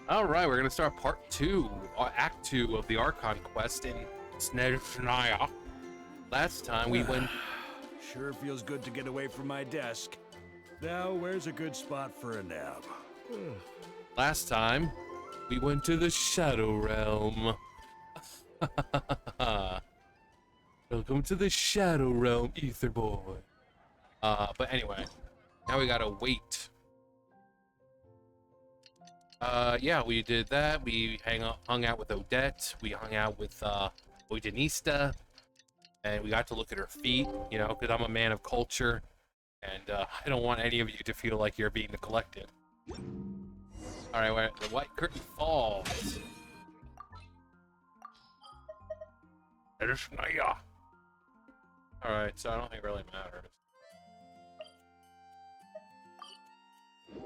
All right, we're gonna start part 2, Act 2 of the Archon quest in Snezhnaya. Last time we went. Sure feels good to get away from my desk. Now, where's a good spot for a nap? Last time we went to the Shadow Realm. Welcome to the Shadow Realm, Ether Boy. But anyway, now we gotta wait. Yeah, we did that. We hung out with Odette. We hung out with Ojanista, and we got to look at her feet. You know, because I'm a man of culture, and I don't want any of you to feel like you're being neglected. All right, where the white curtain falls. Snezhnaya. All right, so I don't think it really matters.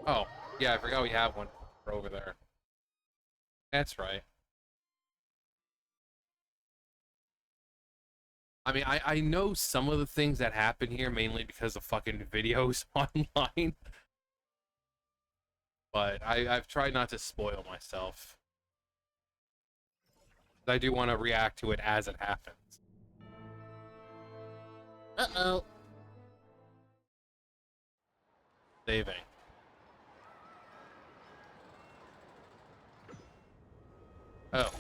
Oh, yeah, I forgot we have one over there. That's right. I mean, I know some of the things that happen here mainly because of fucking videos online. But I've tried not to spoil myself. I do want to react to it as it happens. Uh-oh. Saving. Oh.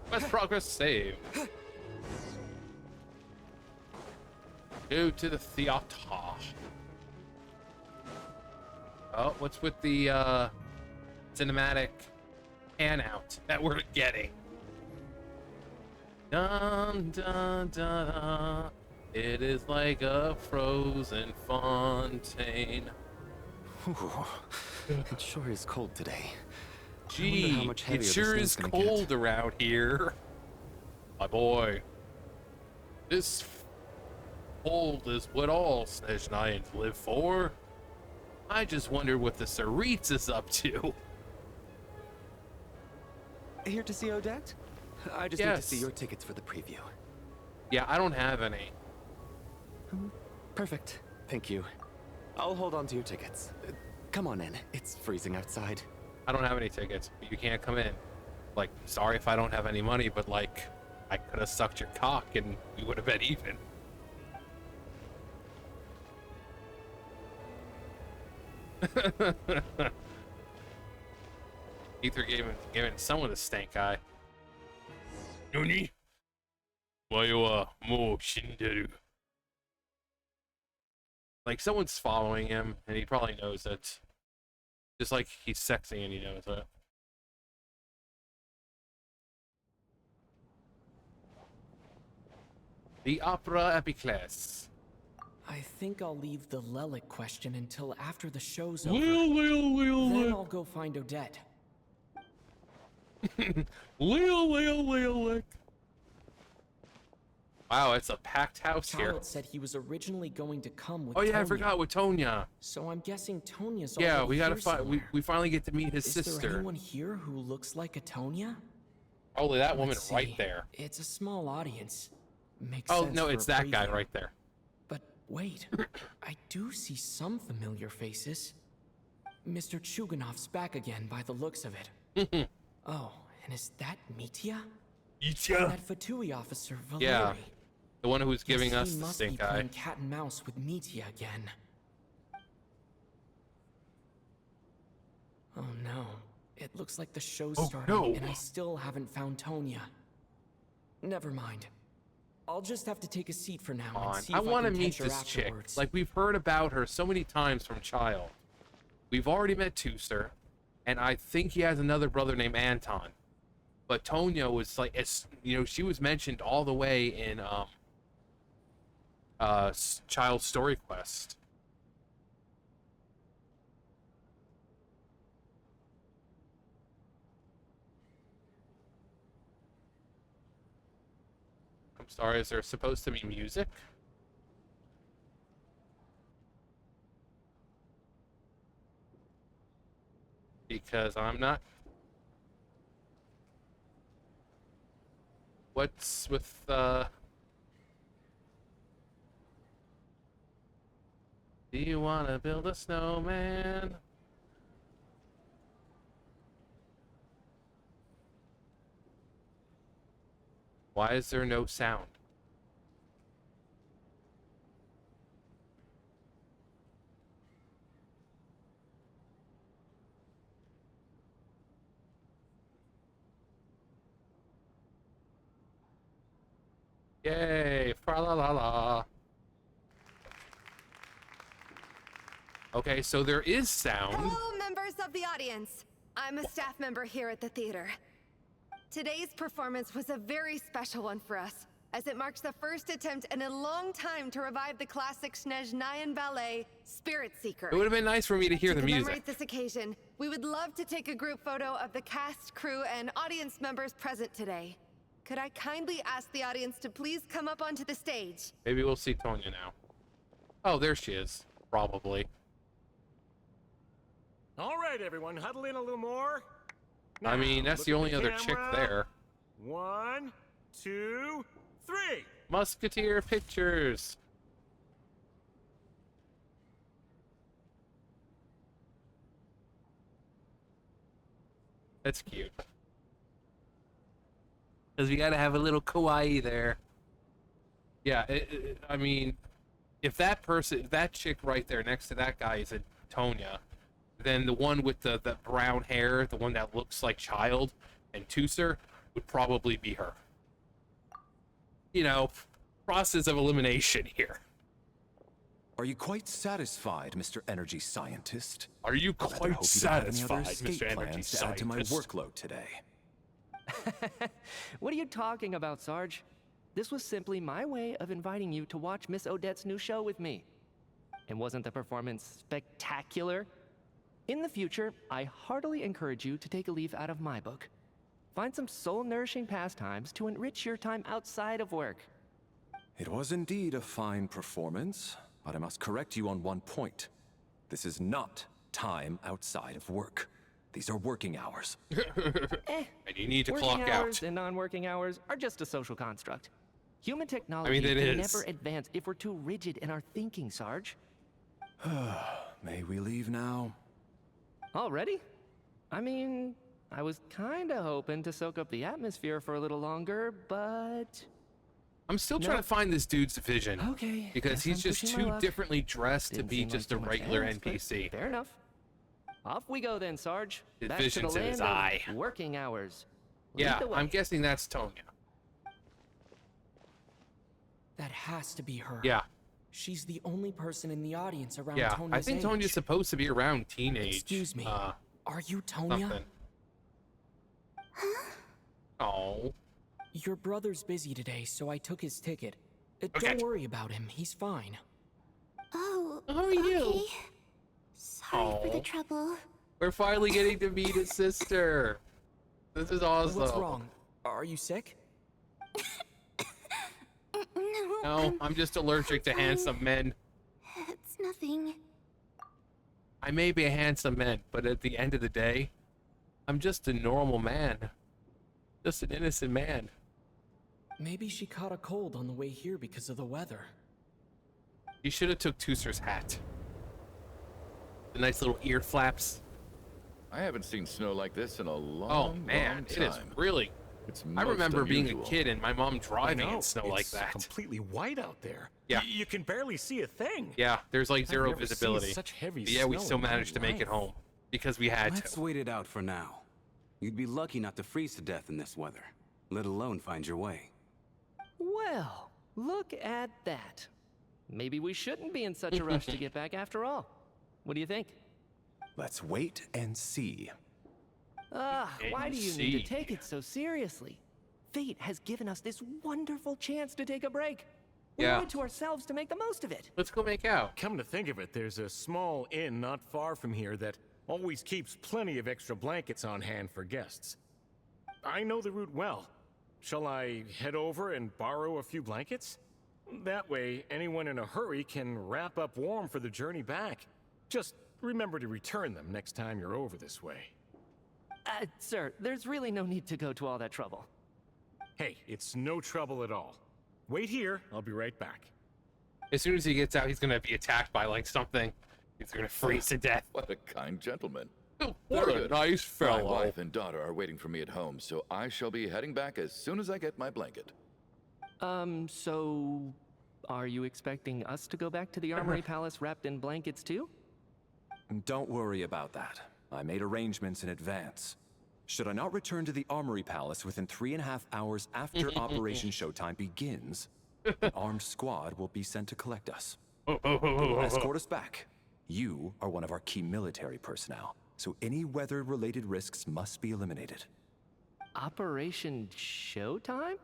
Quest progress save. Go to the theater. Oh, what's with the cinematic pan-out that we're getting? Dun dun dun dun. It is like a frozen fontaine. It sure is cold today. Gee, it sure is cold around here. My boy. This cold is what all Snezhnayans live for. I just wonder what the Tsarit's is up to. Here to see Odette? I just need to see your tickets for the preview. Yeah, I don't have any. Perfect. Thank you. I'll hold on to your tickets. Come on in. It's freezing outside. I don't have any tickets. You can't come in. Like, sorry if I don't have any money, but like, I could have sucked your cock and we would have been even. Ether gave someone a stank eye. Nuni? Waiwa mo shinderu. Like, someone's following him, and he probably knows it. Just like he's sexy and he knows it. The Opera Epiclese. I think I'll leave the Lelic question until after the show's over. Then I'll go find Odette. Wow, it's a packed house here. Charlotte said he was originally going to come with Oh yeah, Tonya. I forgot with Tonya. So I'm guessing Tonya's Yeah, already we gotta here find. We finally get to meet his sister. sister. Is there anyone here who looks like a Tonya? Probably that woman Let's right see. there. It's a small audience. Makes Oh sense no, for it's a that guy preview. right there. But wait, I do see some familiar faces. Mr. Chuganov's back again by the looks of it. Oh, and is that Mitya? Mitya? That Fatui officer, Valeri. Yeah, the one who was giving Guess us he the must stink be eye. playing cat and mouse with Mitya again. Oh no, it looks like the show's starting and I still haven't found Tonya. Never mind. I'll just have to take a seat for now and see if I want to can meet catch her this chick. afterwards. Like, we've heard about her so many times from Child. We've already met Tooster, and I think he has another brother named Anton. But Tonya was like, you know, she was mentioned all the way in Child Story Quest. I'm sorry, is there supposed to be music? Because I'm not. What's with do you wanna build a snowman? Why is there no sound? Yay! Fa la la la. Okay, so there is sound. Hello, members of the audience. I'm a staff member here at the theater. Today's performance was a very special one for us, as it marks the first attempt in a long time to revive the classic Snezhnayan ballet, Spirit Seeker. It would have been nice for me to hear the music. To commemorate this occasion, we would love to take a group photo of the cast, crew, and audience members present today. Could I kindly ask the audience to please come up onto the stage? Maybe we'll see Tonya now. Oh, there she is. Probably. All right, everyone, huddle in a little more. I mean, that's Look the at only other chick camera. there. 1, 2, 3. Musketeer pictures. That's cute. Because we gotta have a little kawaii there. Yeah, I mean, if that person, that chick right there next to that guy is a Tonya, then the one with the brown hair, the one that looks like Child and Tusser, would probably be her. You know, process of elimination here. Are you quite satisfied, Mr. Energy Scientist? Are you I rather quite hope you don't have any other satisfied, escape Mr. Energy plans to add to my Scientist? workload today. What are you talking about, Sarge? This was simply my way of inviting you to watch Miss Odette's new show with me. And wasn't the performance spectacular? In the future, I heartily encourage you to take a leaf out of my book. Find some soul-nourishing pastimes to enrich your time outside of work. It was indeed a fine performance, but I must correct you on one point. This is not time outside of work. These are working hours. And you need to Working clock hours out. and non-working hours are just a social construct. Human technology it can is. never advance if we're too rigid in our thinking, Sarge. May we leave now? Already? I mean, I was kinda hoping to soak up the atmosphere for a little longer, but... I'm still trying to find this dude's vision. Okay. Because guess he's I'm just pushing my too luck. differently dressed to Didn't be seem like just a too much regular else, but NPC. Fair enough. Off we go then, Sarge. His Back to the vision's in his land eye. of working hours. Lead Yeah, the way. I'm guessing that's Tonya. That has to be her. Yeah, She's the only person in the audience around yeah. Tonya's I think age. Tonya's supposed to be around teenage. Excuse me. Are you Tonya? Something. Oh, Your brother's busy today, so I took his ticket. Okay. Don't worry about him. He's fine. Oh, How are you? okay. Sorry for Aw. the trouble. we're finally getting to meet his sister. This is awesome. What's wrong? Are you sick? No, I'm just allergic to handsome men. It's nothing. I may be a handsome man, but at the end of the day, I'm just a normal man. Just an innocent man. Maybe she caught a cold on the way here because of the weather. You should have took Tusser's hat. The nice little ear flaps. I haven't seen snow like this in a Oh long, man, long it is time. really. It's I most remember being a unusual. kid and my mom driving No, in snow like it's that. completely white out there. Yeah. You can barely see a thing. Yeah, there's like zero never seen visibility. such heavy But yeah, we snow still in my managed to make it life. home because we had Let's to. wait it out for now. You'd be lucky not to freeze to death in this weather, let alone find your way. Well, look at that. Maybe we shouldn't be in such a rush to get back after all. What do you think? Let's wait and see. Why do you need see. to take it so seriously? Fate has given us this wonderful chance to take a break. We Yeah. owe it to ourselves to make the most of it. Let's go make out. Come to think of it, there's a small inn not far from here that always keeps plenty of extra blankets on hand for guests. I know the route well. Shall I head over and borrow a few blankets? That way, anyone in a hurry can wrap up warm for the journey back. Just remember to return them next time you're over this way. Sir, there's really no need to go to all that trouble. Hey, it's no trouble at all. Wait here, I'll be right back. As soon as he gets out, he's gonna be attacked by like something. He's gonna freeze to death. What a kind gentleman. What Very a good. nice My fellow. wife and daughter are waiting for me at home, so I shall be heading back as soon as I get my blanket. So are you expecting us to go back to the Armory Palace wrapped in blankets too? Don't worry about that. I made arrangements in advance. Should I not return to the Armory Palace within 3.5 hours after Operation Showtime begins, an armed squad will be sent to collect us. They will escort us back. You are one of our key military personnel, so any weather-related risks must be eliminated. Operation Showtime?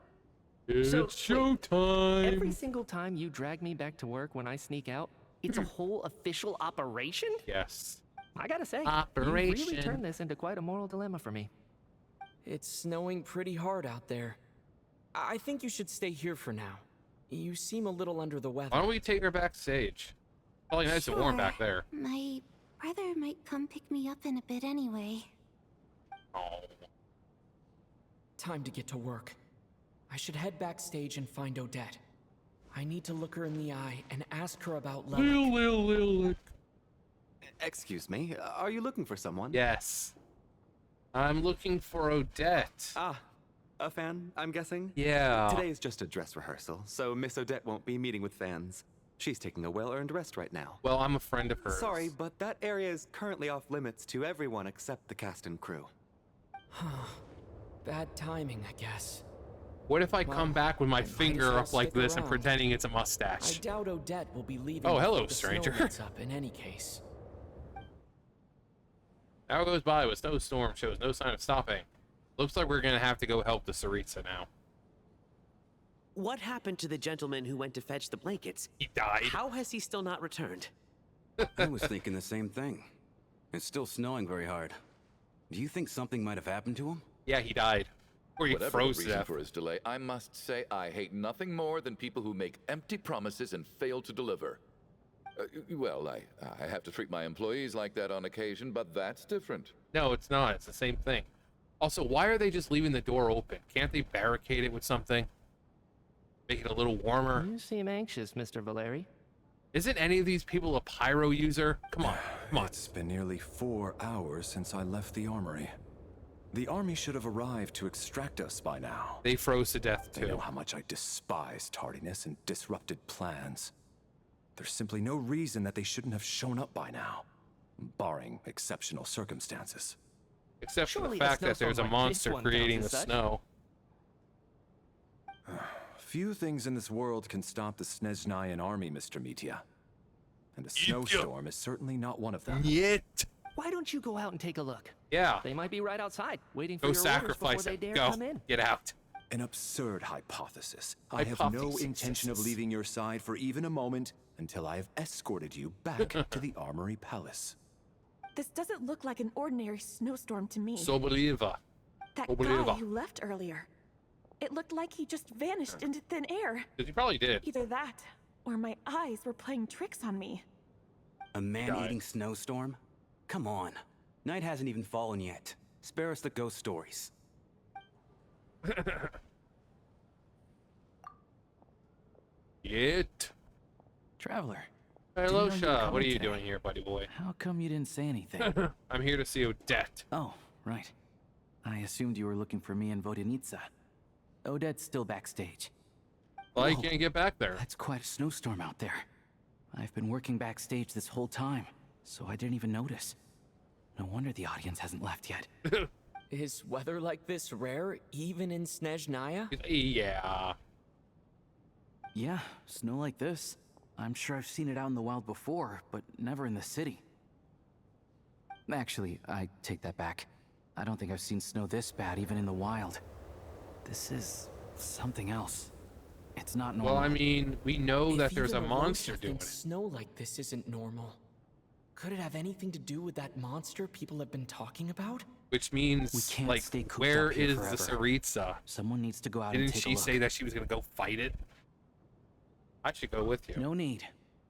It's So, wait, showtime. Every single time you drag me back to work when I sneak out, it's a whole official operation? Yes. I gotta say, you Operation. really turned this into quite a moral dilemma for me. It's snowing pretty hard out there. I think you should stay here for now. You seem a little under the weather. Why don't we take her backstage? Probably nice and warm back there. My brother might come pick me up in a bit anyway. Oh. Time to get to work. I should head backstage and find Odette. I need to look her in the eye and ask her about Lilic. Lil. Excuse me, are you looking for someone? Yes. I'm looking for Odette. Ah, a fan, I'm guessing? Yeah. Today is just a dress rehearsal, so Miss Odette won't be meeting with fans. She's taking a well-earned rest right now. Well, I'm a friend of hers. Sorry, but that area is currently off limits to everyone except the cast and crew. Bad timing, I guess. What if I come back with my I might as finger well up like stick this and around. pretending it's a I mustache? doubt Odette will be leaving. Oh, before hello, the stranger. snow lets up in any case. Hour goes by with snowstorm shows no sign of stopping. Looks like we're gonna have to go help the Tsaritsa now. What happened to the gentleman who went to fetch the blankets? He died. How has he still not returned? I was thinking the same thing. It's still snowing very hard. Do you think something might have happened to him? Yeah, he died. Or he Whatever froze the to reason death. for his delay, I must say I hate nothing more than people who make empty promises and fail to deliver. Well, I have to treat my employees like that on occasion, but that's different. No, it's not. It's the same thing. Also, why are they just leaving the door open? Can't they barricade it with something? Make it a little warmer? You seem anxious, Mr. Valeri. Isn't any of these people a pyro user? Come on, come on. It's been nearly 4 hours since I left the armory. The army should have arrived to extract us by now. They froze to death They know too. how much I despise tardiness and disrupted plans. There's simply no reason that they shouldn't have shown up by now, barring exceptional circumstances. Except for Surely the a fact that there's a snowstorm like this monster one creating the counts as such. snow. Few things in this world can stop the Snezhnayan army, Mr. Mitya. And a snowstorm is certainly not one of them. Yet. Why don't you go out and take a look? Yeah. They might be right outside, waiting for Go your orders before sacrifice they it. dare Go. come in. Get out. An absurd hypothesis. I have no Hypothesis. intention of leaving your side for even a moment until I have escorted you back to the Armory Palace. This doesn't look like an ordinary snowstorm to me. So believer. That Obliva. guy who left earlier. It looked like he just vanished into thin air. Because he probably did. Either that, or my eyes were playing tricks on me. A man-eating snowstorm? Come on. Night hasn't even fallen yet. Spare us the ghost stories. Yet. Traveler. Hello, didn't know you were Sha. What are coming you today. doing here, buddy boy? How come you didn't say anything? I'm here to see Odette. Oh, right. I assumed you were looking for me and Vodenitsa. Odette's still backstage. Well, you Whoa, can't get back there. That's quite a snowstorm out there. I've been working backstage this whole time, so I didn't even notice. No wonder the audience hasn't left yet. Is weather like this rare, even in Snezhnaya? Yeah. Yeah, snow like this. I'm sure I've seen it out in the wild before, but never in the city. Actually, I take that back. I don't think I've seen snow this bad even in the wild. This is something else. It's not normal. Well, I mean, we know that If there's a even monster Alosha doing thinks it. snow like this isn't normal. Could it have anything to do with that monster people have been talking about? Which We means, can't like, stay cooped where up here is the forever. Tsaritsa? Someone needs to go out Didn't and take a she look. say that she was gonna go fight it? I should go with you. No need.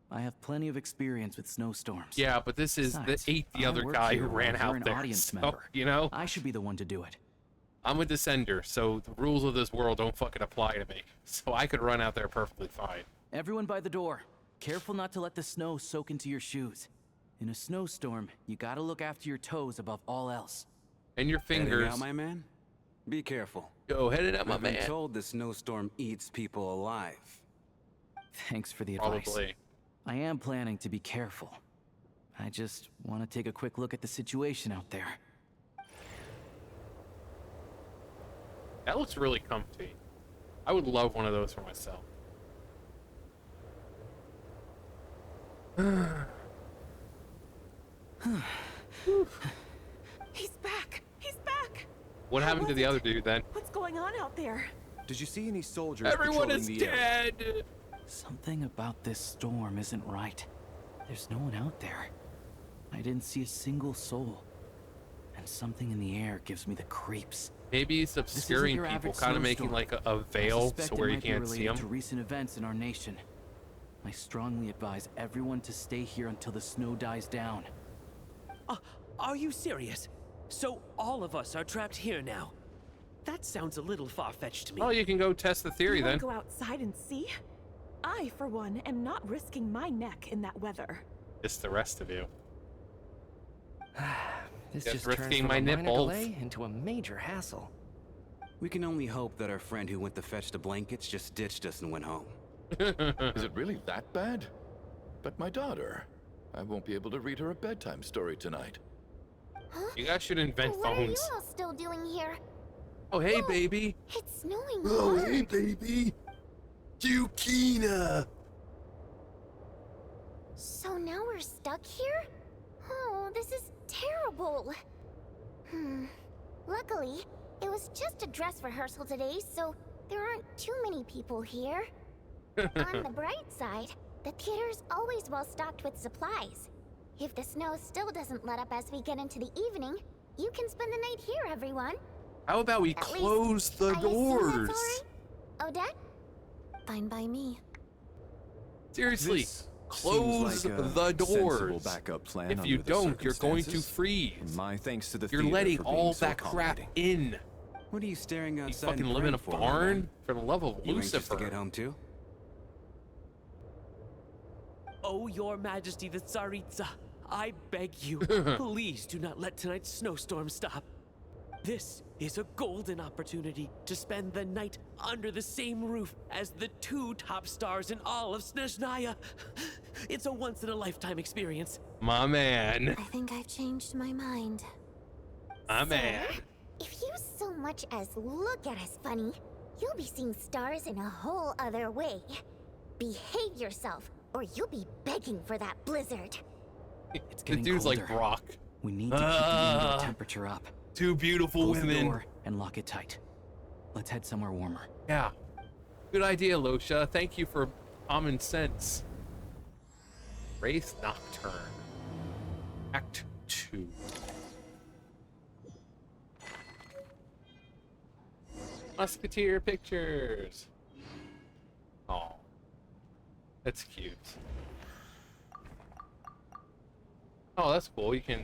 I have plenty of experience with snowstorms. Yeah, but this is Besides, the I other work guy here who while ran you're out an there. audience So, member. you know, I should be the one to do it. I'm a descender, so the rules of this world don't fucking apply to me. So I could run out there perfectly fine. Everyone by the door. Careful not to let the snow soak into your shoes. In a snowstorm, you gotta look after your toes above all else. And your Heading fingers. out, my man? Be careful. Go headed up, my I've been man. told the snowstorm eats people alive. Thanks for the advice. Probably. I am planning to be careful. I just want to take a quick look at the situation out there. That looks really comfy. I would love one of those for myself. He's back! He's back! What happened to the other dude then? What's going on out there? Did you see any soldiers Everyone patrolling is the area? dead! Something about this storm isn't right. There's no one out there. I didn't see a single soul. And something in the air gives me the creeps. Maybe he's obscuring your people, average kind of making snowstorm. like a I veil suspect so it where you might be can't see related him. to recent events in our nation. I strongly advise everyone to stay here until the snow dies down. Are you serious? So all of us are trapped here now? That sounds a little far-fetched to me. Oh, you can go test the theory You then. wanna go outside and see? I, for one, am not risking my neck in that weather. It's the rest of you. This Just just turns risking from my a minor nipples. delay into a major hassle. We can only hope that our friend who went to fetch the blankets just ditched us and went home. Is it really that bad? But my daughter, I won't be able to read her a bedtime story tonight. You guys should invent What are you phones. all still doing here? Oh, hey, baby. It's snowing Oh, hard. hey, baby. Yukina. So now we're stuck here? Oh, this is terrible. Luckily, it was just a dress rehearsal today, so there aren't too many people here. On the bright side, the theater's always well stocked with supplies. If the snow still doesn't let up as we get into the evening, you can spend the night here, everyone. How about we At least, close the I assume doors? that's all right? Odette? Fine by me. Seriously, This close seems like a the sensible doors. backup plan If under you the don't, you're going to circumstances. freeze. My thanks to the You're theater letting for being all so that crap accommodating. in. What are you staring You outside fucking and live in a praying for, my barn? man? For the love of You anxious Lucifer. to get home too? Oh, your majesty, the Tsaritsa, I beg you, please do not let tonight's snowstorm stop. This is a golden opportunity to spend the night under the same roof as the two top stars in all of Snezhnaya. It's a once-in-a-lifetime experience. My man. I think I've changed my mind. My man. If you so much as look at us funny, you'll be seeing stars in a whole other way. Behave yourself, or you'll be begging for that blizzard. It's The getting dude's colder. like Brock. We need to keep the indoor temperature up. Two beautiful Close the women. door and lock it tight. Let's head somewhere warmer. Yeah. Good idea, Losha. Thank you for common sense. Wraith Nocturne. Act 2. Musketeer pictures. Oh. That's cute. Oh, that's cool. You can...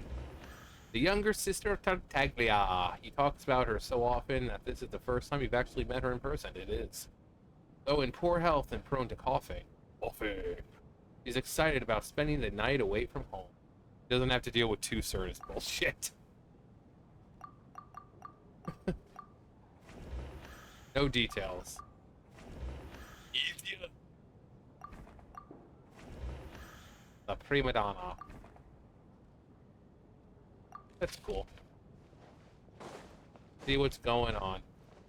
The younger sister of Tartaglia. He talks about her so often that this is the first time you've actually met her in person. It is. Though in poor health and prone to coughing. He's excited about spending the night away from home. He doesn't have to deal with two Certus bullshit. No details. Easier. The prima donna. That's cool. See what's going on.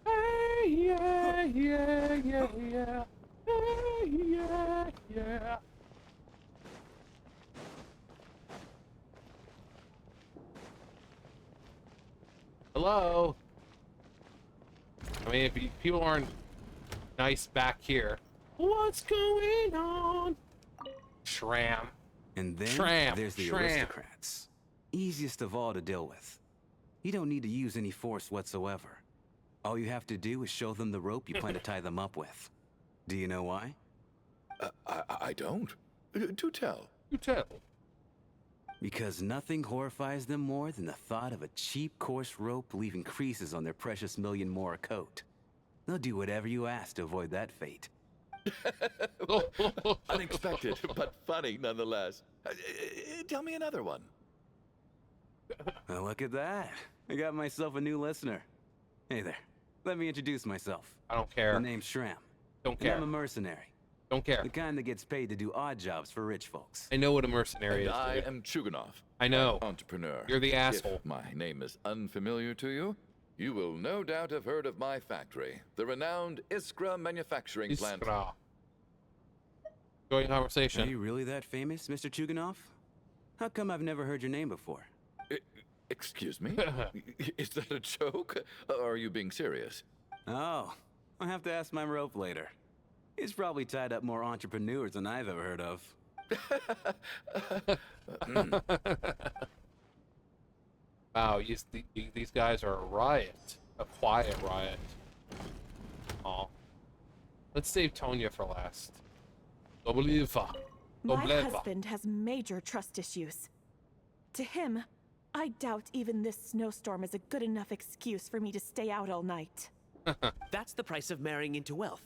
Hey, yeah, yeah, yeah, yeah. Hey, yeah, yeah. Hello? I mean, if people aren't nice back here. What's going on? Shram. And then Tramp, there's the tramp. aristocrats. Easiest of all to deal with. You don't need to use any force whatsoever. All you have to do is show them the rope you plan to tie them up with. Do you know why? I don't. Do tell. You tell. Because nothing horrifies them more than the thought of a cheap, coarse rope leaving creases on their precious $1,000,000 more coat. They'll do whatever you ask to avoid that fate. Unexpected, but funny nonetheless. Tell me another one. Well, look at that. I got myself a new listener. Hey there. Let me introduce myself. I don't care. My name's Shram. Don't And care. I'm a mercenary. Don't care. The kind that gets paid to do odd jobs for rich folks. I know what a mercenary And is, I dude. am Chuganov. I know. An entrepreneur. You're the asshole. If my name is unfamiliar to you, you will no doubt have heard of my factory, the renowned Iskra manufacturing plant. Iskra. Enjoying conversation. Are you really that famous, Mr. Chuganov? How come I've never heard your name before? Excuse me? Is that a joke? Or are you being serious? Oh, I'll have to ask my rope later. He's probably tied up more entrepreneurs than I've ever heard of. Wow, these guys are a riot. A quiet riot. Aw. Let's save Tonya for last. Dobliva. My Dobleva. husband has major trust issues. To him, I doubt even this snowstorm is a good enough excuse for me to stay out all night. That's the price of marrying into wealth.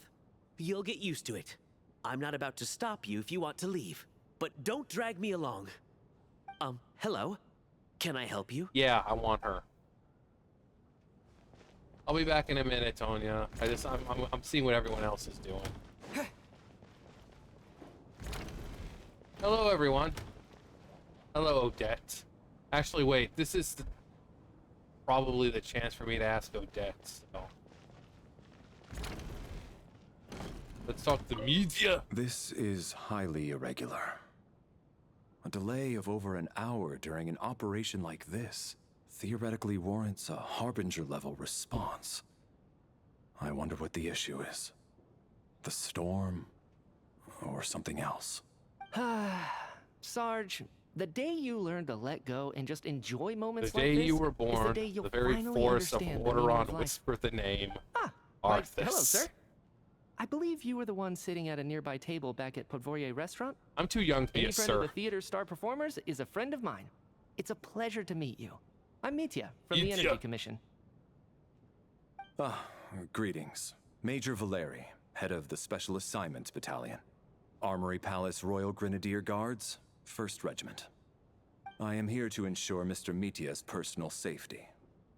You'll get used to it. I'm not about to stop you if you want to leave. But don't drag me along. Hello? Can I help you? Yeah, I want her. I'll be back in a minute, Tonya. I'm seeing what everyone else is doing. Hello, everyone. Hello, Odette. Actually, wait. This is probably the chance for me to ask Odette. So. Let's talk to media. This is highly irregular. A delay of over an hour during an operation like this theoretically warrants a Harbinger-level response. I wonder what the issue is. The storm, or something else. Sarge, the day you learn to let go and just enjoy moments The like day this you were is born, the day you'll the very finally force of understand the Wateron meaning of life. whispered the name. Why, Arthas. hello, sir. I believe you were the one sitting at a nearby table back at Podvorye restaurant. I'm too young to be Any a friend sir. of the theater star performers is a friend of mine. It's a pleasure to meet you. I'm Mitya from the Energy Commission. Greetings. Major Valeri, head of the Special Assignments Battalion. Armory Palace Royal Grenadier Guards, 1st Regiment. I am here to ensure Mr. Mitya's personal safety.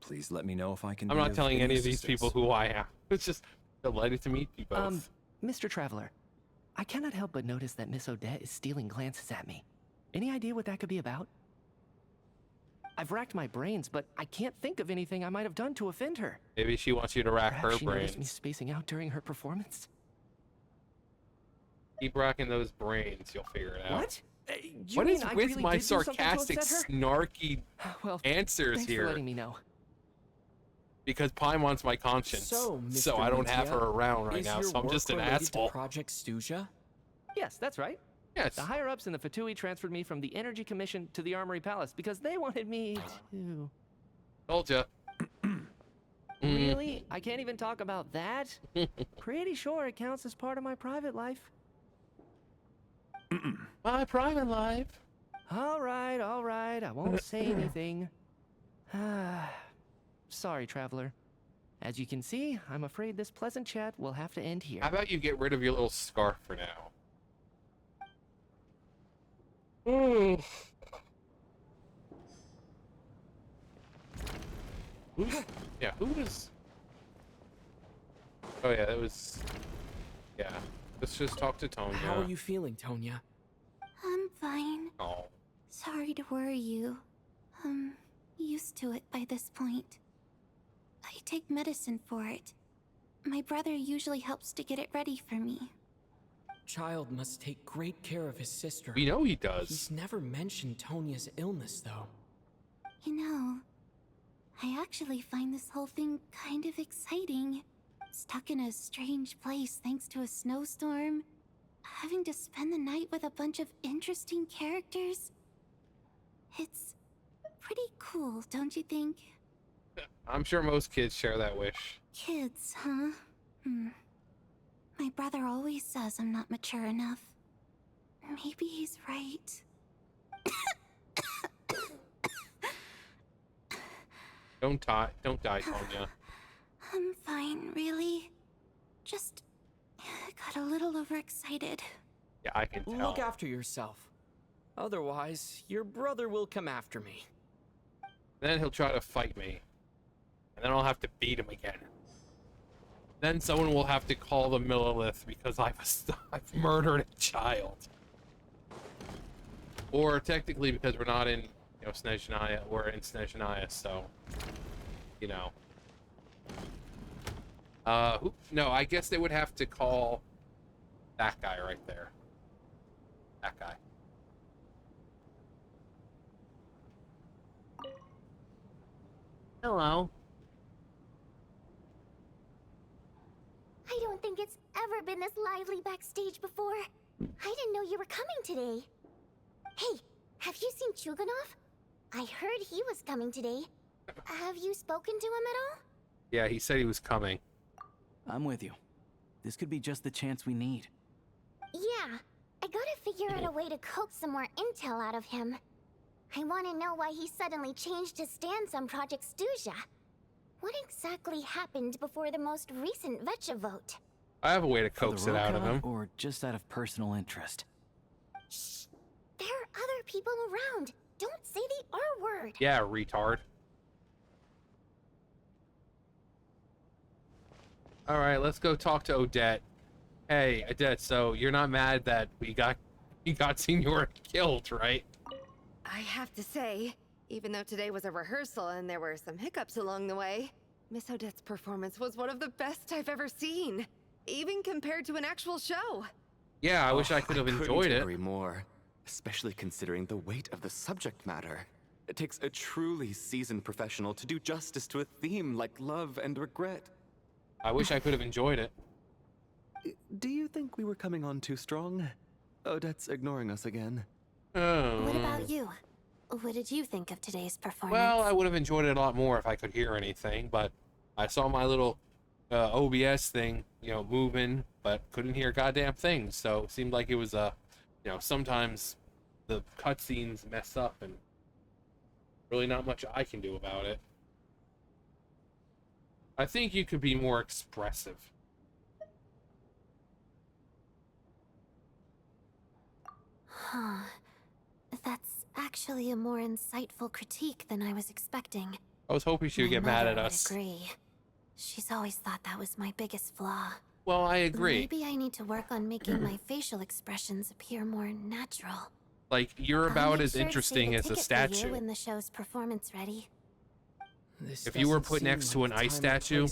Please let me know if I can I'm be not of telling any of these assistance. people who I am. It's just delighted to meet you both. Mr. Traveler, I cannot help but notice that Miss Odette is stealing glances at me. Any idea what that could be about? I've racked my brains, but I can't think of anything I might have done to offend her. Maybe she wants you to rack Perhaps her she noticed me brains. spacing out during her performance. Keep racking those brains, you'll figure it out. What? You What mean is I with really my did do something to sarcastic, upset her? snarky Well, answers thanks here? for letting me know. Because Paimon's my conscience. So, Mr. So I don't have Mitya, her around right is now, your so I'm work just an related asshole. To Project Stuja? Yes, that's right. Yes. The higher-ups in the Fatui transferred me from the Energy Commission to the Armory Palace because they wanted me to... Told ya. Really? I can't even talk about that? Pretty sure it counts as part of my private life. My private life. All right, I won't say anything. Sorry, Traveler. As you can see, I'm afraid this pleasant chat will have to end here. How about you get rid of your little scarf for now? Yeah, who was... Oh yeah, that was... Yeah. Let's just talk to Tonya. How are you feeling, Tonya? I'm fine. Oh. Sorry to worry you. I'm used to it by this point. I take medicine for it. My brother usually helps to get it ready for me. Child must take great care of his sister. We know he does. He's never mentioned Tonya's illness, though. You know, I actually find this whole thing kind of exciting. Stuck in a strange place thanks to a snowstorm. Having to spend the night with a bunch of interesting characters. It's pretty cool, don't you think? I'm sure most kids share that wish. Kids, huh? My brother always says I'm not mature enough. Maybe he's right. Don't die, Tonya. I'm fine, really. Just got a little overexcited. Yeah, I can tell. Look after yourself. Otherwise, your brother will come after me. Then he'll try to fight me. And then I'll have to beat him again. Then someone will have to call the Millilith because I've murdered a child. Or technically because we're not in, you know, Snezhnaya, we're in Snezhnaya, so, you know. No, I guess they would have to call that guy right there. That guy. Hello. I don't think it's ever been this lively backstage before. I didn't know you were coming today. Hey, have you seen Chuganov? I heard he was coming today. Have you spoken to him at all? Yeah, he said he was coming. I'm with you. This could be just the chance we need. Yeah, I gotta figure out a way to coax some more intel out of him. I want to know why he suddenly changed his stance on Project Stuzha. What exactly happened before the most recent Vecha vote? I have a way to coax it out of him. Or just out of personal interest? Shh! There are other people around. Don't say the R word. Yeah, retard. All right, let's go talk to Odette. Hey, Odette, so you're not mad that you got Signora killed, right? I have to say, even though today was a rehearsal and there were some hiccups along the way, Miss Odette's performance was one of the best I've ever seen, even compared to an actual show. Yeah, I wish I could have enjoyed it. Couldn't agree more, especially considering the weight of the subject matter. It takes a truly seasoned professional to do justice to a theme like love and regret. I wish I could have enjoyed it. Do you think we were coming on too strong? Odette's ignoring us again. Oh. What about you? What did you think of today's performance? Well, I would have enjoyed it a lot more if I could hear anything, but I saw my little OBS thing, you know, moving, but couldn't hear a goddamn thing. So it seemed like it was you know, sometimes the cutscenes mess up and really not much I can do about it. I think you could be more expressive. Huh. That's actually a more insightful critique than I was expecting. I was hoping she would get mad at us. I agree. She's always thought that was my biggest flaw. Well, I agree. Maybe I need to work on making my facial expressions appear more natural. Like, you're about as interesting as a statue. When the show's performance ready. If you were put next to an ice statue,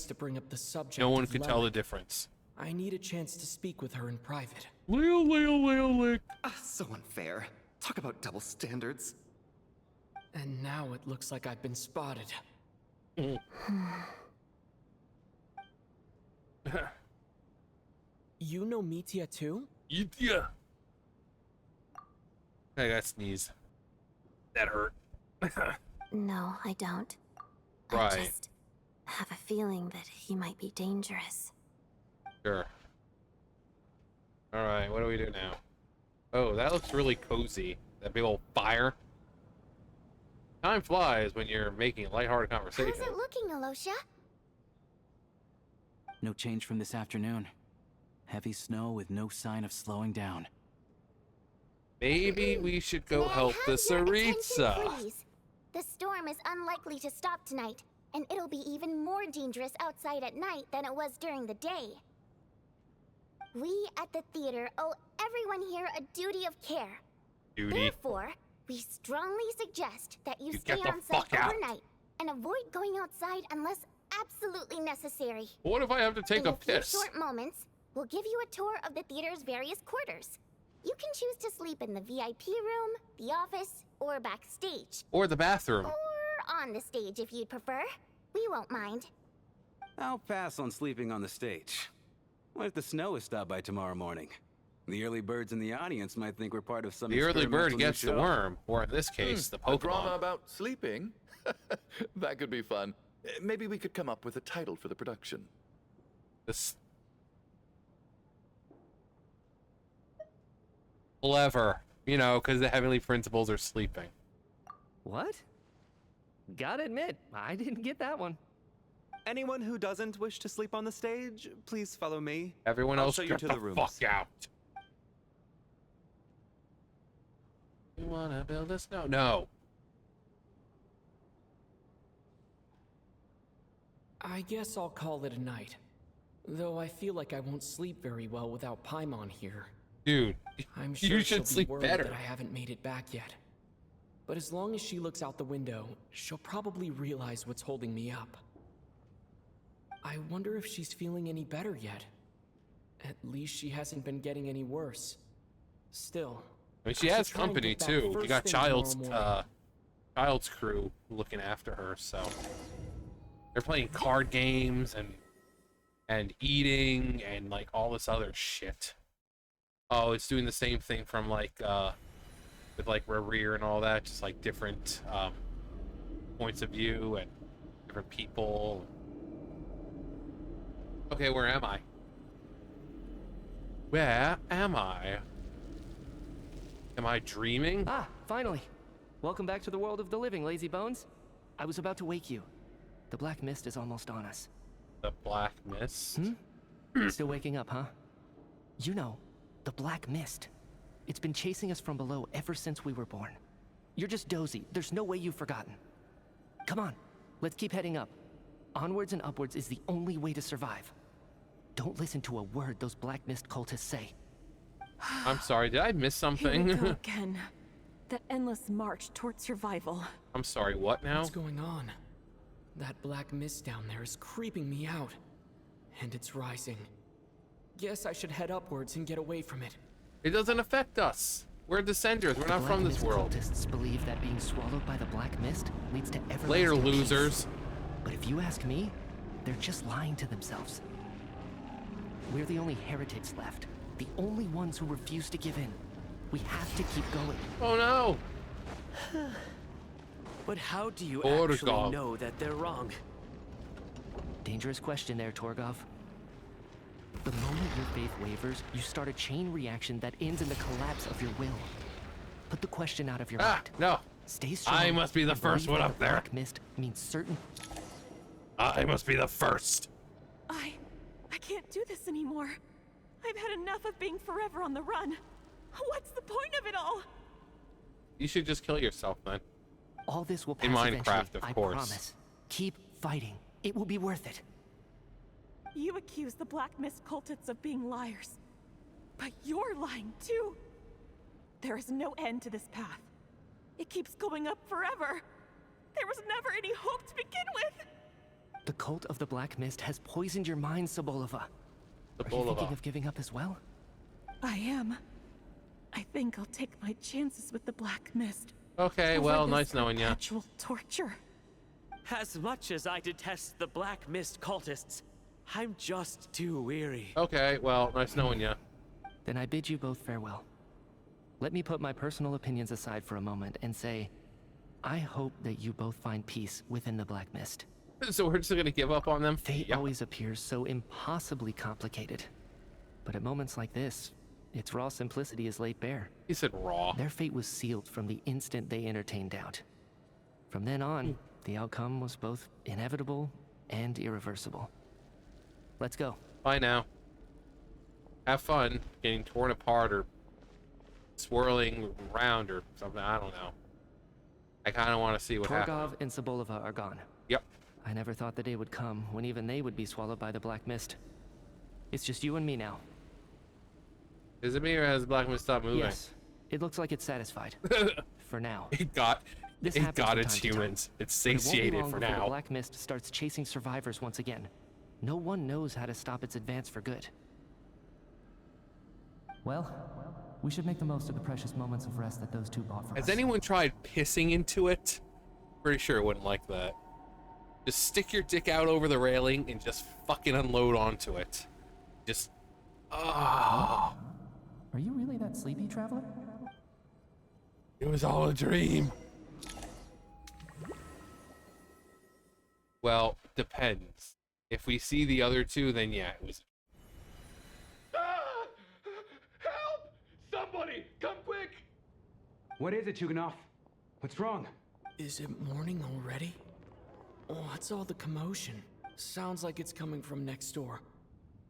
no one could tell the Lelic. difference. I need a chance to speak with her in private. Lick. So unfair. Talk about double standards. And now it looks like I've been spotted. You know Mitya too? Yeah. I got sneeze. That hurt. No, I don't. Right. I just have a feeling that he might be dangerous. Sure. Alright, what do we do now? Oh, that looks really cozy. That big old fire. Time flies when you're making a lighthearted conversation. How's it looking, Alosha? No change from this afternoon. Heavy snow with no sign of slowing down. Maybe we should go May I help the have your attention, Tsaritsa. please? The storm is unlikely to stop tonight, and it'll be even more dangerous outside at night than it was during the day. We at the theater owe everyone here a duty of care. Duty. Therefore, we strongly suggest that you stay get the on site fuck out. overnight and avoid going outside unless absolutely necessary. What if I have to take In a a few piss? short moments, we'll give you a tour of the theater's various quarters. You can choose to sleep in the VIP room, the office, or backstage. Or the bathroom. Or on the stage if you'd prefer. We won't mind. I'll pass on sleeping on the stage. What if the snow is stopped by tomorrow morning? The early birds in the audience might think we're part of some The early bird experimental new gets the show. worm, or in this case, the A drama Pokemon. about sleeping? That could be fun. Maybe we could come up with a title for the production. This clever, you know, because the heavenly principles are sleeping. What? Gotta admit, I didn't get that one. Anyone who doesn't wish to sleep on the stage, please follow me. Everyone I'll else show you get to the the rooms. fuck out. You wanna build a snow? No. I guess I'll call it a night. Though I feel like I won't sleep very well without Paimon here. Dude, I'm sure you she'll should be sleep worried better. that I haven't made it back yet. But as long as she looks out the window, she'll probably realize what's holding me up. I wonder if she's feeling any better yet. At least she hasn't been getting any worse. Still, I mean, she I has should try and company get back too. You first got thing tomorrow morning. Child's crew looking after her, so they're playing card games and eating and like all this other shit. Oh, it's doing the same thing from like with like Rear and all that, just like different points of view and different people. Okay, where am I? Where am I? Am I dreaming? Ah, finally. Welcome back to the world of the living, lazy bones. I was about to wake you. The black mist is almost on us. The black mist? Still waking up, huh? You know, the black mist. It's been chasing us from below ever since we were born. You're just dozy. There's no way you've forgotten. Come on, let's keep heading up. Onwards and upwards is the only way to survive. Don't listen to a word those black mist cultists say. I'm sorry, did I miss something? Here we go again. The endless march toward survival. I'm sorry, what now? What's going on? That black mist down there is creeping me out. And it's rising. Guess I should head upwards and get away from it. It doesn't affect us. We're descenders. We're not from this world. Cultists believe that being swallowed by the black mist leads to everlasting Later, peace. losers. But if you ask me, they're just lying to themselves. We're the only heretics left. The only ones who refuse to give in. We have to keep going. Oh no! But how do you Torgov. actually know that they're wrong? Dangerous question there, Torgov. The moment your faith wavers, you start a chain reaction that ends in the collapse of your will. Put the question out of your mind. No. Stay strong. I must be the and first believe one that up the there. Black mist means certain. I must be the first. I can't do this anymore. I've had enough of being forever on the run. What's the point of it all? You should just kill yourself then. All this will pass In eventually, Minecraft, of I course. promise. Keep fighting. It will be worth it. You accuse the Black Mist cultists of being liars. But you're lying too. There is no end to this path. It keeps going up forever. There was never any hope to begin with. The cult of the Black Mist has poisoned your mind, Sobolova. Are you thinking of giving up as well? I am. I think I'll take my chances with the Black Mist. Okay, over well, this nice knowing you. perpetual torture. As much as I detest the Black Mist cultists, I'm just too weary. Okay, well, nice knowing you. Then I bid you both farewell. Let me put my personal opinions aside for a moment and say, I hope that you both find peace within the Black Mist. So we're just gonna give up on them? Fate always appears so impossibly complicated. But at moments like this, its raw simplicity is laid bare. He said raw. Their fate was sealed from the instant they entertained doubt. From then on, the outcome was both inevitable and irreversible. Let's go. Bye now. Have fun getting torn apart or swirling around or something. I don't know. I kind of want to see what happens. Torgov and Sobolova are gone. Yep. I never thought the day would come when even they would be swallowed by the Black Mist. It's just you and me now. Is it me or has the Black Mist stopped moving? Yes. It looks like it's satisfied. For now. It got This it happens got from its time to time. humans. It's But it won't be satiated long for before now. The Black Mist starts chasing survivors once again. No one knows how to stop its advance for good. Well, we should make the most of the precious moments of rest that those two bought for us. Has anyone tried pissing into it? Pretty sure it wouldn't like that. Just stick your dick out over the railing and just fucking unload onto it. Just, Are you really that sleepy, traveler? It was all a dream. Well, depends. If we see the other two, then yeah, it was. Help! Somebody, come quick! What is it, Chuganov? What's wrong? Is it morning already? What's all the commotion? Sounds like it's coming from next door.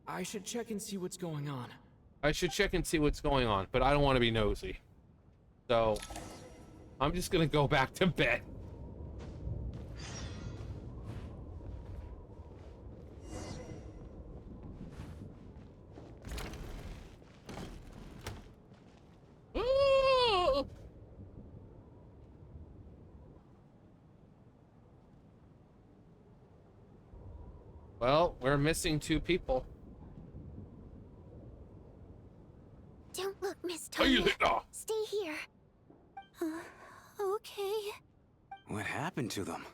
I should check and see what's going on. I should check and see what's going on, but I don't want to be nosy. So, I'm just gonna go back to bed. Well, we're missing 2 people. Don't look, Miss Are you Tonya. there? Stay here. Okay. What happened to them?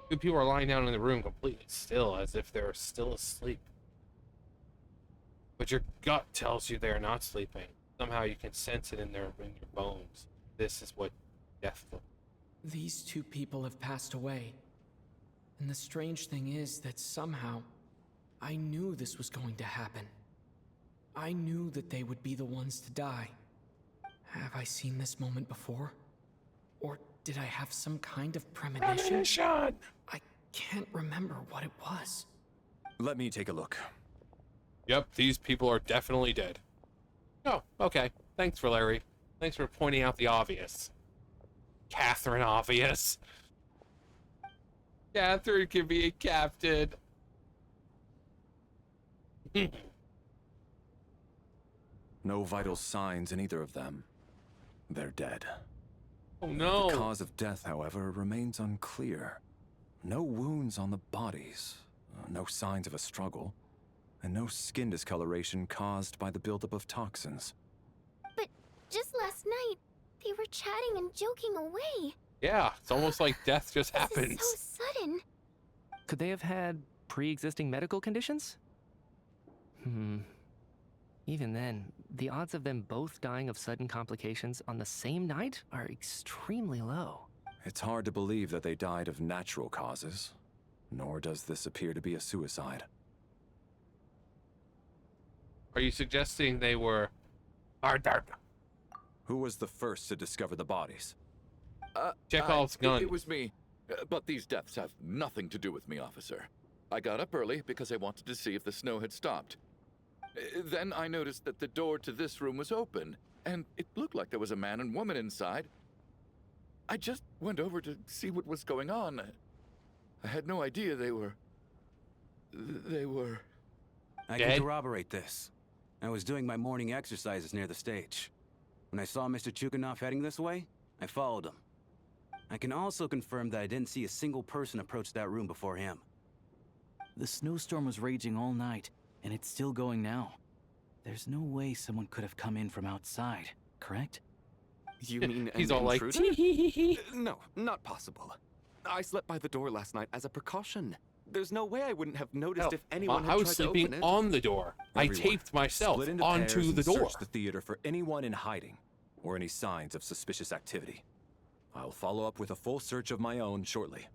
Two people are lying down in the room completely still, as if they're still asleep. But your gut tells you they're not sleeping. Somehow you can sense it in your bones. This is what death looks like. These 2 people have passed away. And the strange thing is that somehow, I knew this was going to happen. I knew that they would be the ones to die. Have I seen this moment before? Or did I have some kind of premonition? I can't remember what it was. Let me take a look. Yep, these people are definitely dead. Oh, okay. Thanks, Larry. Thanks for pointing out the obvious. Catherine Obvious. Catherine can be a captain. No vital signs in either of them. They're dead. Oh no. The cause of death, however, remains unclear. No wounds on the bodies, no signs of a struggle, and no skin discoloration caused by the buildup of toxins. But just last night, they were chatting and joking away. Yeah, it's almost like death just happens. This is so sudden. Could they have had pre-existing medical conditions? Even then, the odds of them both dying of sudden complications on the same night are extremely low. It's hard to believe that they died of natural causes, nor does this appear to be a suicide. Are you suggesting they were murdered? Who was the first to discover the bodies? Chekhov's gun. It was me. But these deaths have nothing to do with me, officer. I got up early because I wanted to see if the snow had stopped. Then I noticed that the door to this room was open, and it looked like there was a man and woman inside. I just went over to see what was going on. I had no idea they were... I Dead? can corroborate this. I was doing my morning exercises near the stage. When I saw Mr. Chukanov heading this way, I followed him. I can also confirm that I didn't see a single person approach that room before him. The snowstorm was raging all night, and it's still going now. There's no way someone could have come in from outside, correct? You mean He's an all like, intruder? No, not possible. I slept by the door last night as a precaution. There's no way I wouldn't have noticed Hell, if anyone I had was tried to open sleeping it. on the door. I Everyone, taped myself split into onto pairs the and door. search the theater for anyone in hiding or any signs of suspicious activity. I'll follow up with a full search of my own shortly.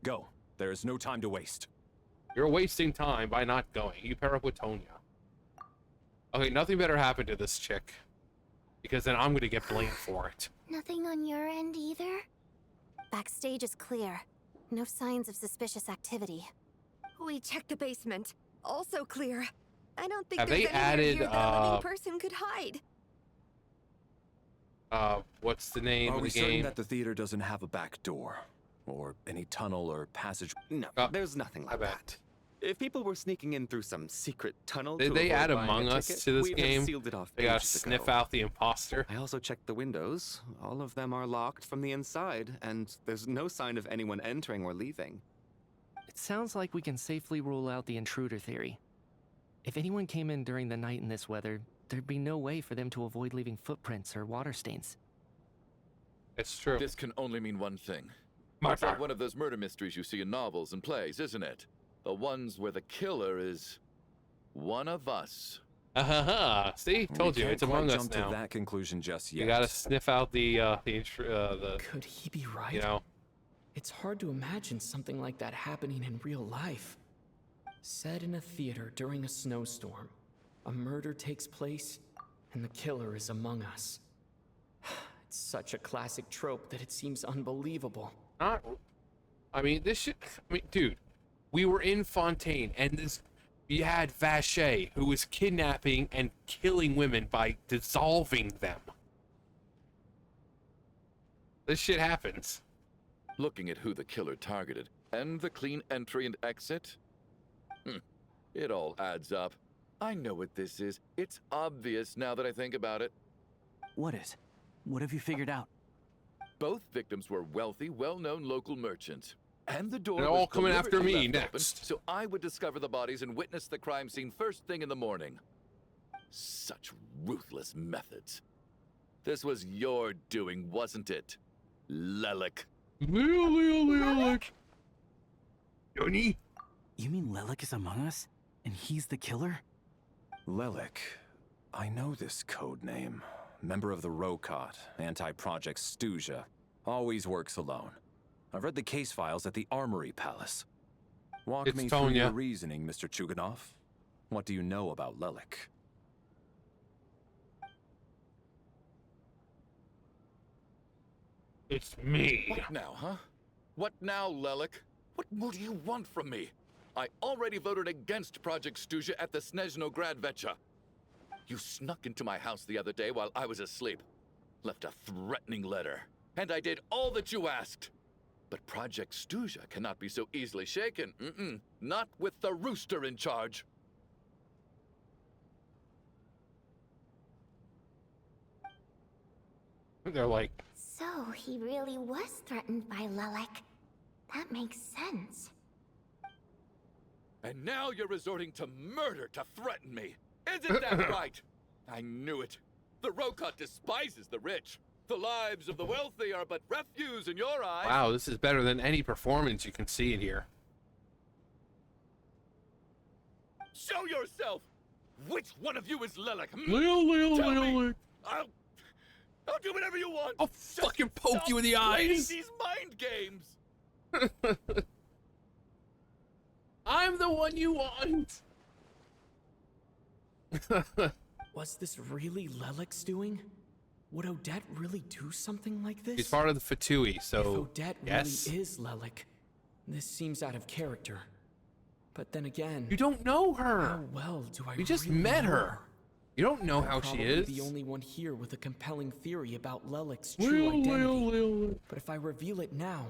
Go. There is no time to waste. You're wasting time by not going. You pair up with Tonya. Okay, nothing better happened to this chick. Because then I'm gonna get blamed for it. Nothing on your end either? Backstage is clear. No signs of suspicious activity. We checked the basement. Also clear. I don't think Have there's they anywhere added, here that a living person could hide. What's the name Are of we the certain game? that the theater doesn't have a back door? Or any tunnel or passage? No, there's nothing like bet. that. If people were sneaking in through some secret tunnel Did to they avoid add buying Among a Us ticket, to this we'd have game? sealed it off They gotta ages sniff ago. out the imposter. I also checked the windows. All of them are locked from the inside, and there's no sign of anyone entering or leaving. It sounds like we can safely rule out the intruder theory. If anyone came in during the night in this weather, there'd be no way for them to avoid leaving footprints or water stains. It's true. This can only mean one thing. Murder. It's like one of those murder mysteries you see in novels and plays, isn't it? The ones where the killer is one of us. See, told We you, can't it's Among quite Us jump now. to that conclusion just yet. You gotta sniff out the Could he be right? you know. It's hard to imagine something like that happening in real life. Set in a theater during a snowstorm, a murder takes place, and the killer is among us. It's such a classic trope that it seems unbelievable. Not. I mean, this shit. I mean, dude, we were in Fontaine, and we had Vacher, who was kidnapping and killing women by dissolving them. This shit happens. Looking at who the killer targeted and the clean entry and exit, it all adds up. I know what this is. It's obvious now that I think about it. What is? What have you figured out? Both victims were wealthy, well-known local merchants. And the door They're was all coming after deliberately me left open next. so I would discover the bodies and witness the crime scene first thing in the morning. Such ruthless methods. This was your doing, wasn't it, Lelik? Lelik. Johnny? You mean Lelik is among us? And he's the killer? Lelik. I know this code name. Member of the Rokot, anti-Project Snezhnaya. Always works alone. I've read the case files at the Armory Palace. Walk It's me through Tonya. your reasoning, Mr. Chuganov. What do you know about Lelik? It's me. What now, huh? What now, Lelik? What more do you want from me? I already voted against Project Snezhnaya at the Snezhnograd Vecha. You snuck into my house the other day while I was asleep. Left a threatening letter. And I did all that you asked. But Project Snezhnaya cannot be so easily shaken. Not with the rooster in charge. They're like, So he really was threatened by Lelik. That makes sense. And now you're resorting to murder to threaten me. Isn't that right? I knew it. The Rokot despises the rich. The lives of the wealthy are but refuse in your eyes. wow, this is better than any performance you can see in here. Show yourself! Which one of you is Lelik? Tell me. I'll do whatever you want. I'll fucking poke you in the playing eyes. these mind games. I'm the one you want. Was this really Lelik's doing? Would Odette really do something like this? He's part of the Fatui, so If Odette yes. really is Lelik, this seems out of character. But then again, You don't know her. how well do I You just really met know her. You don't know how she Probably is. the only one here with a compelling theory about Lelik's true identity. But if I reveal it now,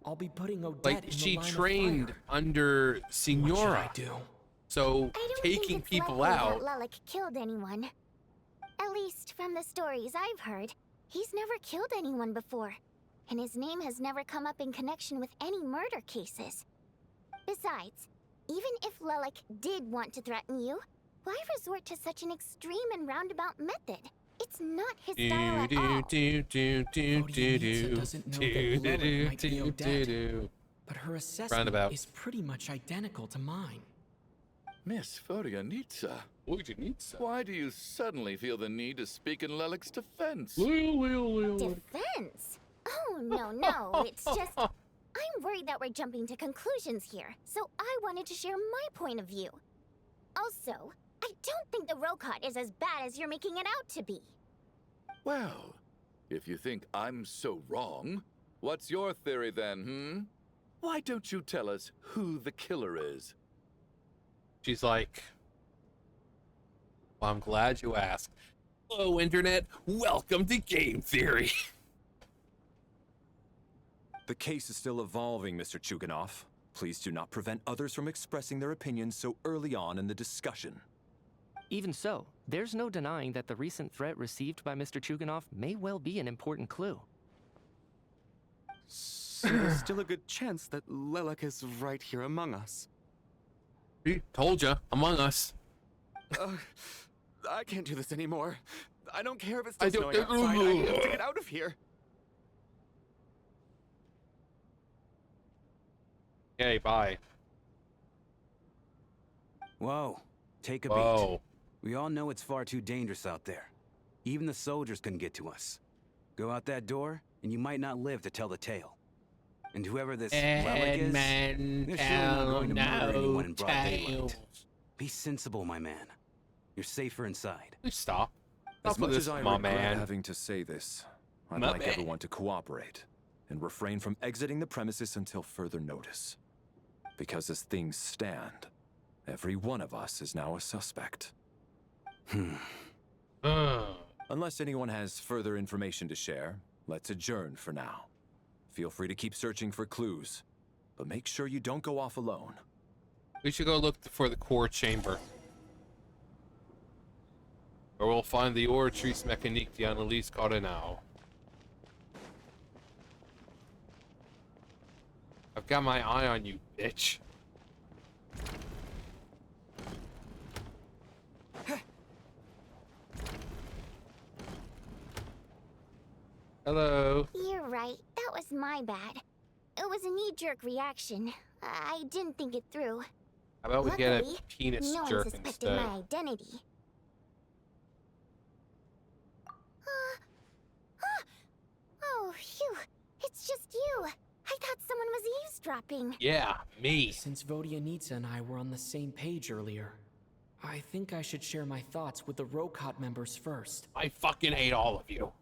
I'll be putting Odette Like in she the line trained of fire. under What should I Signora. do? So I don't taking think it's people likely out. that Lelik killed anyone. At least from the stories I've heard, he's never killed anyone before. And his name has never come up in connection with any murder cases. Besides, even if Lelik did want to threaten you, why resort to such an extreme and roundabout method? It's not his style at all. Odianisa doesn't know that Lelik might be Odette, but her assessment Roundabout. is pretty much identical to mine. Miss Vodianitsa, why do you suddenly feel the need to speak in Lelik's defense? Defense? Oh, no, it's just... I'm worried that we're jumping to conclusions here, so I wanted to share my point of view. Also, I don't think the Rokot is as bad as you're making it out to be. Well, if you think I'm so wrong, what's your theory then, Why don't you tell us who the killer is? She's like, well, I'm glad you asked. Hello, Internet. Welcome to Game Theory. The case is still evolving, Mr. Chuganov. Please do not prevent others from expressing their opinions so early on in the discussion. Even so, there's no denying that the recent threat received by Mr. Chuganov may well be an important clue. So there's still a good chance that Lelik is right here among us. See? Told ya, among us. I can't do this anymore. I don't care if it's I still don't- snowing outside. I have to get out of here. Okay, bye. Whoa, take a Whoa. beat. We all know it's far too dangerous out there. Even the soldiers couldn't get to us. Go out that door, and you might not live to tell the tale. And whoever this relic is, they're sure not going to murder anyone in broad daylight. Be sensible, my man. You're safer inside. Please stop. As Stop with much this, as I my regret man. having to say this, I'd My like man. everyone to cooperate and refrain from exiting the premises until further notice. Because as things stand, every one of us is now a suspect. Unless anyone has further information to share, let's adjourn for now. Feel free to keep searching for clues, but make sure you don't go off alone. We should go look for the core chamber. Or we'll find the Oratrice Mécanique d'Annalise Cardinal. got my eye on you, bitch. Hello. You're right. That was my bad. It was a knee-jerk reaction. I didn't think it through. How about we get a Luckily, penis no one jerk suspected instead? my identity. Oh, phew. It's just you. I thought someone was eavesdropping. Yeah, me. Since Vodianitsa and I were on the same page earlier, I think I should share my thoughts with the Rokot members first. I fucking hate all of you.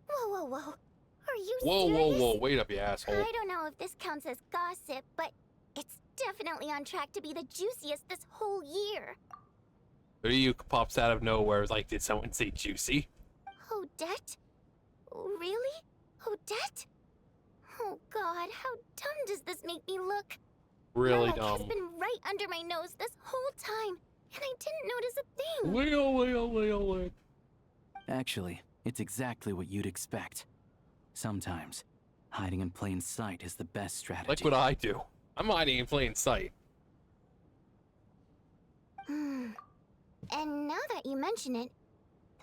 Whoa, whoa, whoa. Are you Whoa, serious? whoa, whoa. Wait up, you asshole. I don't know if this counts as gossip, but it's definitely on track to be the juiciest this whole year. You pops out of nowhere like, did someone say juicy? Odette? Really? Odette? Oh god, how dumb does this make me look? Really Lilac has dumb. been right under my nose this whole time, and I didn't notice a thing. Leo. Actually, it's exactly what you'd expect. Sometimes, hiding in plain sight is the best strategy. Like what I do. I'm hiding in plain sight. And now that you mention it,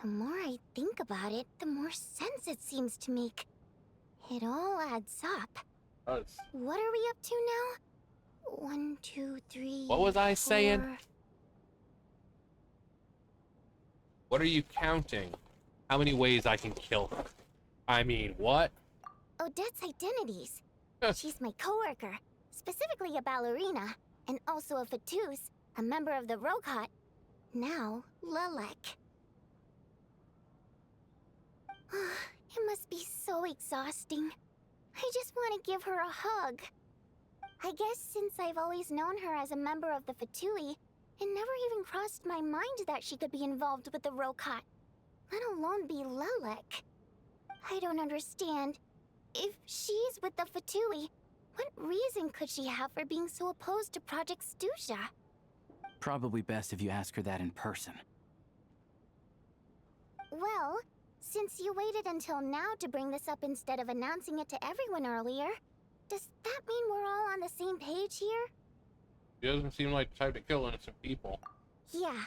the more I think about it, the more sense it seems to make. It all adds up. What are we up to now? 1, 2, 3. What was I saying? 4. What are you counting? How many ways I can kill her? I mean, what? Odette's identities. She's my coworker, specifically a ballerina, and also a Fatous, a member of the Rokot. Now, Lilac. It must be so exhausting. I just want to give her a hug. I guess since I've always known her as a member of the Fatui, it never even crossed my mind that she could be involved with the Rokot, let alone be Lilac. I don't understand. If she's with the Fatui, what reason could she have for being so opposed to Project Stusha? Probably best if you ask her that in person. Well, since you waited until now to bring this up instead of announcing it to everyone earlier, does that mean we're all on the same page here? She doesn't seem like the type to kill innocent people. Yeah.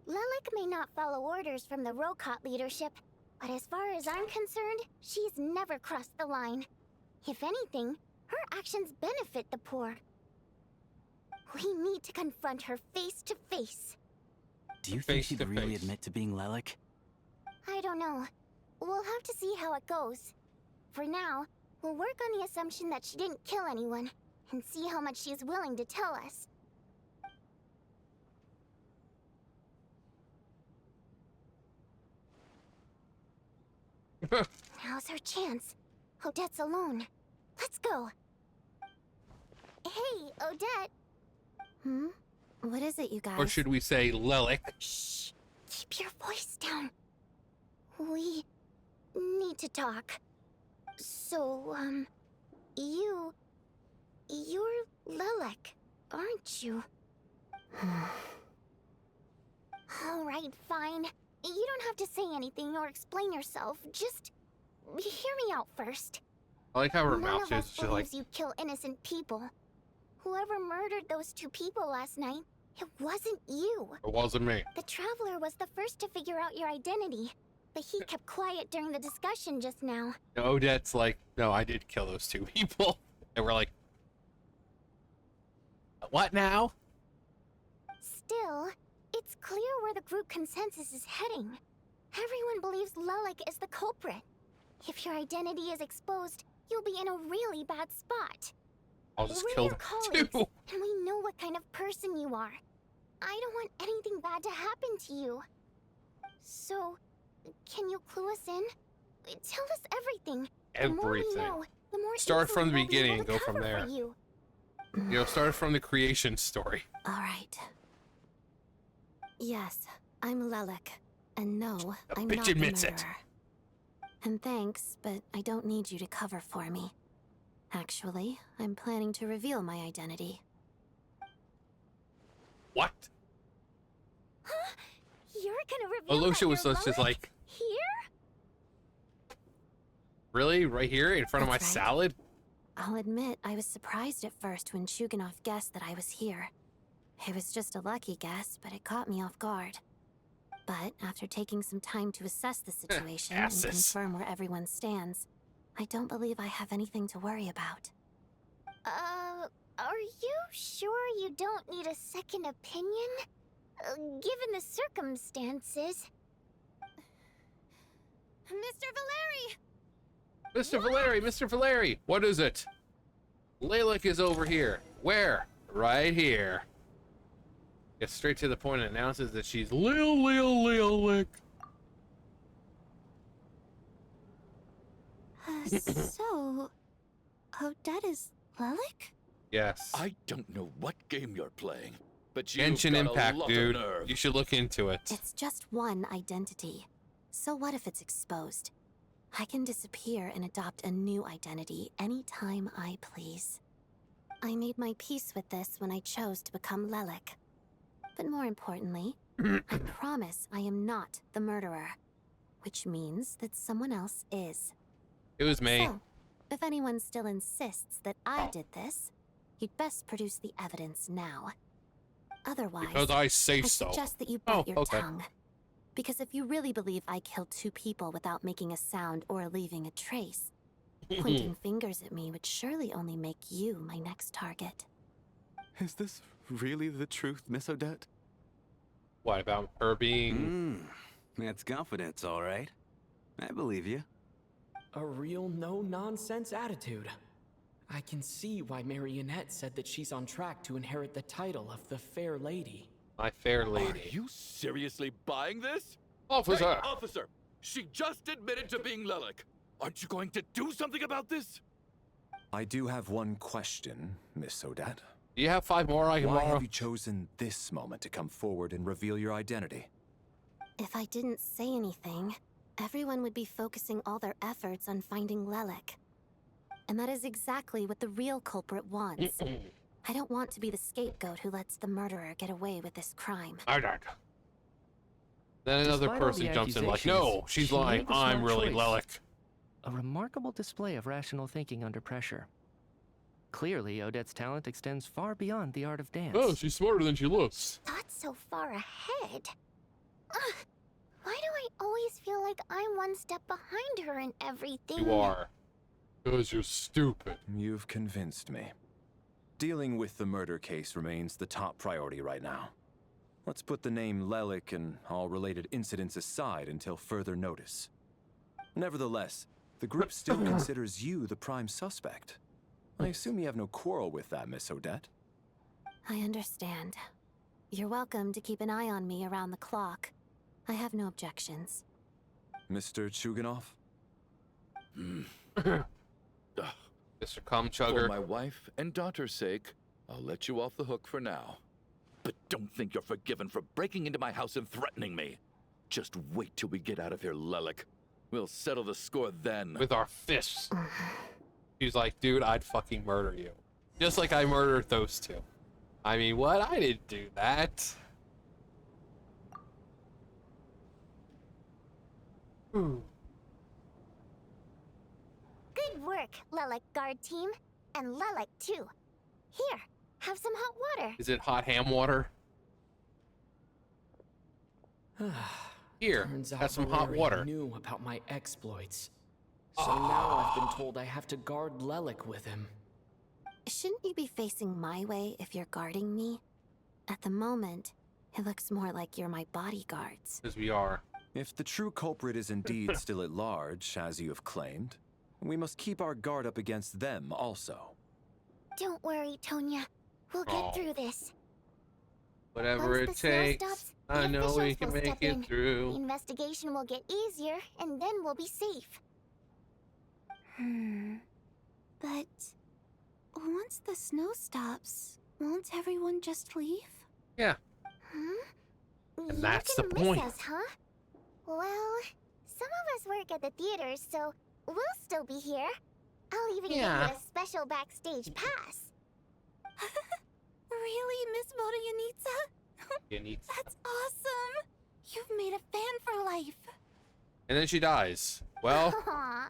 Lilac may not follow orders from the Rokot leadership, but as far as I'm concerned, she's never crossed the line. If anything, her actions benefit the poor. We need to confront her face to face. Do you think she'd really admit to being Lilac? I don't know. We'll have to see how it goes. For now, we'll work on the assumption that she didn't kill anyone, and see how much she's willing to tell us. Now's her chance. Odette's alone. Let's go. Hey, Odette. What is it, you guys? Or should we say Lilac? Shh. Keep your voice down. We need to talk. So, you're Lilac, aren't you? All right, fine. You don't have to say anything or explain yourself. Just hear me out first. I like how her None mouth of us is. She's like, believes you kill innocent people. Whoever murdered those 2 people last night, it wasn't you. it wasn't me. The Traveler was the first to figure out your identity, but he kept quiet during the discussion just now. Odette's like, no, I did kill those 2 people. And we're like, what now? Still, it's clear where the group consensus is heading. Everyone believes Lilac is the culprit. If your identity is exposed, you'll be in a really bad spot. I'll just We're kill your them colleagues, too. and we know what kind of person you are. I don't want anything bad to happen to you. So, can you clue us in? Tell us everything. The more we Everything. know, the more Start info from the we'll be beginning able and to go from cover there. for you. You know, start from the creation story. All right. Yes, I'm Lilac. And no, The I'm bitch not the admits it. murderer. And thanks, but I don't need you to cover for me. Actually, I'm planning to reveal my identity. What? You're gonna reveal Alicia that was you're just Lilac? like, Here? Really? Right here in front of my That's right. salad? I'll admit, I was surprised at first when Chuganov guessed that I was here. It was just a lucky guess, but it caught me off guard. But after taking some time to assess the situation and Asses. confirm where everyone stands, I don't believe I have anything to worry about. Are you sure you don't need a second opinion? Given the circumstances. Mr. Valeri! Mr. Valeri, what is it? Lilac is over here. Where? Right here. Gets straight to the point and announces that she's Lilac. So, Odette is Lilac? Yes. I don't know what game you're playing, but you've Genshin got Impact, a lot dude. of nerve. You should look into it. It's just one identity. So what if it's exposed? I can disappear and adopt a new identity anytime I please. I made my peace with this when I chose to become Lilac. But more importantly, I promise I am not the murderer. Which means that someone else is. It was me. So, if anyone still insists that I did this, you'd best produce the evidence now. Otherwise, Because I say I so. suggest that you bite your okay. tongue. Because if you really believe I killed 2 people without making a sound or leaving a trace, pointing fingers at me would surely only make you my next target. Is this really the truth, Miss Odette? What about her being... That's confidence, all right. I believe you. A real no-nonsense attitude. I can see why Marionette said that she's on track to inherit the title of the Fair Lady. My fair Are lady. you seriously buying this? Officer! Hey, officer! She just admitted to being Lilac. Aren't you going to do something about this? I do have one question, Miss Odette. Do you have 5 more I can Why borrow? have you chosen this moment to come forward and reveal your identity? If I didn't say anything, everyone would be focusing all their efforts on finding Lilac. And that is exactly what the real culprit wants. I don't want to be the scapegoat who lets the murderer get away with this crime. I died. Then another Despite all person the jumps in like, accusations, no, she's she lying. made the I'm smart really choice. Lilac. A remarkable display of rational thinking under pressure. Clearly, Odette's talent extends far beyond the art of dance. Oh, she's smarter than she looks. Thought so far ahead. Ugh, why do I always feel like I'm one step behind her in everything? You are. Because you're stupid. You've convinced me. Dealing with the murder case remains the top priority right now. Let's put the name Lilac and all related incidents aside until further notice. Nevertheless, the group still considers you the prime suspect. I assume you have no quarrel with that, Miss Odette. I understand. You're welcome to keep an eye on me around the clock. I have no objections. Mr. Chuganov? Mr. Cum For Chugger. my wife and daughter's sake, I'll let you off the hook for now. But don't think you're forgiven for breaking into my house and threatening me. Just wait till we get out of here, Lilac. We'll settle the score then. With our fists. She's like, dude, I'd fucking murder you. Just like I murdered those 2. I mean, what? I didn't do that. Ooh. Good work, Lilac Guard Team. And Lilac, too. Here, have some hot water. Is it hot ham water? Here, Turns have out some hot Valeri water. knew about my exploits. So now I've been told I have to guard Lilac with him. Shouldn't you be facing my way if you're guarding me? At the moment, it looks more like you're my bodyguards. Because we are. If the true culprit is indeed still at large, as you have claimed, we must keep our guard up against them also. Don't worry, Tonya. We'll get through this. Whatever Once it the snow takes, stops, I the know we officials can will make step it in. The through. investigation will get easier, and then we'll be safe. But once the snow stops, won't everyone just leave? Yeah. And that's the miss point. us, huh? Well, some of us work at the theater, so we'll still be here. I'll even Yeah. give you a special backstage pass. Really, Miss Vodoyanitsa? You need That's awesome! You've made a fan for life. And then she dies. Well, Aw,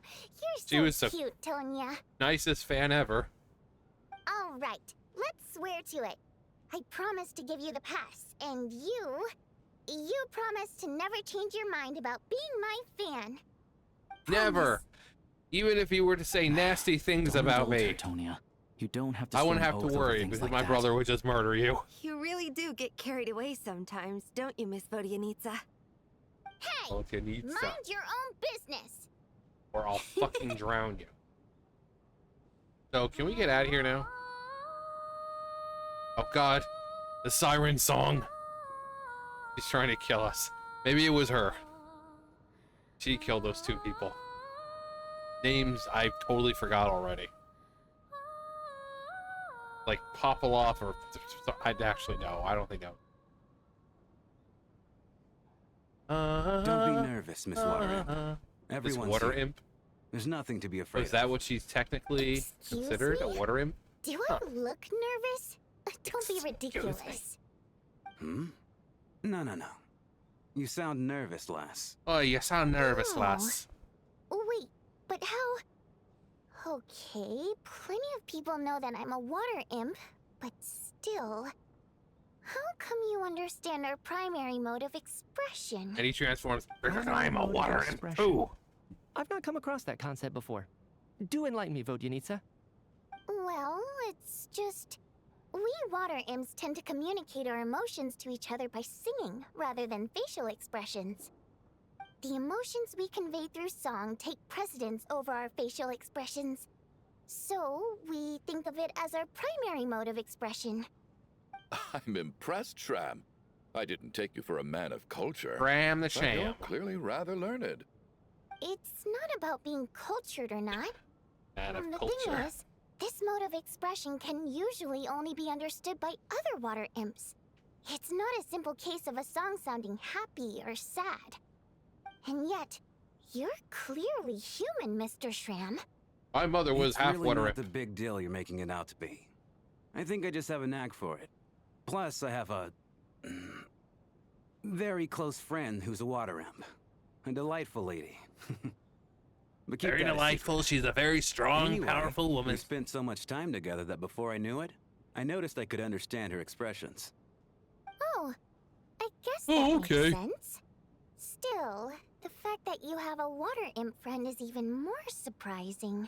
she you're was so the cute, Tonya. nicest fan ever. All right, let's swear to it. I promise to give you the pass, and you promise to never change your mind about being my fan. Never. Even if you were to say nasty things Don't about indulge me, her, Tonya. You don't have to. I wouldn't swear have an to oath over worry things because like my that. brother would just murder you. You really do get carried away sometimes, don't you, Miss Vodianitsa? Hey, Oh, Janitza. mind your own business. Or I'll fucking drown you. So, can we get out of here now? Oh god, the siren song. She's trying to kill us. Maybe it was her. She killed those two people. Names I totally forgot already. Like Popoloff or I'd actually know. I don't think I. Don't be nervous, Miss Water Imp. This Everyone's water here. imp? There's nothing to be afraid Is that what she's technically considered? A water imp? Do I look nervous? Don't be ridiculous. Hmm? No. You sound nervous, lass. Oh, you sound nervous, Oh. lass. Wait, but how? Okay, plenty of people know that I'm a water imp, but still, how come you understand our primary mode of expression? And he transforms. Primary I'm a mode of water imp expression. too. I've not come across that concept before. Do enlighten me, Vodianitsa. Well, it's just we water imps tend to communicate our emotions to each other by singing rather than facial expressions. The emotions we convey through song take precedence over our facial expressions. So, we think of it as our primary mode of expression. I'm impressed, Shram. I didn't take you for a man of culture. Shram the But Sham. you're clearly rather learned. It's not about being cultured or not. Man of The culture. thing is, this mode of expression can usually only be understood by other water imps. It's not a simple case of a song sounding happy or sad. And yet, you're clearly human, Mr. Shram. My mother was It's half really water not imp. the big deal you're making it out to be. I think I just have a knack for it. Plus, I have a very close friend who's a water imp. A delightful lady. But keep Very that a delightful. secret. She's a very strong, Anyway, powerful woman. We spent so much time together that before I knew it, I noticed I could understand her expressions. Oh, I guess Oh, that okay. makes sense. Still, the fact that you have a water imp friend is even more surprising.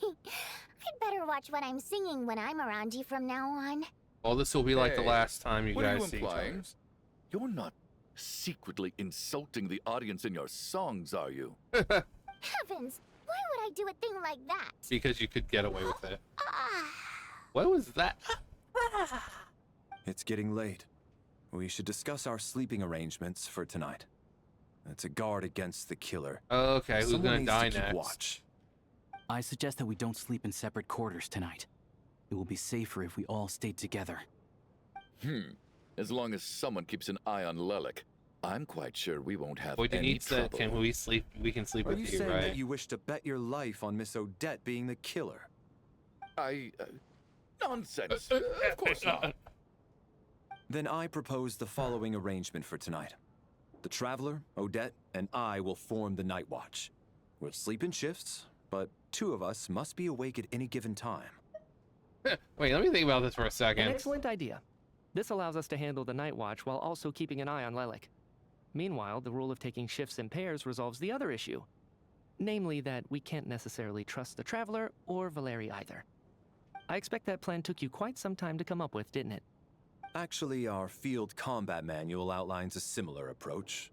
I'd better watch what I'm singing when I'm around you from now on. Well, this will be like the Hey, last time you what are guys you see each other. implying? You're not secretly insulting the audience in your songs, are you? Heavens, why would I do a thing like that? Because you could get away with it. Ah, What was that? It's getting late. We should discuss our sleeping arrangements for tonight. It's a guard against the killer. Okay, who's Someone gonna needs die to keep next? watch. I suggest that we don't sleep in separate quarters tonight. It will be safer if we all stay together. As long as someone keeps an eye on Lelik, I'm quite sure we won't have Boy, any Denise said, trouble. can we sleep? We can sleep Are with you you, saying right? that you wish to bet your life on Miss Odette being the killer? Nonsense. Of course not. Then I propose the following arrangement for tonight. The Traveler, Odette, and I will form the Night Watch. We'll sleep in shifts, but two of us must be awake at any given time. Wait, let me think about this for a An second. excellent idea. This allows us to handle the night watch while also keeping an eye on Lelik. Meanwhile, the rule of taking shifts in pairs resolves the other issue. Namely that we can't necessarily trust the Traveler or Valeri either. I expect that plan took you quite some time to come up with, didn't it? Actually, our field combat manual outlines a similar approach.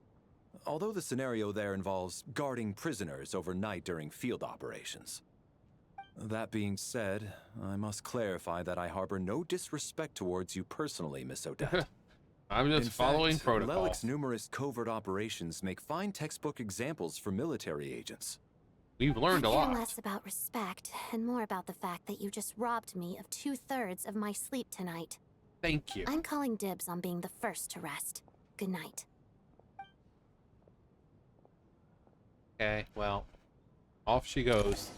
Although the scenario there involves guarding prisoners overnight during field operations. That being said, I must clarify that I harbor no disrespect towards you personally, Miss Odette. I'm just In following fact, protocol. Lelik's numerous covert operations make fine textbook examples for military agents. We've learned a I care lot. less about respect and more about the fact that you just robbed me of 2/3 of my sleep tonight. Thank you. I'm calling dibs on being the first to rest. Good night. Okay, well, off she goes.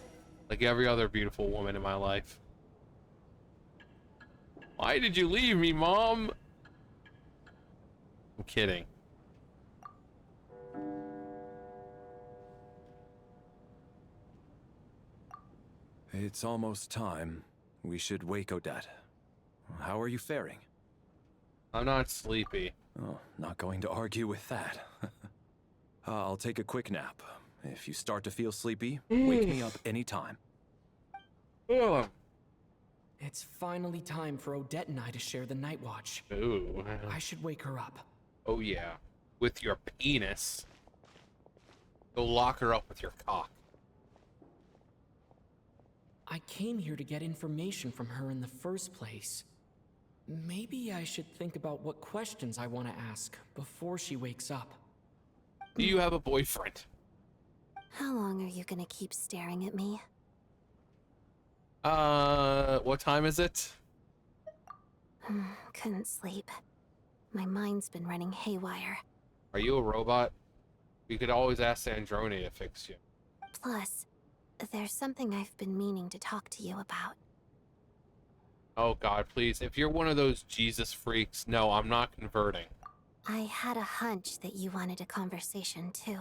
Like every other beautiful woman in my life. Why did you leave me, Mom? I'm kidding. It's almost time. We should wake Odette. How are you faring? I'm not sleepy. Oh, not going to argue with that. I'll take a quick nap. If you start to feel sleepy, wake me up anytime. Ugh. It's finally time for Odette and I to share the night watch. Ooh. I should wake her up. Oh yeah, with your penis. Go lock her up with your cock. I came here to get information from her in the first place. Maybe I should think about what questions I want to ask before she wakes up. Do you have a boyfriend? How long are you gonna keep staring at me? What time is it? Couldn't sleep. My mind's been running haywire. Are you a robot? We could always ask Snezhnaya to fix you. Plus, there's something I've been meaning to talk to you about. Oh God, please. If you're one of those Jesus freaks, no, I'm not converting. I had a hunch that you wanted a conversation too.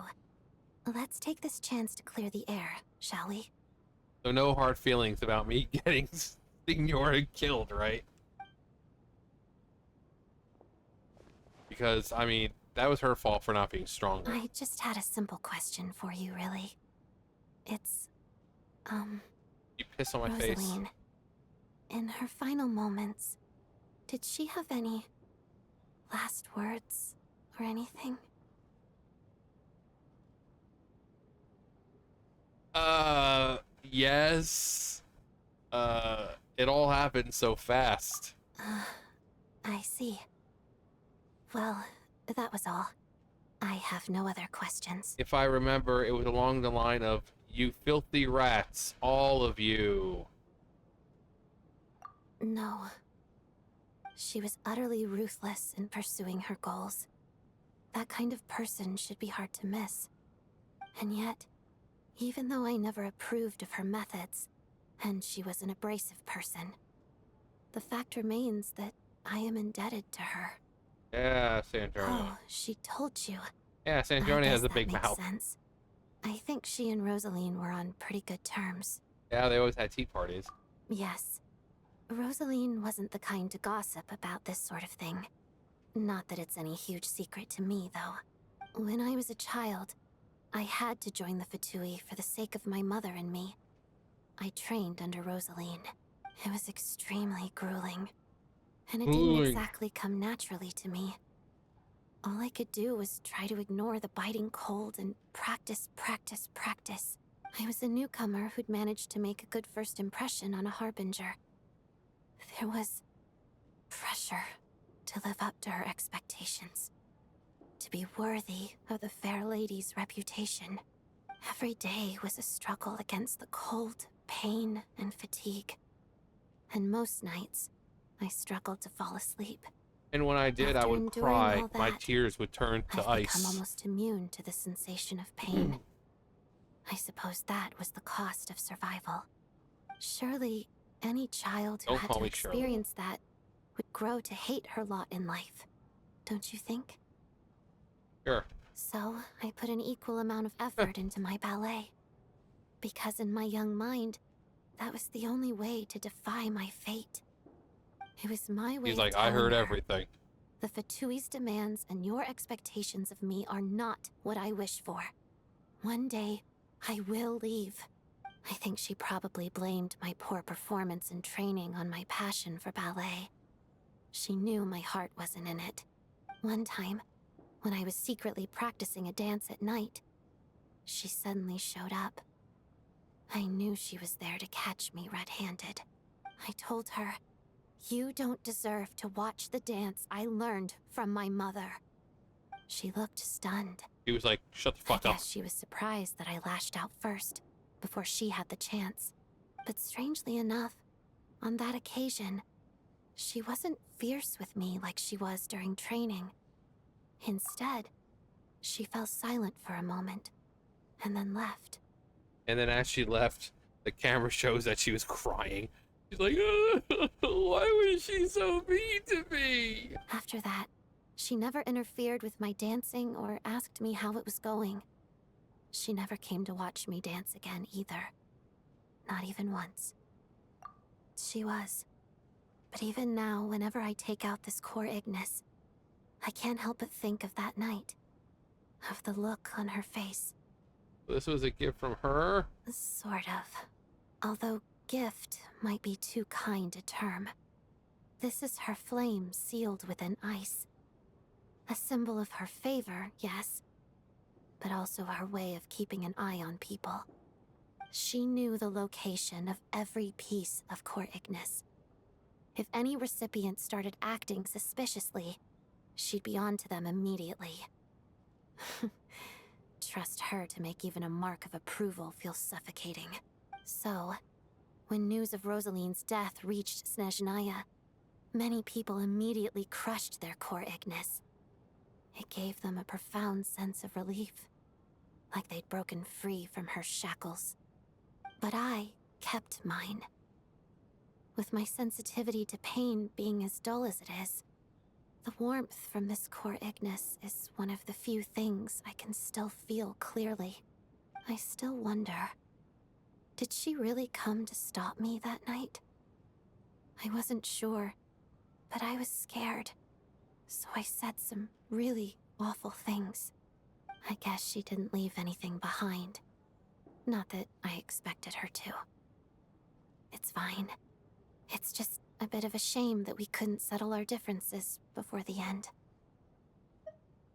Let's take this chance to clear the air, shall we? So no hard feelings about me getting Signora killed, right? Because, I mean, that was her fault for not being stronger. I just had a simple question for you, really. It's, You piss on my face. Rosaline. In her final moments, did she have any last words or anything? Yes. It all happened so fast. I see. Well, that was all. I have no other questions. If I remember, it was along the line of, "You filthy rats, all of you." No. She was utterly ruthless in pursuing her goals. That kind of person should be hard to miss. And yet, even though I never approved of her methods, and she was an abrasive person, the fact remains that I am indebted to her. Yeah, Snezhnaya. Oh, she told you. Yeah, I Snezhnaya guess has a that big makes mouth. sense. I think she and Rosaline were on pretty good terms. Yeah, they always had tea parties. Yes. Rosaline wasn't the kind to gossip about this sort of thing. Not that it's any huge secret to me, though. When I was a child, I had to join the Fatui for the sake of my mother and me. I trained under Rosaline. It was extremely grueling. And it didn't exactly come naturally to me. All I could do was try to ignore the biting cold and practice, practice, practice. I was a newcomer who'd managed to make a good first impression on a harbinger. There was pressure to live up to her expectations, to be worthy of the fair lady's reputation. Every day was a struggle against the cold, pain, and fatigue. And most nights, I struggled to fall asleep. And when I did, I After would enduring cry. all My that, tears would turn to I've become ice. almost immune to the sensation of pain. I suppose that was the cost of survival. Surely, any child who Don't had call to me Shirley. experience that would grow to hate her lot in life. Don't you think? Sure. So, I put an equal amount of effort into my ballet. Because in my young mind, that was the only way to defy my fate. It was my way He's of like, I heard telling her, everything. the Fatui's demands and your expectations of me are not what I wish for. One day, I will leave. I think she probably blamed my poor performance in training on my passion for ballet. She knew my heart wasn't in it. One time, when I was secretly practicing a dance at night, she suddenly showed up. I knew she was there to catch me red-handed. I told her, "You don't deserve to watch the dance I learned from my mother." She looked stunned. He was like, shut the fuck I up. guess she was surprised that I lashed out first, before she had the chance. But strangely enough, on that occasion, she wasn't fierce with me like she was during training. Instead, she fell silent for a moment, and then left. And then as she left, the camera shows that she was crying. She's like, why was she so mean to me? After that, she never interfered with my dancing or asked me how it was going. She never came to watch me dance again either. Not even once. She was. But even now, whenever I take out this core Ignis, I can't help but think of that night. Of the look on her face. This was a gift from her? Sort of. Although gift might be too kind a term. This is her flame sealed within ice. A symbol of her favor, yes, but also her way of keeping an eye on people. She knew the location of every piece of core Ignis. If any recipient started acting suspiciously, she'd be on to them immediately. Trust her to make even a mark of approval feel suffocating. So, when news of Rosaline's death reached Snezhnaya, many people immediately crushed their core Ignis. It gave them a profound sense of relief, like they'd broken free from her shackles. But I kept mine. With my sensitivity to pain being as dull as it is, the warmth from this core Ignis is one of the few things I can still feel clearly. I still wonder, did she really come to stop me that night? I wasn't sure, but I was scared. So I said some really awful things. I guess she didn't leave anything behind. Not that I expected her to. It's fine. It's just a bit of a shame that we couldn't settle our differences before the end.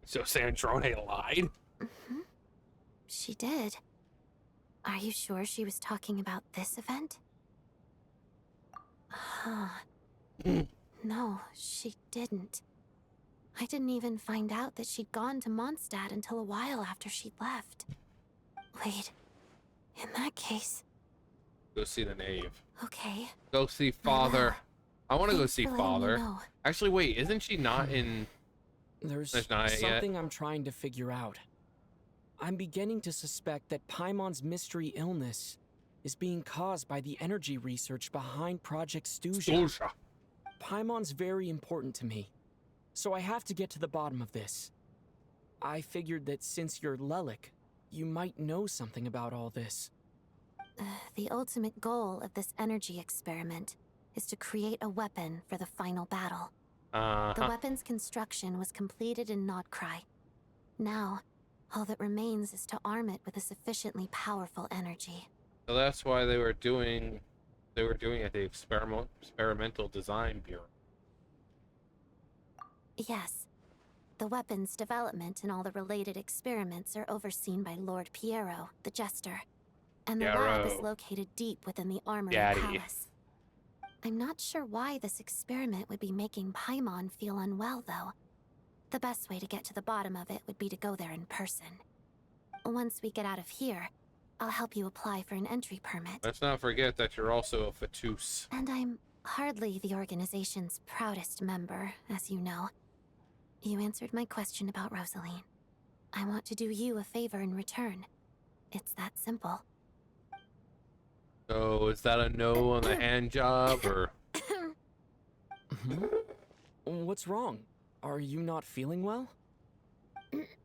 So Snezhnaya lied? Mm-hmm. She did. Are you sure she was talking about this event? Huh. No, she didn't. I didn't even find out that she'd gone to Mondstadt until a while after she'd left. Wait, in that case... Go see the knave. Okay. Go see Father. I want to go see for letting me Father. know. Actually, wait, isn't she not in There's Snezhnaya yet? something I'm trying to figure out. I'm beginning to suspect that Paimon's mystery illness is being caused by the energy research behind Project Snezhnaya. Paimon's very important to me, so I have to get to the bottom of this. I figured that since you're Lelik, you might know something about all this. The ultimate goal of this energy experiment is to create a weapon for the final battle. The weapon's construction was completed in Nocturne. Now, all that remains is to arm it with a sufficiently powerful energy. So that's why they were doing it at the experimental design bureau. Yes. The weapon's development and all the related experiments are overseen by Lord Piero, the Jester. And the lab is located deep within the Armory Palace. I'm not sure why this experiment would be making Paimon feel unwell, though. The best way to get to the bottom of it would be to go there in person. Once we get out of here, I'll help you apply for an entry permit. Let's not forget that you're also a Fatus. And I'm hardly the organization's proudest member, as you know. You answered my question about Rosaline. I want to do you a favor in return. It's that simple. So is that a no on the hand job, or? What's wrong? Are you not feeling well?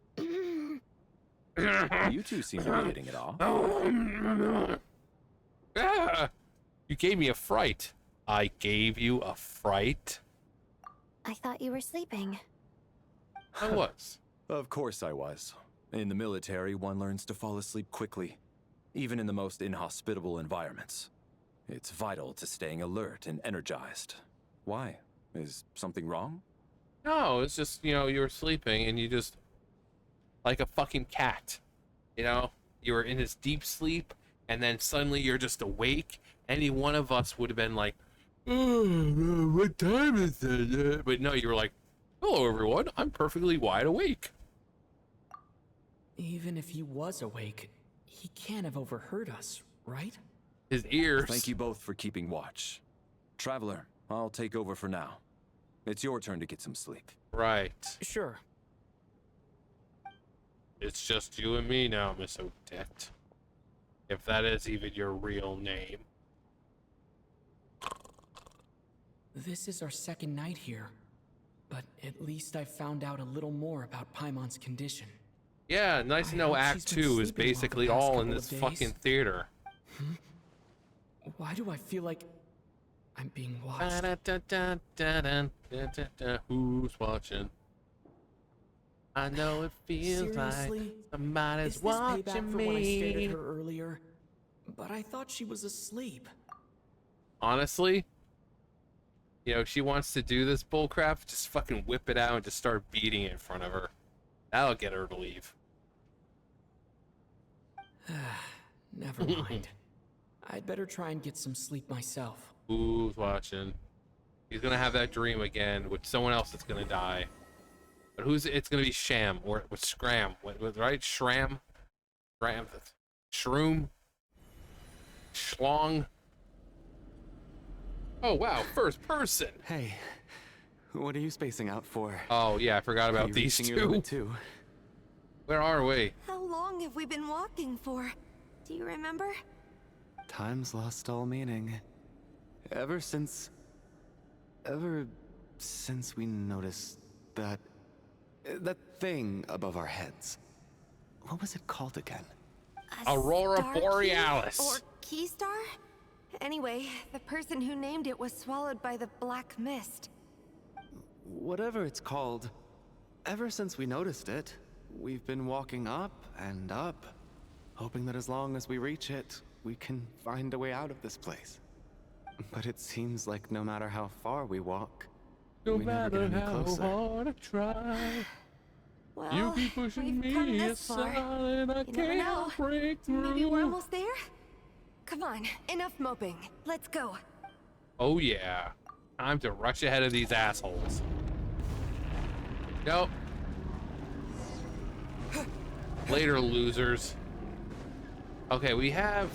You two seem to be hitting it off. You gave me a fright. I gave you a fright? I thought you were sleeping. I was. Of course I was. In the military, one learns to fall asleep quickly, even in the most inhospitable environments. It's vital to staying alert and energized. Why? Is something wrong? No, it's just, you know, you were sleeping and you just, like a fucking cat, you know? You were in this deep sleep and then suddenly you're just awake. Any one of us would have been like, oh, what time is it? But no, you were like, hello everyone, I'm perfectly wide awake. Even if he was awake, he can't have overheard us, right? His ears. Thank you both for keeping watch. Traveler, I'll take over for now. It's your turn to get some sleep. Right. Sure. It's just you and me now, Miss Odette. If that is even your real name. This is our second night here, but at least I've found out a little more about Paimon's condition. Yeah, nice to know Act 2 is basically all in this fucking theater. Why do I feel like I'm being watched? Who's watching? I know it feels Seriously? like somebody's Is this payback watching for when I stared me. at her earlier? But I thought she was asleep. Honestly, you know, if she wants to do this bullcrap, just fucking whip it out and just start beating it in front of her. That'll get her to leave. Never mind. I'd better try and get some sleep myself. Who's watching? He's gonna have that dream again with someone else that's gonna die. But who's? It's gonna be Sham or with Scram. Right? Shram? Shroom? Schlong? Oh wow, first person. Hey, what are you spacing out for? Oh yeah, I forgot about these reaching your limit two. too? Where are we? How long have we been walking for? Do you remember? Time's lost all meaning. Ever since we noticed that thing above our heads. What was it called again? Aurora Star Borealis. Key? Or Key Star? Anyway, the person who named it was swallowed by the black mist. Whatever it's called, ever since we noticed it, we've been walking up and up, hoping that as long as we reach it, we can find a way out of this place. But it seems like no matter how far we walk, No we never get matter any how closer. hard I try, Well, you keep pushing we've come me this far. aside and I You never know. can't break through. Maybe we're almost there? Come on, enough moping. Let's go. Oh yeah, time to rush ahead of these assholes. Nope. Later, losers. Okay, we have.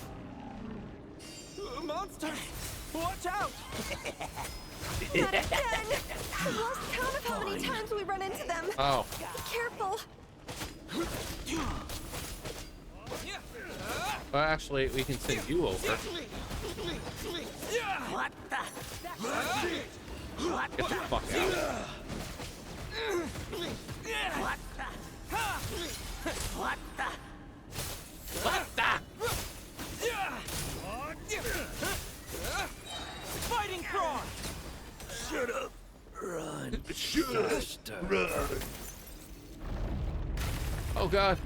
Monsters! Watch out! Not again! I've lost count of how many times we run into them. Oh. Be careful. Well, actually, we can send you over. What the? Get the fuck out. What the? What the? What the? Fighting frog! Shut up. Run. Shut up. Run. Oh god.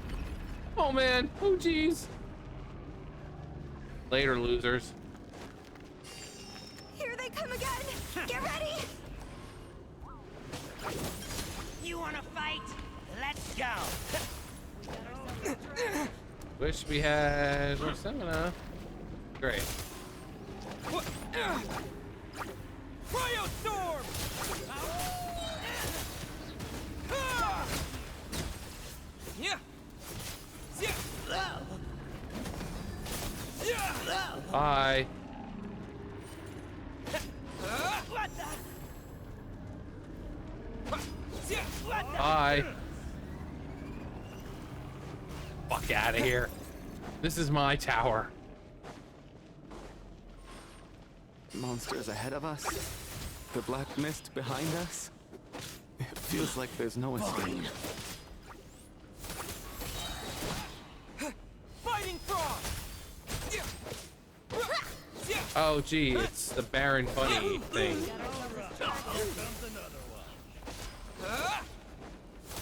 Oh man. Oh jeez. Later, losers. Here they come again. Get ready. You wanna fight? Let's go. Wish we had more stamina. Great. Cryo storm! Yeah. Bye. Bye. Fuck out of here. This is my tower. Monsters ahead of us? The black mist behind us? It feels like there's no escape. Fighting frog! Oh gee, it's the Baron Bunny thing.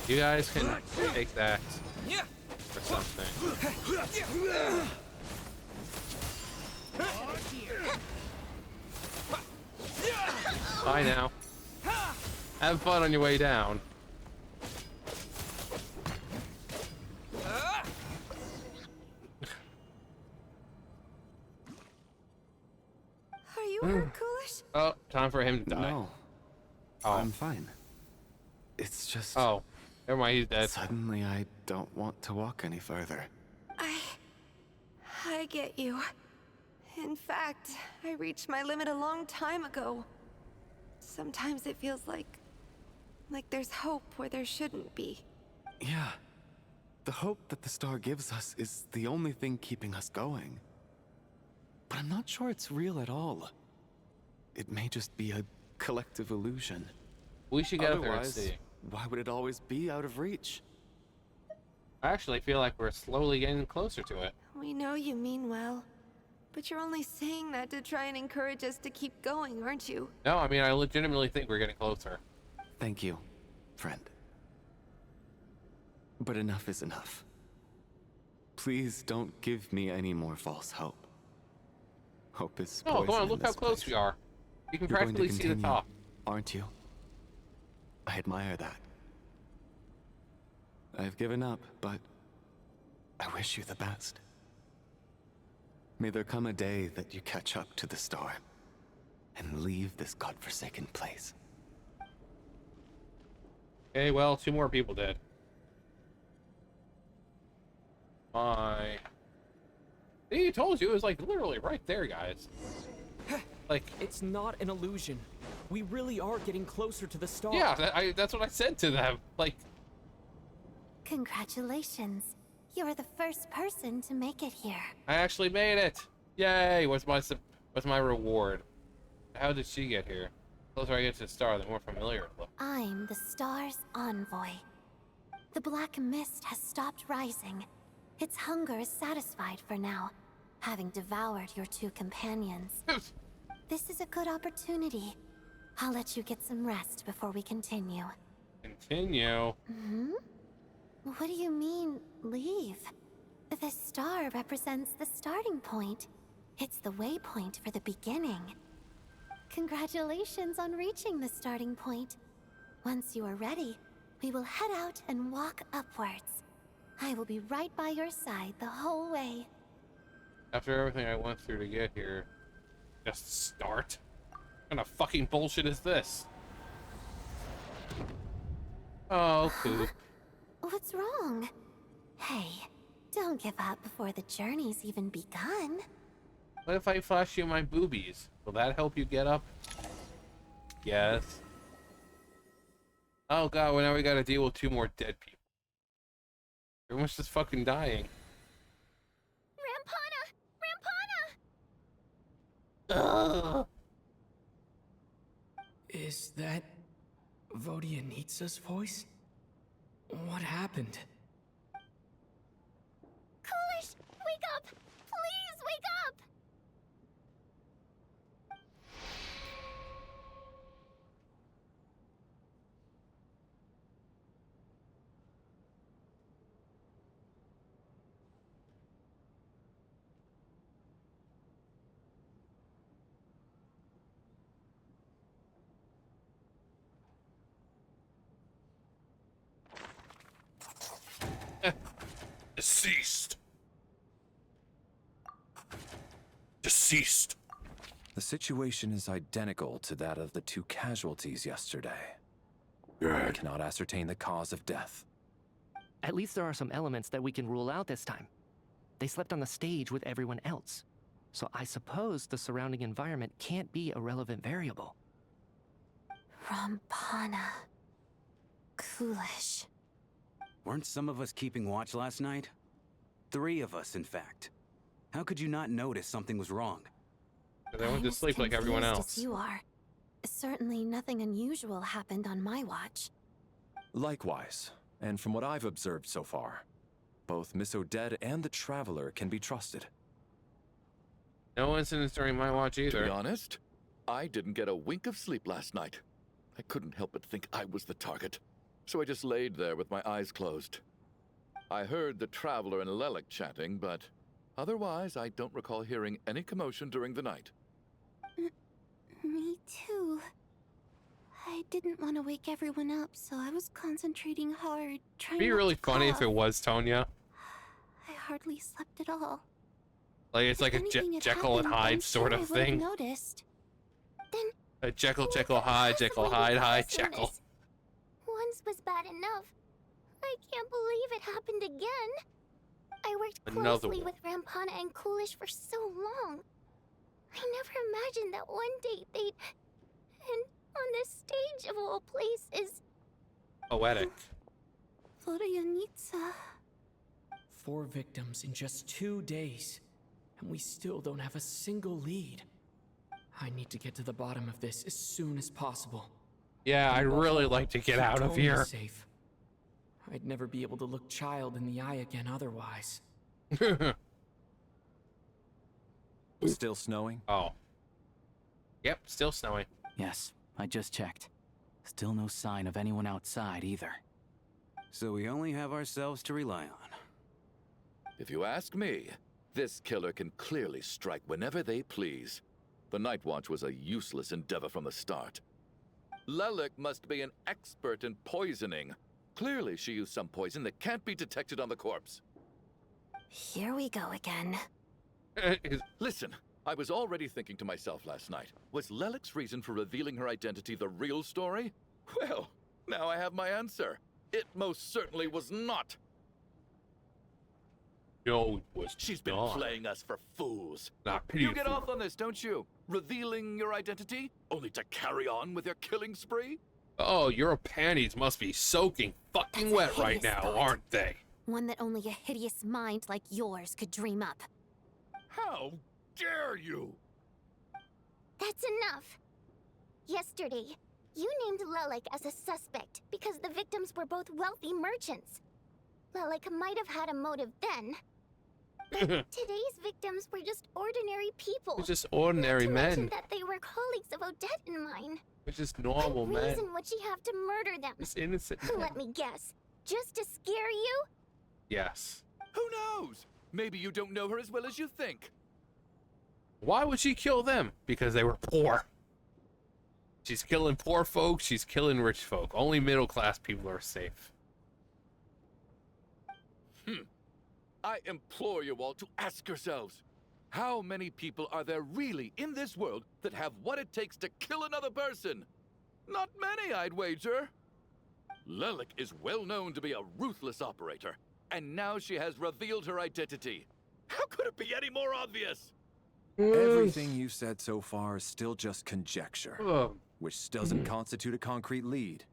You guys can take that for something. Bye now. Have fun on your way down. Are you hurt, Coolish? Oh, time for him to die. No. Oh. I'm fine. It's just... Oh, never mind, he's dead. Suddenly I don't want to walk any further. I get you. In fact, I reached my limit a long time ago. Sometimes it feels like there's hope where there shouldn't be. Yeah. The hope that the star gives us is the only thing keeping us going. But I'm not sure it's real at all. It may just be a collective illusion. We should get up there and Otherwise, see. why would it always be out of reach? I actually feel like we're slowly getting closer to it. We know you mean well. But you're only saying that to try and encourage us to keep going, aren't you? No, I mean, I legitimately think we're getting closer. Thank you, friend. But enough is enough. Please don't give me any more false hope. Hope is Oh, come poison on, in look how this close place. we are. You can You're going to practically see the continue, top. aren't you? I admire that. I've given up, but I wish you the best. May there come a day that you catch up to the star and leave this godforsaken place. Okay, well, 2 more people dead. My... See, I told you, it was like literally right there, guys. Like... It's not an illusion. We really are getting closer to the star. Yeah, that's what I said to them. Like... Congratulations. You're the first person to make it here. I actually made it! Yay! What's my reward? How did she get here? The closer I get to the star, the more familiar it looks. I'm the star's envoy. The black mist has stopped rising. Its hunger is satisfied for now, having devoured your 2 companions. This is a good opportunity. I'll let you get some rest before we continue. Continue? Hmm? What do you mean, leave? The star represents the starting point. It's the waypoint for the beginning. Congratulations on reaching the starting point. Once you are ready, we will head out and walk upwards. I will be right by your side the whole way. After everything I went through to get here, just start? What kind of fucking bullshit is this? Oh, poop. What's wrong? Hey, don't give up before the journey's even begun. What if I flash you my boobies? Will that help you get up? Yes. Oh god, well now we gotta deal with 2 more dead people. Everyone's just fucking dying. Rampana! Ugh. Is that Vodyanitsa's voice? What happened? Coolish, wake up! Please wake up! Deceased. Deceased. The situation is identical to that of the 2 casualties yesterday. I Good. cannot ascertain the cause of death. At least there are some elements that we can rule out this time. They slept on the stage with everyone else. So I suppose the surrounding environment can't be a relevant variable. Rampana. Coolish. Weren't some of us keeping watch last night? 3 of us, in fact. How could you not notice something was wrong? They went to as sleep like everyone confused else. as you are. Certainly nothing unusual happened on my watch. Likewise, and from what I've observed so far, both Miss Odette and the Traveler can be trusted. No incidents during my watch To either. be honest, I didn't get a wink of sleep last night. I couldn't help but think I was the target, so I just laid there with my eyes closed. I heard the Traveler and Lelik chatting, but otherwise I don't recall hearing any commotion during the night. Me too. I didn't want to wake everyone up, so I was concentrating hard, trying It'd be not really to funny if cough. it was Tonya. I hardly slept at all. Like it's like If a anything had Jekyll and happened, I'm Hyde sort sure of I would've thing. noticed. Then A Jekyll, What Jekyll, could Hyde, Jekyll, possibly Hyde, be Hyde, causing Jekyll. this? Once was bad enough. I can't believe it happened again. I worked Another closely one. with Rampana and Coolish for so long. I never imagined that one day they'd... And on the stage of all places... Poetic. Vodyanitsa. 4 victims in just 2 days, and we still don't have a single lead. I need to get to the bottom of this as soon as possible. Yeah, I'd really like to get out of Keep Tony here. Safe. I'd never be able to look Child in the eye again otherwise. Still snowing? Oh. Yep, still snowing. Yes, I just checked. Still no sign of anyone outside either. So we only have ourselves to rely on. If you ask me, this killer can clearly strike whenever they please. The Night Watch was a useless endeavor from the start. Lelik must be an expert in poisoning. Clearly she used some poison that can't be detected on the corpse. Here we go again. Listen, I was already thinking to myself last night, was Lelik's reason for revealing her identity the real story? Well, now I have my answer. It most certainly was not. No, it was She's been not. playing us for fools. Not pity You get fool. off on this, don't you? Revealing your identity, only to carry on with your killing spree? Oh, your panties must be soaking fucking That's a wet right hideous now, thought. aren't they? One that only a hideous mind like yours could dream up. How dare you? That's enough. Yesterday, you named Lelik as a suspect because the victims were both wealthy merchants. Lelik might have had a motive then. But today's victims were just ordinary people. They're just ordinary Not to mention men. that they were colleagues of Odette and mine. They're just normal What men. reason would she have to murder them? Just innocent men. Let me guess. Just to scare you? Yes. Who knows? Maybe you don't know her as well as you think. Why would she kill them? Because they were poor. She's killing poor folk, she's killing rich folk. Only middle class people are safe. I implore you all to ask yourselves, how many people are there really in this world that have what it takes to kill another person? Not many, I'd wager. Lelik is well known to be a ruthless operator, and now she has revealed her identity. How could it be any more obvious? Everything you've said so far is still just conjecture, Ugh. which doesn't constitute a concrete lead.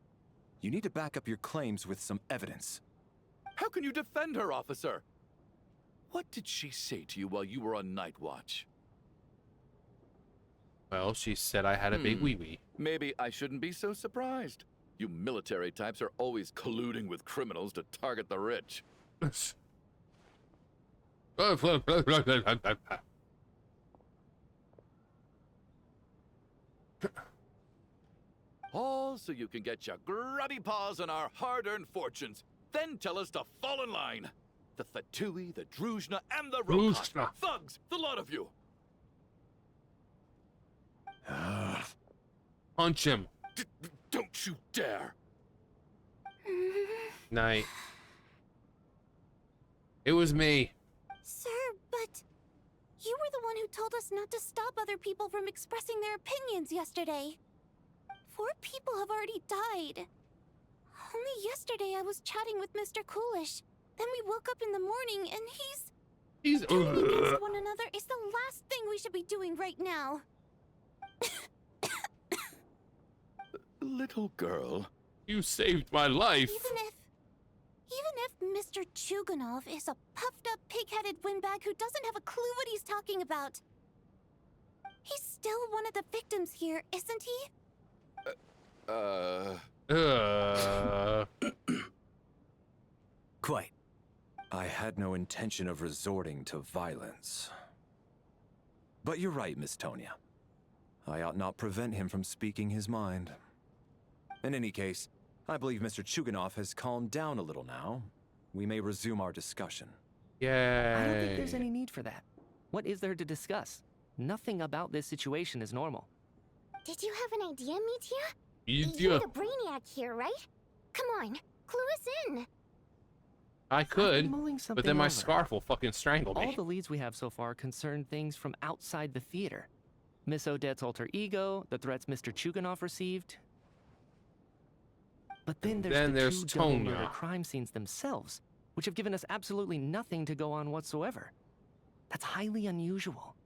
You need to back up your claims with some evidence. How can you defend her, officer? What did she say to you while you were on night watch? Well, she said I had a big wee-wee. Maybe I shouldn't be so surprised. You military types are always colluding with criminals to target the rich. All so you can get your grubby paws on our hard-earned fortunes. Then tell us to fall in line. The Fatui, the Druzhna, and the Rokot. Druzhna. Thugs, the lot of you. Punch him. Don't you dare. Night. It was me. Sir, but you were the one who told us not to stop other people from expressing their opinions yesterday. 4 people have already died. Only yesterday I was chatting with Mr. Coolish. Then we woke up in the morning and He's turning against one another is the last thing we should be doing right now. Little girl. You saved my life. Even if Mr. Chuganov is a puffed-up, pig-headed windbag who doesn't have a clue what he's talking about, he's still one of the victims here, isn't he? Quite. I had no intention of resorting to violence. But you're right, Miss Tonia. I ought not prevent him from speaking his mind. In any case, I believe Mr. Chuganov has calmed down a little now. We may resume our discussion. Yay. I don't think there's any need for that. What is there to discuss? Nothing about this situation is normal. Did you have an idea, Mitya? You You're the brainiac here, right? Come on, clue us in. I could, mulling but something then my over. scarf will fucking strangle All me. the leads we have so far concern things from outside the theater. Miss Odette's alter ego, the threats Mr. Chuganov received. But then there's the two double murder Tonya. crime scenes themselves, which have given us absolutely nothing to go on whatsoever. That's highly unusual.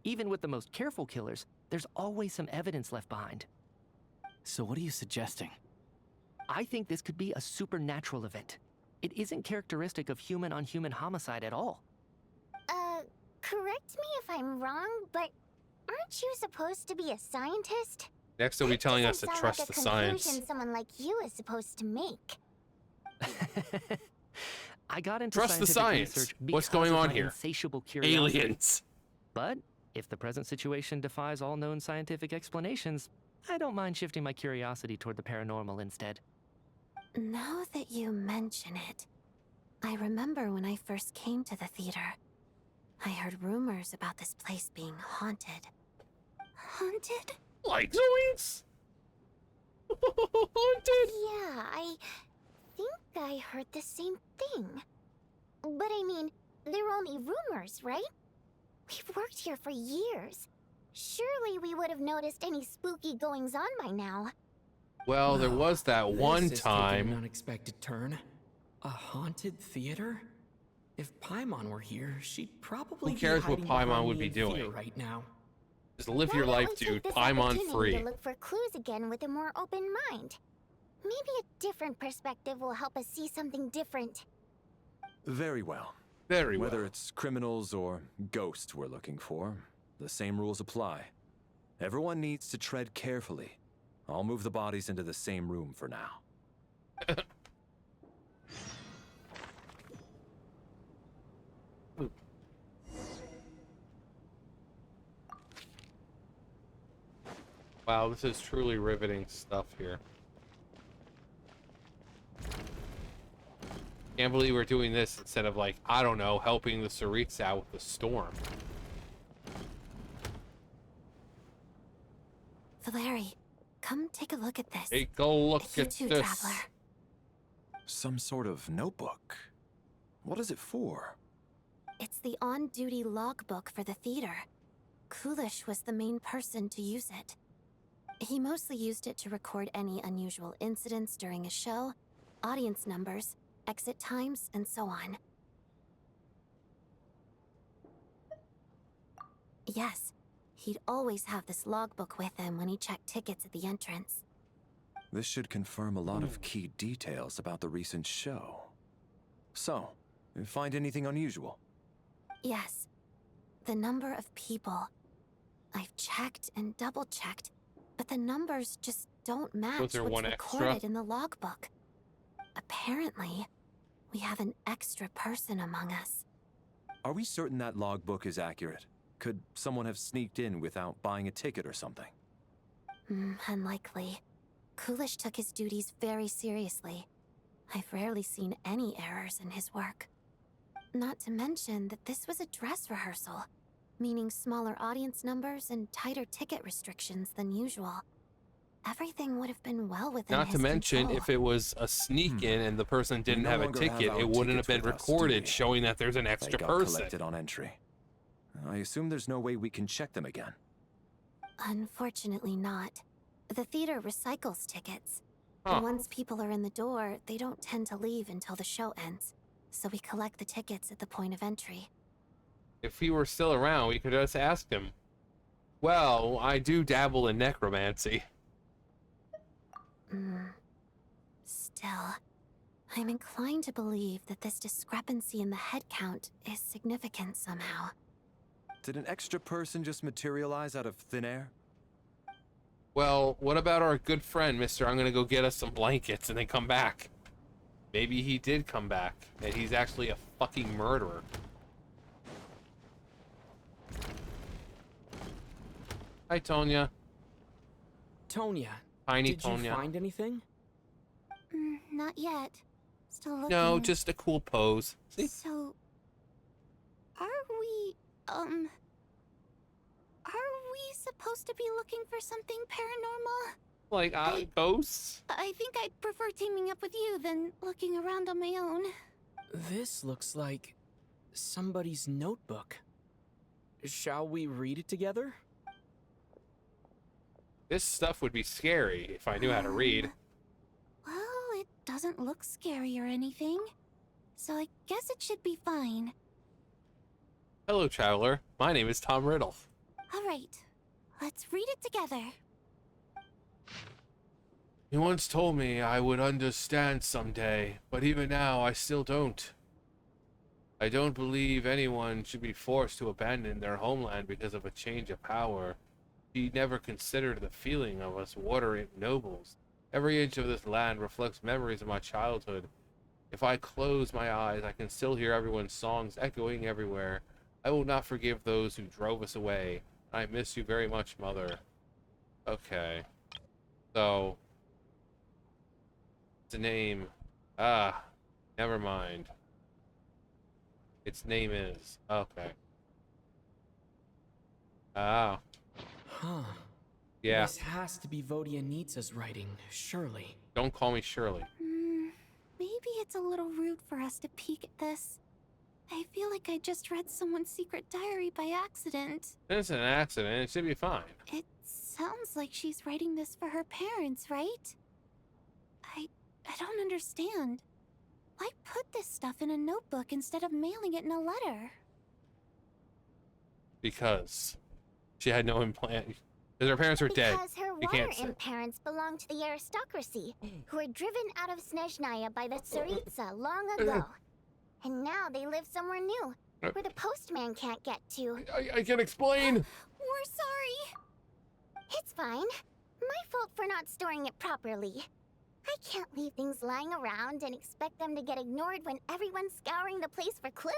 Even with the most careful killers, there's always some evidence left behind. So what are you suggesting? I think this could be a supernatural event. It isn't characteristic of human-on-human homicide at all. Correct me if I'm wrong, but aren't you supposed to be a scientist? Next they'll be telling us to Sound trust like the a science. conclusion someone like you is supposed to make. I got into Trust the scientific science. research What's because going of on my here? insatiable curiosity. Aliens. But If the present situation defies all known scientific explanations, I don't mind shifting my curiosity toward the paranormal instead. Now that you mention it, I remember when I first came to the theater. I heard rumors about this place being haunted. Haunted? Like Zoinks? Haunted? Yeah, I think I heard the same thing. But I mean, they're only rumors, right? We've worked here for years. Surely we would have noticed any spooky goings-on by now. Well, there was that one This is taking time. an unexpected turn. A haunted theater? If Paimon were here, she'd probably Who cares be what hiding Paimon behind would me be in fear doing? right now. Just live Why your don't life, we take dude. this Paimon opportunity free. to look for clues again with a more open mind. Maybe a different perspective will help us see something different. Very well. Very well. Whether it's criminals or ghosts we're looking for, the same rules apply. Everyone needs to tread carefully. I'll move the bodies into the same room for now. Wow, this is truly riveting stuff here. Can't believe we're doing this instead of, like, I don't know, helping the Tsaritsa out with the storm. Valeri, come take a look at this. Take a look You at too, this. Traveler. Some sort of notebook. What is it for? It's the on-duty logbook for the theater. Kulish was the main person to use it. He mostly used it to record any unusual incidents during a show, audience numbers, exit times, and so on. Yes, he'd always have this logbook with him when he checked tickets at the entrance. This should confirm a lot of key details about the recent show. So, you find anything unusual? Yes, the number of people. I've checked and double-checked, but the numbers just don't match there what's one recorded extra? in the logbook. Apparently, we have an extra person among us. Are we certain that logbook is accurate? Could someone have sneaked in without buying a ticket or something? Unlikely. Kulish took his duties very seriously. I've rarely seen any errors in his work. Not to mention that this was a dress rehearsal, meaning smaller audience numbers and tighter ticket restrictions than usual. Everything would have been well within Not his to mention, control. if it was a sneak-in and the person didn't no have a longer have ticket, our it wouldn't have tickets been with us, do recorded, we? showing that there's an They extra got person. collected on entry. I assume there's no way we can check them again. Unfortunately not. The theater recycles tickets. Huh. And once people are in the door, they don't tend to leave until the show ends. So we collect the tickets at the point of entry. If he were still around, we could just ask him. Well, I do dabble in necromancy. Still, I'm inclined to believe that this discrepancy in the head count is significant somehow. Did an extra person just materialize out of thin air? Well, what about our good friend, Mr. I'm gonna go get us some blankets and then come back? Maybe he did come back, and he's actually a fucking murderer. Hi, Tonya. Tonya, Tiny did Tonya. you find anything? Not yet. Still looking. No, just a cool pose. See? So, are we supposed to be looking for something paranormal? Like, ghosts? I think I'd prefer teaming up with you than looking around on my own. This looks like somebody's notebook. Shall we read it together? This stuff would be scary if I knew how to read. Well, it doesn't look scary or anything, so I guess it should be fine. Hello, traveler. My name is Tom Riddle. All right, let's read it together. You once told me I would understand someday, but even now I still don't. I don't believe anyone should be forced to abandon their homeland because of a change of power. He never considered the feeling of us warrior nobles. Every inch of this land reflects memories of my childhood. If I close my eyes, I can still hear everyone's songs echoing everywhere. I will not forgive those who drove us away. I miss you very much, Mother. Okay. So, the name. Ah, never mind. Its name is. Okay. Ah. Huh. Yeah. This has to be Vodyanitsa's writing, surely. Don't call me Shirley. Maybe it's a little rude for us to peek at this. I feel like I just read someone's secret diary by accident. It's an accident. It should be fine. It sounds like she's writing this for her parents, right? I don't understand. Why put this stuff in a notebook instead of mailing it in a letter? Because she had no implant. Because her parents were dead. Because her You water can't say. imp parents belonged to the aristocracy, who were driven out of Snezhnaya by the Tsaritsa long ago. And now they live somewhere new, where the postman can't get to. I can explain. We're sorry. It's fine. My fault for not storing it properly. I can't leave things lying around and expect them to get ignored when everyone's scouring the place for clues.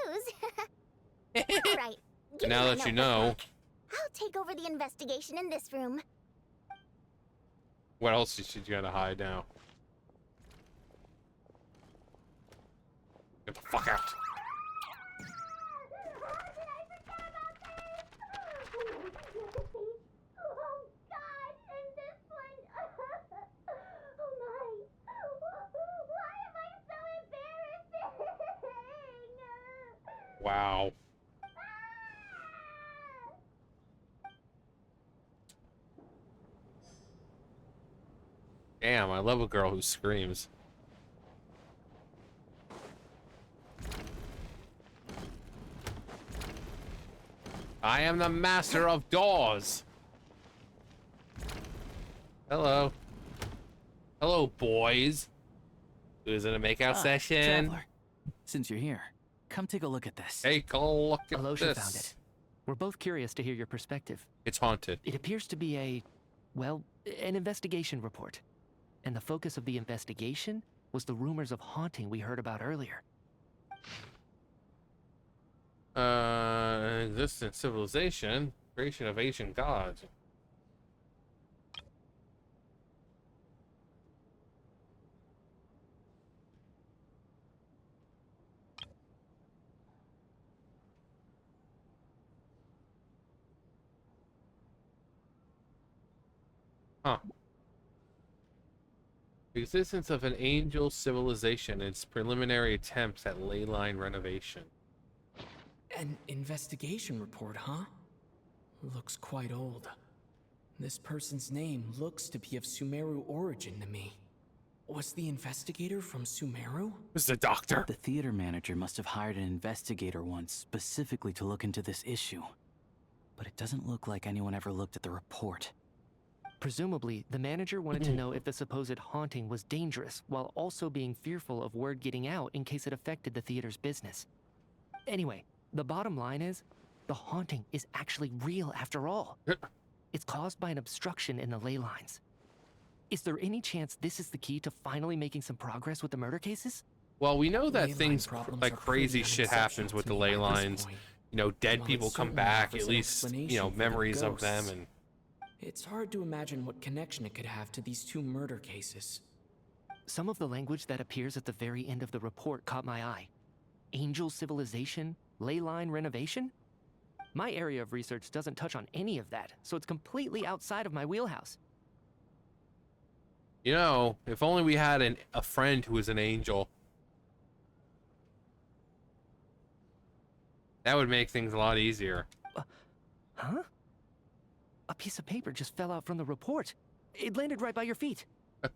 All right. Give Now me my that you notebook know, back. I'll take over the investigation in this room. what else is she gonna hide now? Get the fuck out. Wow. Damn, I love a girl who screams. I am the master of doors. Hello. Hello, boys. Who's in a makeout session? Traveler, since you're here, come take a look at this. Take a look at Alosha this. found it. We're both curious to hear your perspective. It's haunted. It appears to be well, an investigation report. And the focus of the investigation was the rumors of haunting we heard about earlier. Existence, civilization, creation of ancient gods. Huh. Existence of an angel civilization and its preliminary attempts at ley line renovation. An investigation report, huh? Looks quite old. This person's name looks to be of Sumeru origin to me. Was the investigator from Sumeru? This is the doctor. The theater manager must have hired an investigator once specifically to look into this issue. But it doesn't look like anyone ever looked at the report. Presumably, the manager wanted to know if the supposed haunting was dangerous, while also being fearful of word getting out in case it affected the theater's business. Anyway, the bottom line is, the haunting is actually real after all. It's caused by an obstruction in the ley lines. Is there any chance this is the key to finally making some progress with the murder cases? Well, we know that Ley things line problems like are crazy pretty shit happens unexceptional with to the me ley at this lines. point. You know, dead While it people come certainly back, offers at an least, you know, explanation for the memories of them. ghosts. And It's hard to imagine what connection it could have to these two murder cases. Some of the language that appears at the very end of the report caught my eye. Angel civilization, ley line renovation? My area of research doesn't touch on any of that, so it's completely outside of my wheelhouse. you know, if only we had a friend who was an angel. That would make things a lot easier. Huh? A piece of paper just fell out from the report. It landed right by your feet.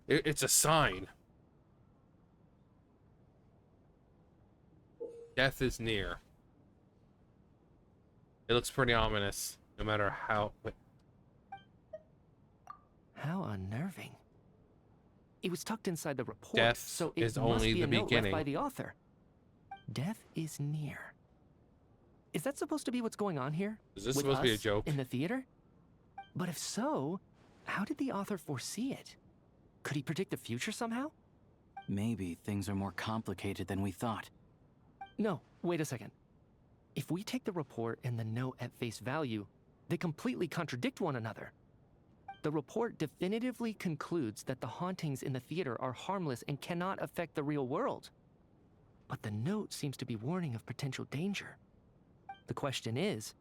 It's a sign. Death is near. It looks pretty ominous, no matter how... Wait. How unnerving. It was tucked inside the report, Death so it is must only be the a note left beginning. by the author. Death is near. Is that supposed to be what's going on here? Is this With supposed to be a us joke? in the theater? But if so, how did the author foresee it? Could he predict the future somehow? Maybe things are more complicated than we thought. No, wait a second. If we take the report and the note at face value, they completely contradict one another. The report definitively concludes that the hauntings in the theater are harmless and cannot affect the real world. But the note seems to be warning of potential danger. The question is,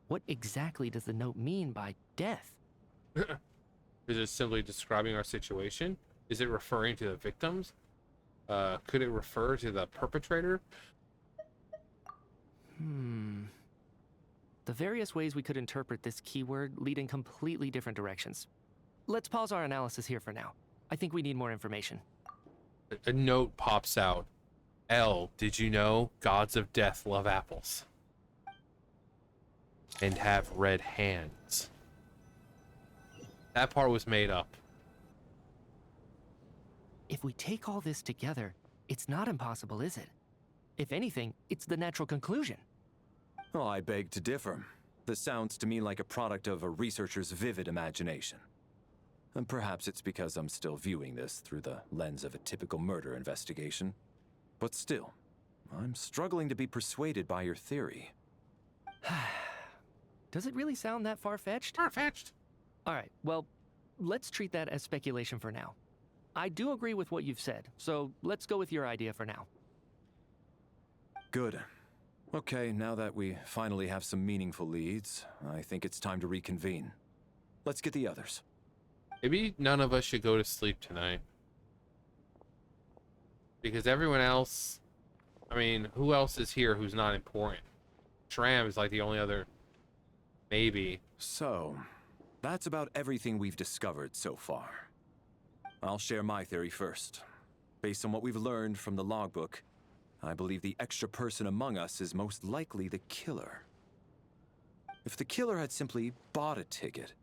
what exactly does the note mean by death? Is it simply describing our situation? Is it referring to the victims? Could it refer to the perpetrator? The various ways we could interpret this keyword lead in completely different directions. Let's pause our analysis here for now. I think we need more information. A note pops out. L, did you know gods of death love apples? And have red hands. That part was made up. If we take all this together, it's not impossible, is it? If anything, it's the natural conclusion. Oh, I beg to differ. This sounds to me like a product of a researcher's vivid imagination. And perhaps it's because I'm still viewing this through the lens of a typical murder investigation. But still, I'm struggling to be persuaded by your theory. Does it really sound that far-fetched? Far-fetched. All right, well, let's treat that as speculation for now. I do agree with what you've said, so let's go with your idea for now. Good. Okay, now that we finally have some meaningful leads, I think it's time to reconvene. Let's get the others. Maybe none of us should go to sleep tonight. Because everyone else... I mean, who else is here who's not important? Shram is like the only other... Maybe. So, that's about everything we've discovered so far. I'll share my theory first. Based on what we've learned from the logbook, I believe the extra person among us is most likely the killer. If the killer had simply bought a ticket,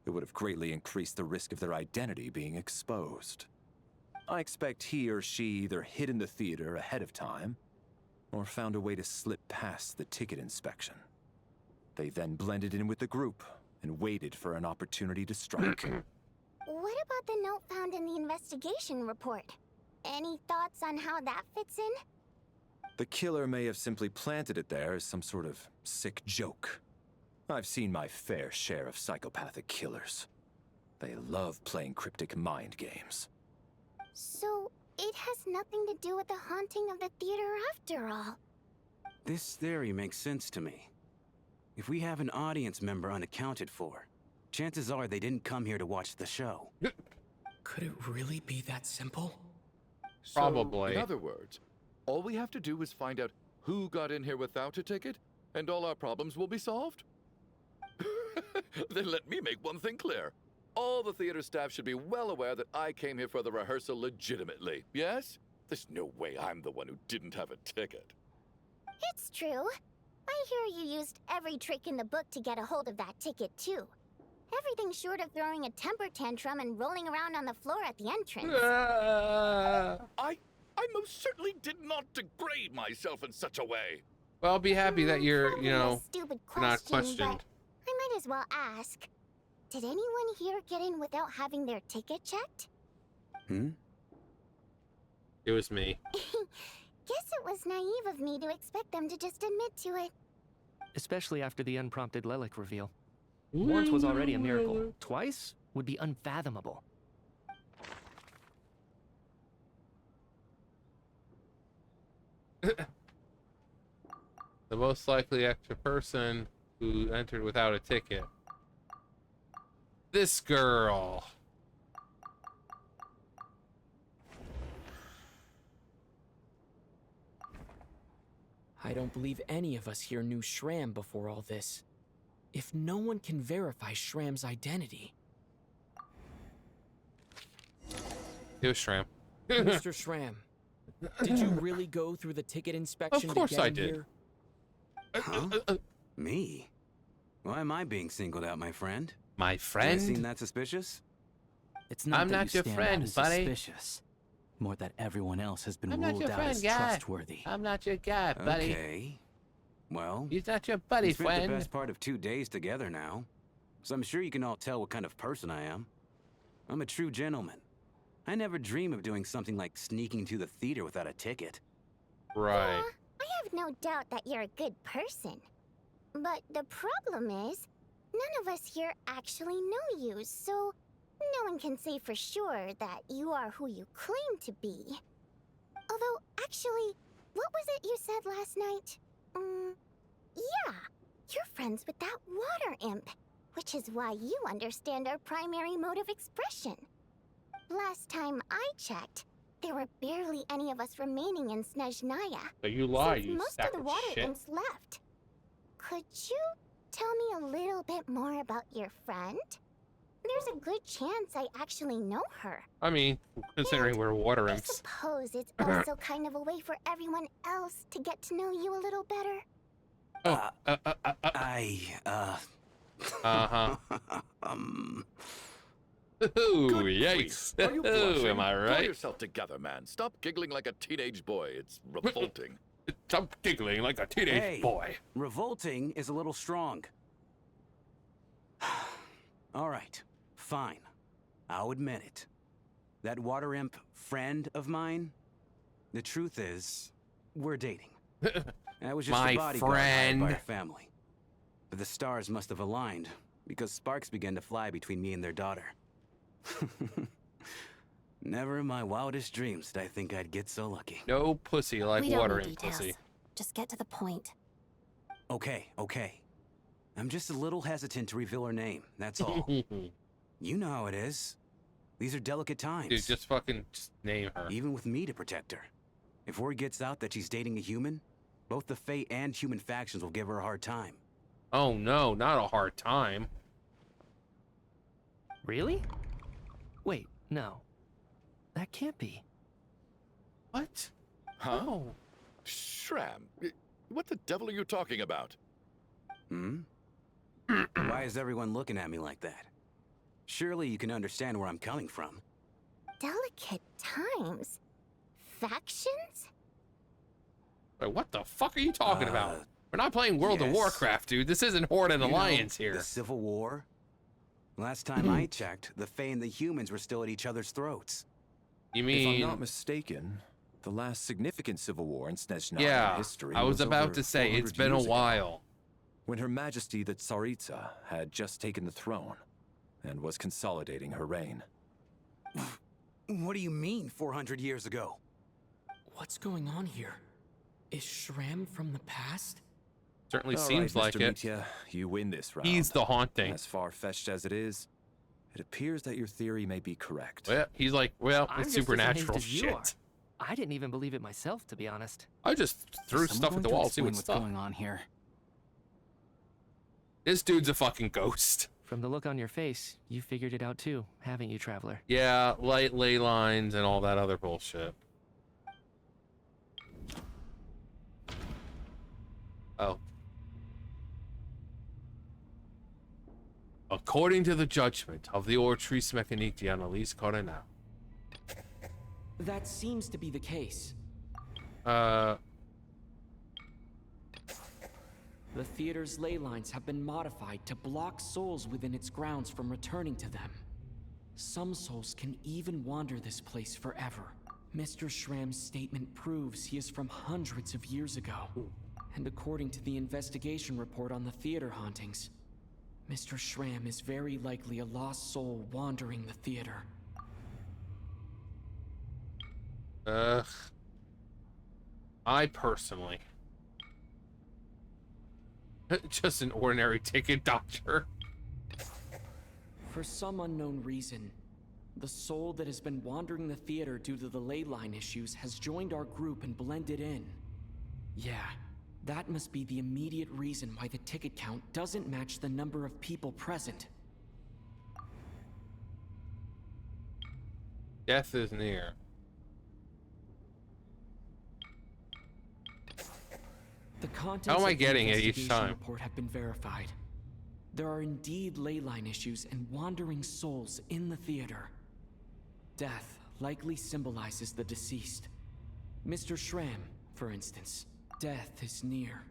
it would have greatly increased the risk of their identity being exposed. I expect he or she either hid in the theater ahead of time, or found a way to slip past the ticket inspection. They then blended in with the group and waited for an opportunity to strike. What about the note found in the investigation report? Any thoughts on how that fits in? The killer may have simply planted it there as some sort of sick joke. I've seen my fair share of psychopathic killers. They love playing cryptic mind games. So, it has nothing to do with the haunting of the theater after all. This theory makes sense to me. If we have an audience member unaccounted for, chances are they didn't come here to watch the show. Could it really be that simple? Probably. So, in other words, all we have to do is find out who got in here without a ticket, and all our problems will be solved? Then let me make one thing clear. All the theater staff should be well aware that I came here for the rehearsal legitimately, yes? There's no way I'm the one who didn't have a ticket. It's true. I hear you used every trick in the book to get a hold of that ticket, too. Everything short of throwing a temper tantrum and rolling around on the floor at the entrance. I most certainly did not degrade myself in such a way. Well, be happy that you're, you know, stupid you're not question, questioned. but I might as well ask. Did anyone here get in without having their ticket checked? It was me. Guess it was naive of me to expect them to just admit to it. Especially after the unprompted Lelic reveal. Once was already a miracle. Twice would be unfathomable. The most likely extra person who entered without a ticket. This girl. I don't believe any of us here knew Shram before all this. If no one can verify Shram's identity... It was Shram. Mr. Shram, did you really go through the ticket inspection Of course to get I in did. here? Huh? Me? Why am I being singled out, my friend? My Do I friend? seem that suspicious? It's not I'm that not you your stand friend, out as buddy. suspicious. More that everyone else has been I'm not ruled your out friend, as guy. trustworthy. I'm not your guy, buddy. Okay. Well, He's not your buddy, we spent friend. the best part of 2 days together now, so I'm sure you can all tell what kind of person I am. I'm a true gentleman. I never dream of doing something like sneaking to the theater without a ticket. Right. I I have no doubt that you're a good person. But the problem is, none of us here actually know you, so no one can say for sure that you are who you claim to be. Although, actually, what was it you said last night? Yeah, you're friends with that water imp, which is why you understand our primary mode of expression. Last time I checked, there were barely any of us remaining in Snezhnaya. So you lie, Since you most sack of the of water shit. imps left. Could you tell me a little bit more about your friend? There's a good chance I actually know her. I mean, considering we're water I imps. suppose it's also kind of a way for everyone else to get to know you a little better. Uh-huh. Ooh, yikes. Are you Ooh, blushing? am I Pull right? yourself together, man. Stop giggling like a teenage boy. It's revolting. Stop giggling like a teenage Hey, boy. revolting is a little strong. All right, fine. I'll admit it. That water imp friend of mine, the truth is, we're dating. I was just My a bodyguard hired by friend. her family. But the stars must have aligned, because sparks began to fly between me and their daughter. Never in my wildest dreams did I think I'd get so lucky. No pussy like We don't water need in details. pussy. Just get to the point. Okay. I'm just a little hesitant to reveal her name, that's all. You know how it is. These are delicate times. Dude, just name her. Even with me to protect her. If word gets out that she's dating a human, both the Fae and human factions will give her a hard time. Oh no, not a hard time. Really? Wait, no. That can't be. What? Huh? Oh. Shram, what the devil are you talking about? Why is everyone looking at me like that? Surely you can understand where I'm coming from. Delicate times? Factions? Wait, what the fuck are you talking about? We're not playing World of yes. Warcraft, dude. This isn't Horde and You know, Alliance here. The Civil War? Last time I checked, the Fae and the humans were still at each other's throats. You If mean... I'm not mistaken, the last significant civil war in Snezhnaya Yeah, history I was about over to say, it's 400 been a years ago, while. when Her Majesty the Tsaritsa had just taken the throne and was consolidating her reign. What do you mean, 400 years ago? What's going on here? Is Shram from the past? Certainly All seems right, like Mr. it. Mitya, you win this round. He's the haunting. As far-fetched as it is, it appears that your theory may be correct. Well, he's like, well, I'm it's just as supernatural amazed as you are. shit. I didn't even believe it myself, to be honest. I just threw Someone stuff at going the to wall, see explain what's up. going on here. This dude's a fucking ghost. From the look on your face, you figured it out too, haven't you, Traveler? Yeah, light ley lines and all that other bullshit. Oh. According to the judgment of the Ortris Mechaniti Annalise Coronel. That seems to be the case. Uh, The theater's ley lines have been modified to block souls within its grounds from returning to them. Some souls can even wander this place forever. Mr. Shram's statement proves he is from hundreds of years ago. And according to the investigation report on the theater hauntings, Mr. Shram is very likely a lost soul wandering the theater. I personally... just an ordinary ticket doctor. For some unknown reason, the soul that has been wandering the theater due to the ley line issues has joined our group and blended in. Yeah, that must be the immediate reason why the ticket count doesn't match the number of people present. Death is near. The contents How am I of the getting it each investigation time? report have been verified. There are indeed ley line issues and wandering souls in the theater. Death likely symbolizes the deceased. Mr. Shram, for instance, death is near.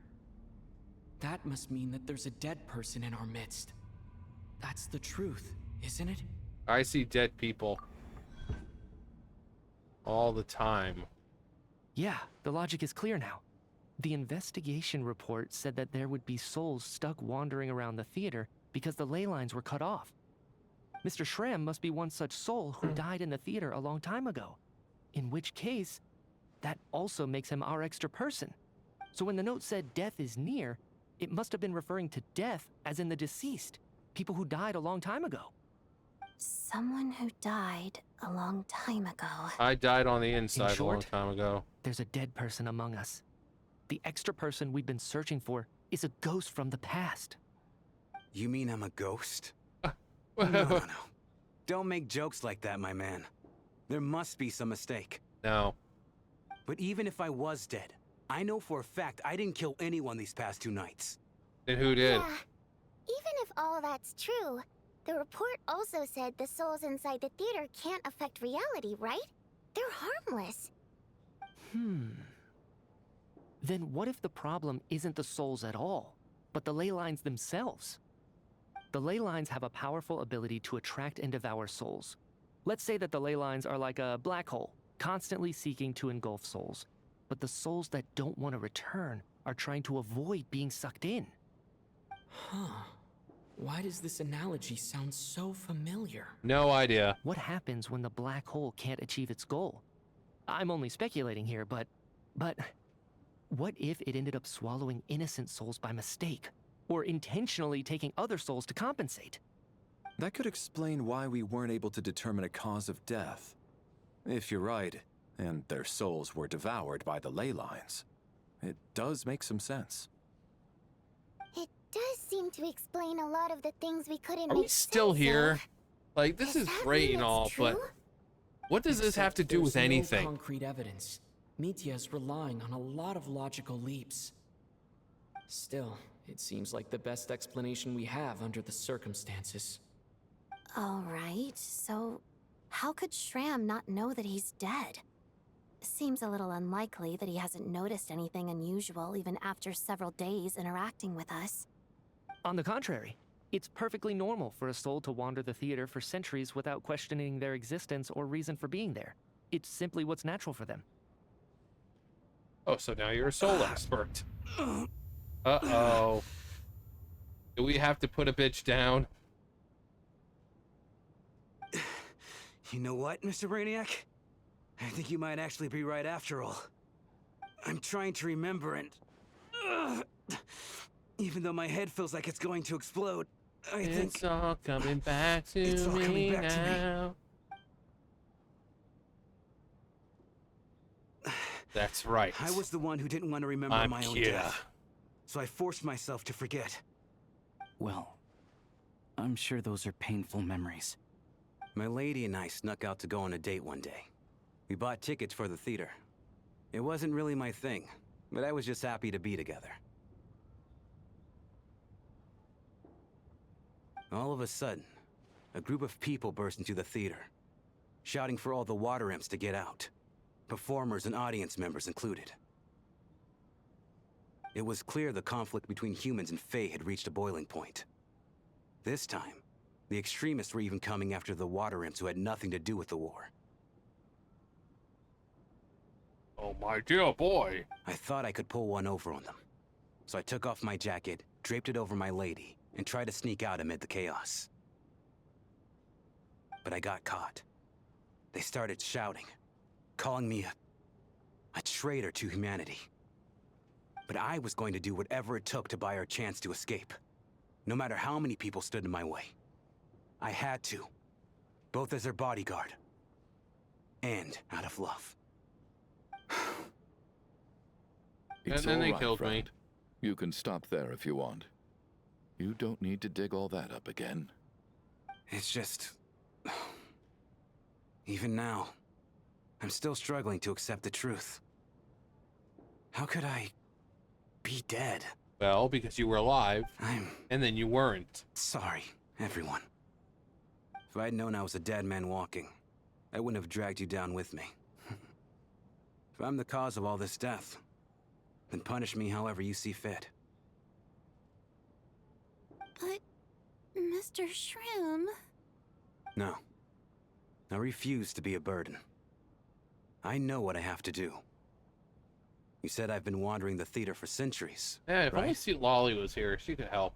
That must mean that there's a dead person in our midst. That's the truth, isn't it? I see dead people all the time. Yeah, the logic is clear now. The investigation report said that there would be souls stuck wandering around the theater because the ley lines were cut off. Mr. Shrem must be one such soul who died in the theater a long time ago. In which case, that also makes him our extra person. So when the note said death is near, it must have been referring to death as in the deceased, people who died a long time ago. Someone who died a long time ago. I died on the inside a long short, time ago. There's a dead person among us. The extra person we've been searching for is a ghost from the past. You mean I'm a ghost? No. Don't make jokes like that, my man. There must be some mistake. No. But even if I was dead, I know for a fact I didn't kill anyone these past 2 nights. Then who did? Yeah. Even if all that's true, the report also said the souls inside the theater can't affect reality, right? They're harmless. Then what if the problem isn't the souls at all, but the ley lines themselves? The ley lines have a powerful ability to attract and devour souls. Let's say that the ley lines are like a black hole, constantly seeking to engulf souls. But the souls that don't want to return are trying to avoid being sucked in. Huh. Why does this analogy sound so familiar? No idea. What happens when the black hole can't achieve its goal? I'm only speculating here, but what if it ended up swallowing innocent souls by mistake? Or intentionally taking other souls to compensate? That could explain why we weren't able to determine a cause of death. If you're right, and their souls were devoured by the ley lines, it does make some sense. It does seem to explain a lot of the things we couldn't Are make we still sense here? of. Like, this is that great mean and it's all, but true? what does this have to do with There's no anything? concrete evidence. Mitya is relying on a lot of logical leaps. Still, it seems like the best explanation we have under the circumstances. All right, so how could Shram not know that he's dead? Seems a little unlikely that he hasn't noticed anything unusual even after several days interacting with us. On the contrary, it's perfectly normal for a soul to wander the theater for centuries without questioning their existence or reason for being there. It's simply what's natural for them. Oh, so now you're a soul expert. Uh-oh. Do we have to put a bitch down? You know what, Mr. Brainiac? I think you might actually be right after all. I'm trying to remember and... even though my head feels like it's going to explode, I think... It's all coming back to it's all me coming back now. That's right. I was the one who didn't want to remember I'm my own Kira. death. So I forced myself to forget. Well, I'm sure those are painful memories. My lady and I snuck out to go on a date one day. We bought tickets for the theater. It wasn't really my thing, but I was just happy to be together. All of a sudden, a group of people burst into the theater, shouting for all the water imps to get out, performers and audience members included. It was clear the conflict between humans and Fae had reached a boiling point. This time, the extremists were even coming after the water imps who had nothing to do with the war. Oh my dear boy. I thought I could pull one over on them. So I took off my jacket, draped it over my lady, and tried to sneak out amid the chaos. But I got caught. They started shouting, calling me a traitor to humanity. But I was going to do whatever it took to buy our chance to escape, no matter how many people stood in my way. I had to, both as their bodyguard and out of love. It's then all they right, killed me. friend. You can stop there if you want. You don't need to dig all that up again. It's just... even now, I'm still struggling to accept the truth. How could I be dead? Well, because you were alive, I'm and then you weren't. sorry, everyone. If I'd known I was a dead man walking, I wouldn't have dragged you down with me. If I'm the cause of all this death, then punish me however you see fit. But, Mr. Shroom... No. I refuse to be a burden. I know what I have to do. You said I've been wandering the theater for centuries. Yeah, if right? only see Lolly was here, she could help.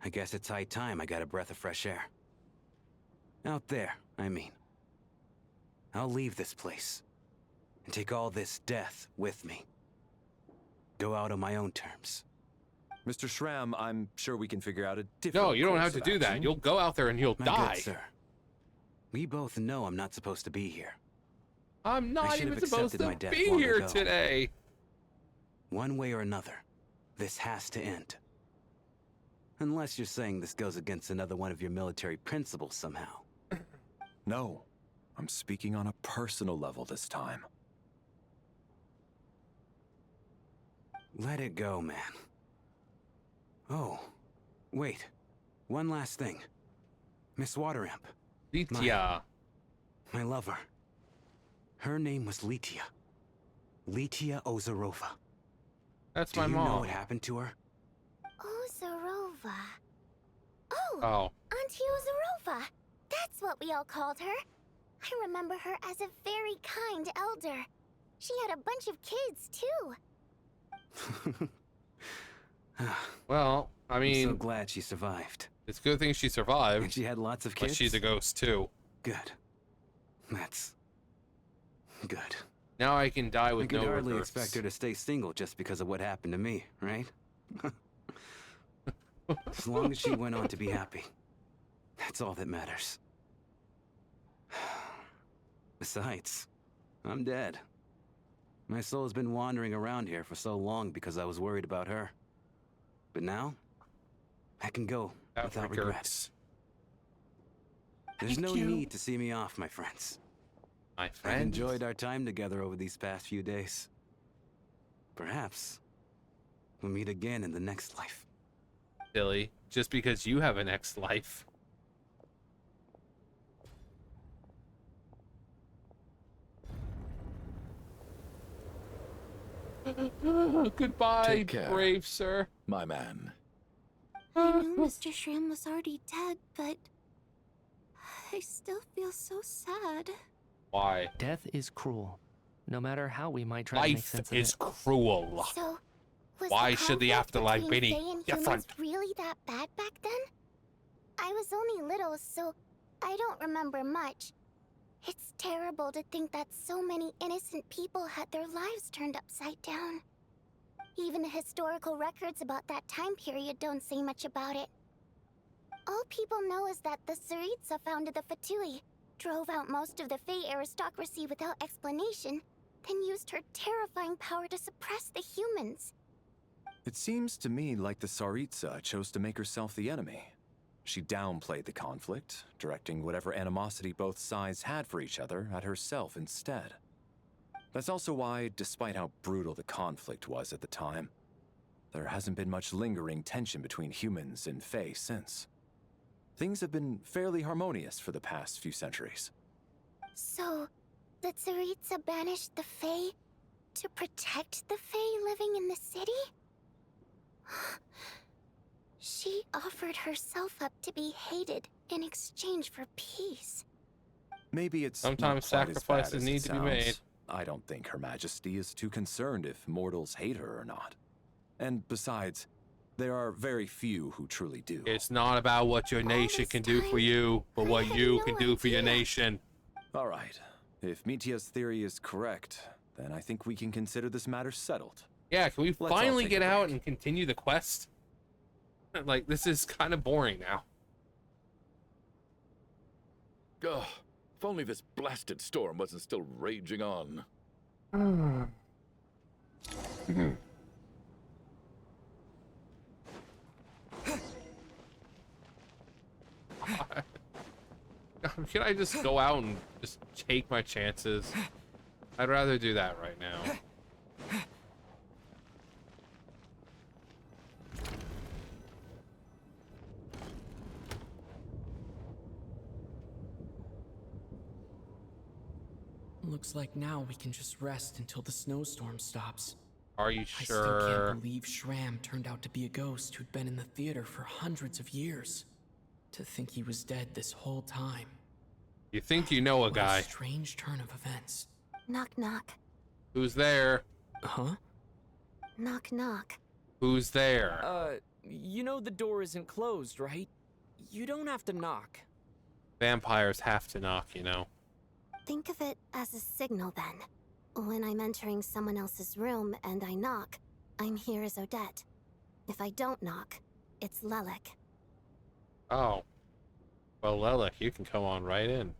I guess it's high time I got a breath of fresh air. Out there, I mean. I'll leave this place and take all this death with me. Go out on my own terms. Mr. Schramm, I'm sure we can figure out a different No, you don't course have to of do that. action. You'll go out there and you'll My die. good sir. We both know I'm not supposed to be here. I'm I not should even have supposed accepted my to death be long here ago. today. One way or another, this has to end. Unless you're saying this goes against another one of your military principles somehow. No, I'm speaking on a personal level this time. Let it go, man. Oh, wait. One last thing. Miss Wateramp. Lytia. My lover. Her name was Lytia. Lytia Ozarova. That's Do my you mom. know what happened to her? Ozarova. Oh, Oh. Auntie Ozarova. That's what we all called her. I remember her as a very kind elder. She had a bunch of kids, too. Well, I mean, I'm so glad she survived. it's a good thing she survived. And she had lots of But kids? she's a ghost too. Good. That's good. Now I can die I with could no hardly regrets. expect her to stay single just because of what happened to me, right? As long as she went on to be happy. That's all that matters. Besides, I'm dead. My soul's been wandering around here for so long because I was worried about her. But now, I can go without regrets. There's no need to see me off, my friends. My I've friend. enjoyed our time together over these past few days. Perhaps we'll meet again in the next life. Silly. Just because you have a next life. Goodbye, Take care. brave sir. My man. I knew Mr. Schramm was already dead, but I still feel so sad. Why? Death is cruel. No matter how we might try to make Life sense of is it. cruel. So, was Why the should the conflict afterlife between be Fae and different? humans really that bad back then? I was only little, so I don't remember much. It's terrible to think that so many innocent people had their lives turned upside down. Even the historical records about that time period don't say much about it. All people know is that the Tsaritsa founded the Fatui, drove out most of the Fae aristocracy without explanation, then used her terrifying power to suppress the humans. It seems to me like the Tsaritsa chose to make herself the enemy. She downplayed the conflict, directing whatever animosity both sides had for each other at herself instead. That's also why, despite how brutal the conflict was at the time, there hasn't been much lingering tension between humans and Fae since. Things have been fairly harmonious for the past few centuries. So, the Tsaritsa banished the Fae to protect the Fae living in the city? She offered herself up to be hated in exchange for peace. Maybe it's Sometimes not quite as bad sacrifices as it need to be sounds. made. I don't think Her Majesty is too concerned if mortals hate her or not. And besides, there are very few who truly do. It's not about what your nation can do for you, but what you can do for your nation. All right. If Mitia's theory is correct, then I think we can consider this matter settled. Yeah, can we Let's all finally take a get out break. and continue the quest? Like, this is kind of boring now. Ugh, if only this blasted storm wasn't still raging on. Can I just go out and just take my chances? I'd rather do that right now. Looks like now we can just rest until the snowstorm stops. Are you I still sure? can't believe Schramm turned out to be a ghost who'd been in the theater for hundreds of years. To think he was dead this whole time. You think you know a What guy. a strange turn of events. Knock knock. Who's there? Huh? Knock knock. Who's there? You know the door isn't closed, right? You don't have to knock. Vampires have to knock, you know. Think of it as a signal then. When I'm entering someone else's room and I knock, I'm here as Odette. If I don't knock, it's Lelik. Oh. Well, Lelik, you can come on right in.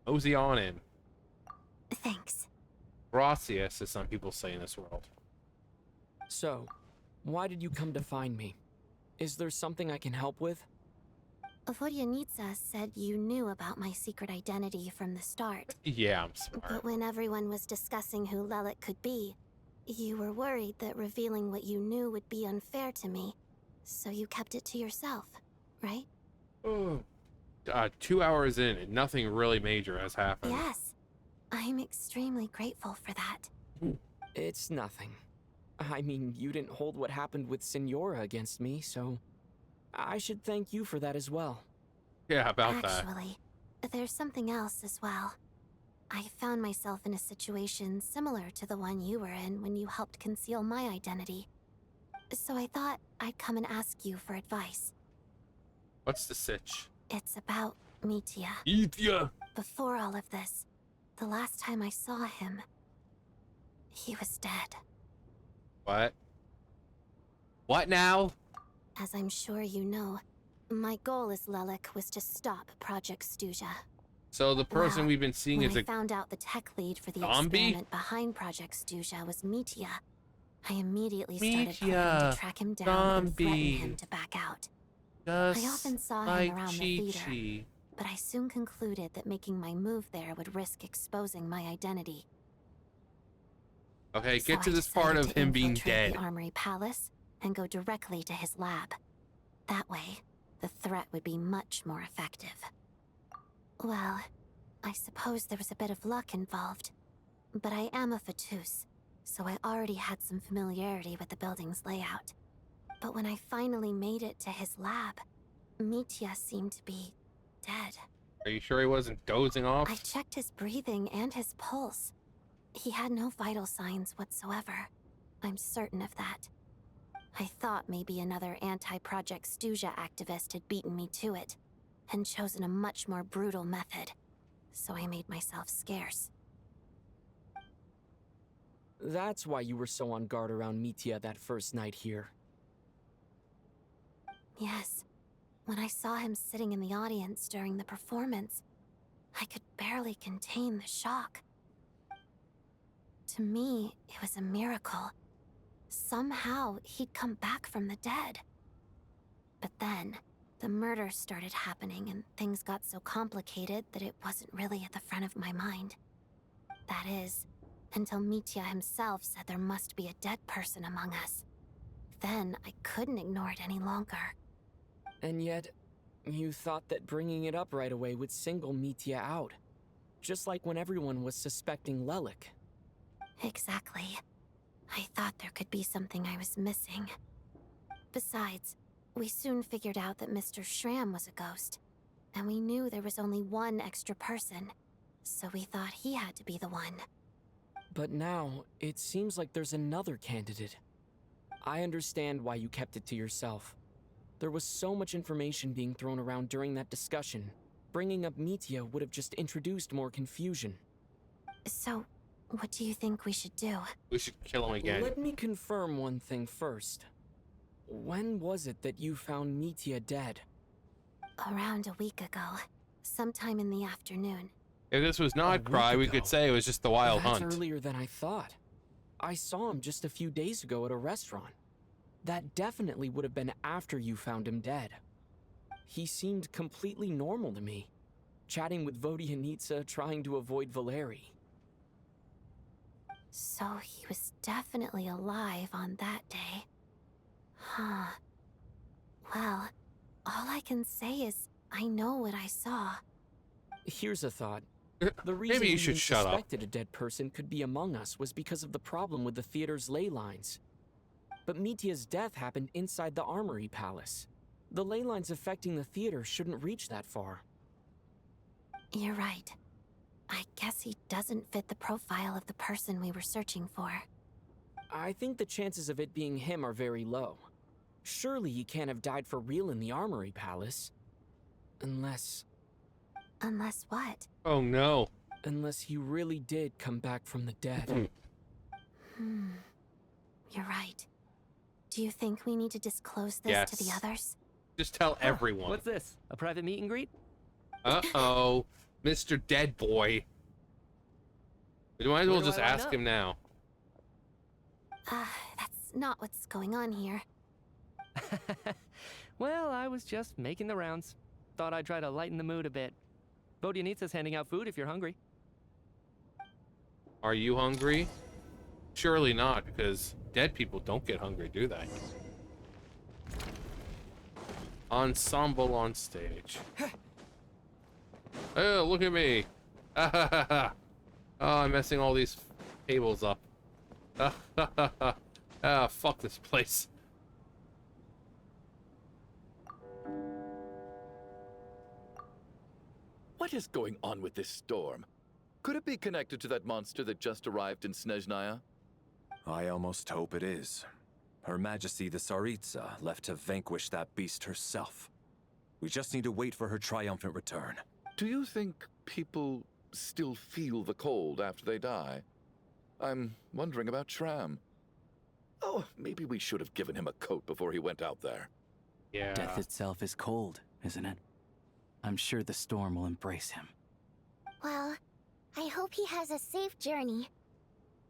Mosey on in. Thanks. Gracias, as some people say in this world. So, why did you come to find me? Is there something I can help with? Vodyanitsa said you knew about my secret identity from the start. Yeah, I'm smart. But when everyone was discussing who Lelik could be, you were worried that revealing what you knew would be unfair to me. So you kept it to yourself, right? Oh. 2 hours in and nothing really major has happened. Yes. I'm extremely grateful for that. It's nothing. I mean, you didn't hold what happened with Signora against me, so I should thank you for that as well. Yeah, about that. Actually, there's something else as well. I found myself in a situation similar to the one you were in when you helped conceal my identity. So I thought I'd come and ask you for advice. What's the sitch? It's about Mitya. Mitya! Before all of this, the last time I saw him, he was dead. What? What now? As I'm sure you know, my goal as Lelik was to stop Project Stuja. So the person we've been seeing when is I a found out the tech lead for the zombie? experiment behind Project Stuja was Mitya, I immediately started planning Mitya, to track him down and threaten zombie. him to back out. Just I often saw like him around the theater, Chi-Chi. but I soon concluded that making my move there would risk exposing my identity. Okay, So get to I this part decided of to him being infiltrate dead. the Armory Palace and go directly to his lab. That way, the threat would be much more effective. Well, I suppose there was a bit of luck involved, but I am a Fatus, so I already had some familiarity with the building's layout. But when I finally made it to his lab, Mitya seemed to be dead. Are you sure he wasn't dozing off? I checked his breathing and his pulse. He had no vital signs whatsoever. I'm certain of that. I thought maybe another anti-Project Stuja activist had beaten me to it, and chosen a much more brutal method. So I made myself scarce. That's why you were so on guard around Mitya that first night here. Yes. When I saw him sitting in the audience during the performance, I could barely contain the shock. To me, it was a miracle. Somehow, he'd come back from the dead. But then, the murder started happening and things got so complicated that it wasn't really at the front of my mind. That is, until Mitya himself said there must be a dead person among us. Then, I couldn't ignore it any longer. And yet, you thought that bringing it up right away would single Mitya out. Just like when everyone was suspecting Lelik. Exactly. I thought there could be something I was missing. Besides, we soon figured out that Mr. Shram was a ghost, and we knew there was only one extra person, so we thought he had to be the one. But now, it seems like there's another candidate. I understand why you kept it to yourself. There was so much information being thrown around during that discussion. Bringing up Mitya would have just introduced more confusion. So, what do you think we should do? We should kill him again. Let me confirm one thing first. When was it that you found Mitya dead? Around a week ago. Sometime in the afternoon. If this was not Cry, we could say it was just the Wild That's Hunt. earlier than I thought. I saw him just a few days ago at a restaurant. That definitely would have been after you found him dead. He seemed completely normal to me, chatting with Vodyanitsa, trying to avoid Valeri. So he was definitely alive on that day. Huh. Well, all I can say is I know what I saw. Here's a thought. The reason Maybe you should we shut up. suspected a dead person could be among us was because of the problem with the theater's ley lines. But Mitya's death happened inside the Armory Palace. The ley lines affecting the theater shouldn't reach that far. You're right. I guess he doesn't fit the profile of the person we were searching for. I think the chances of it being him are very low. Surely he can't have died for real in the Armory Palace. Unless... Unless what? Oh no. Unless he really did come back from the dead. You're right. Do you think we need to disclose this to the Yes. others? Just tell everyone. What's this? A private meet and greet? Uh-oh. Mr. Dead Boy. We might as well Where do just I line ask up? him now. That's not what's going on here. Well, I was just making the rounds. Thought I'd try to lighten the mood a bit. Vodyanitsa's handing out food if you're hungry. Are you hungry? Surely not, because dead people don't get hungry, do they? Ensemble on stage. Oh, look at me. Oh, I'm messing all these tables up. Ah, fuck this place. What is going on with this storm? Could it be connected to that monster that just arrived in Snezhnaya? I almost hope it is. Her Majesty the Tsaritsa left to vanquish that beast herself. We just need to wait for her triumphant return. Do you think people still feel the cold after they die? I'm wondering about Shram. Oh, maybe we should have given him a coat before he went out there. Yeah. Death itself is cold, isn't it? I'm sure the storm will embrace him. Well, I hope he has a safe journey.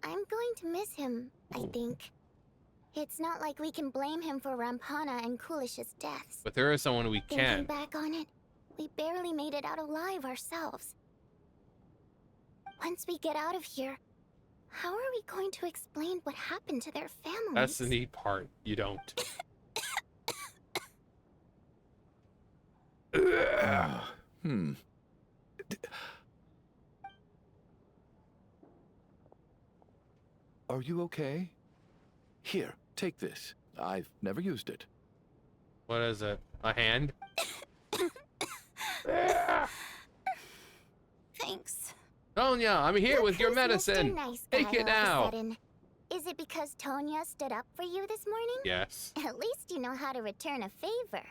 I'm going to miss him, I think. It's not like we can blame him for Rampana and Kulish's deaths. But there is someone we Thinking can. back on it, we barely made it out alive ourselves. Once we get out of here, how are we going to explain what happened to their families? That's the neat part. You don't. Are you okay? Here, take this. I've never used it. What is it? A hand? Thanks. Tonya, I'm here with your Who's Mr. medicine. Nice guy Take it all of a now. sudden? Is it because Tonya stood up for you this morning? Yes. At least you know how to return a favor.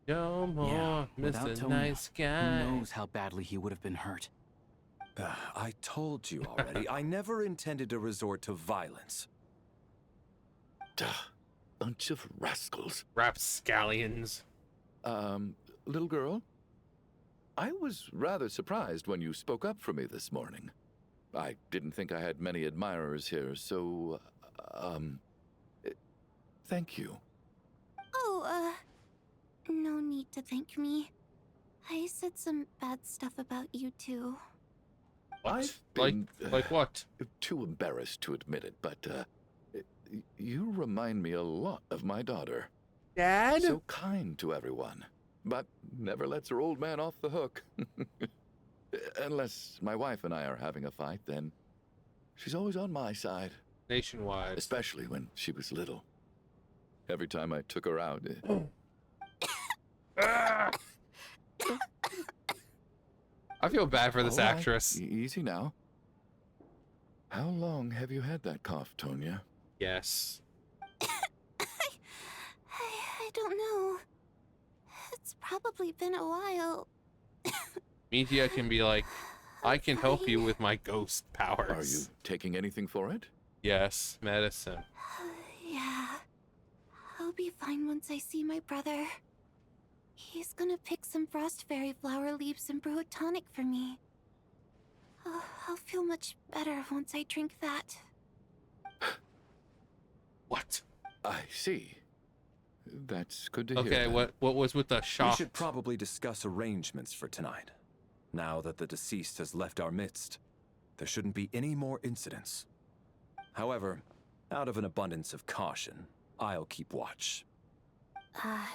No more, Without Mr. Tonya, Nice Guy. Who knows how badly he would have been hurt. I told you already, I never intended to resort to violence. Duh, bunch of rascals. Rapscallions. Little girl? I was rather surprised when you spoke up for me this morning. I didn't think I had many admirers here, so, thank you. Oh, no need to thank me. I said some bad stuff about you too. I've Like, been, like what? too embarrassed to admit it, but, you remind me a lot of my daughter. Dad? So kind to everyone, but never lets her old man off the hook. Unless my wife and I are having a fight, then she's always on my side. Nationwide. Especially when she was little. Every time I took her out. I feel bad for this All right, actress. Easy now. How long have you had that cough, Tonya? Yes. I don't know. It's probably been a while. Media can be like, I can help you with my ghost powers. Are you taking anything for it? Yes, medicine. Yeah. I'll be fine once I see my brother. He's gonna pick some frost fairy flower leaves and brew a tonic for me. I'll feel much better once I drink that. What? I see. That's good to hear. Okay, then. what was with the We shop? should probably discuss arrangements for tonight. Now that the deceased has left our midst, there shouldn't be any more incidents. However, out of an abundance of caution, I'll keep watch.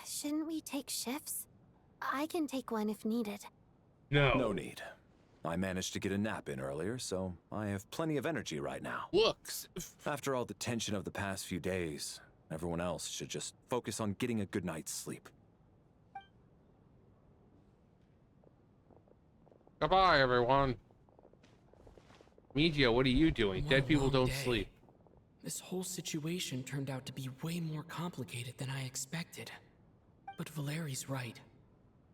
Shouldn't we take shifts? I can take one if needed. No need. I managed to get a nap in earlier, so I have plenty of energy right now. Looks. After all the tension of the past few days, everyone else should just focus on getting a good night's sleep. Goodbye, everyone. Media, what are you doing? What Dead a people long don't day. sleep. This whole situation turned out to be way more complicated than I expected. But Valeri's right.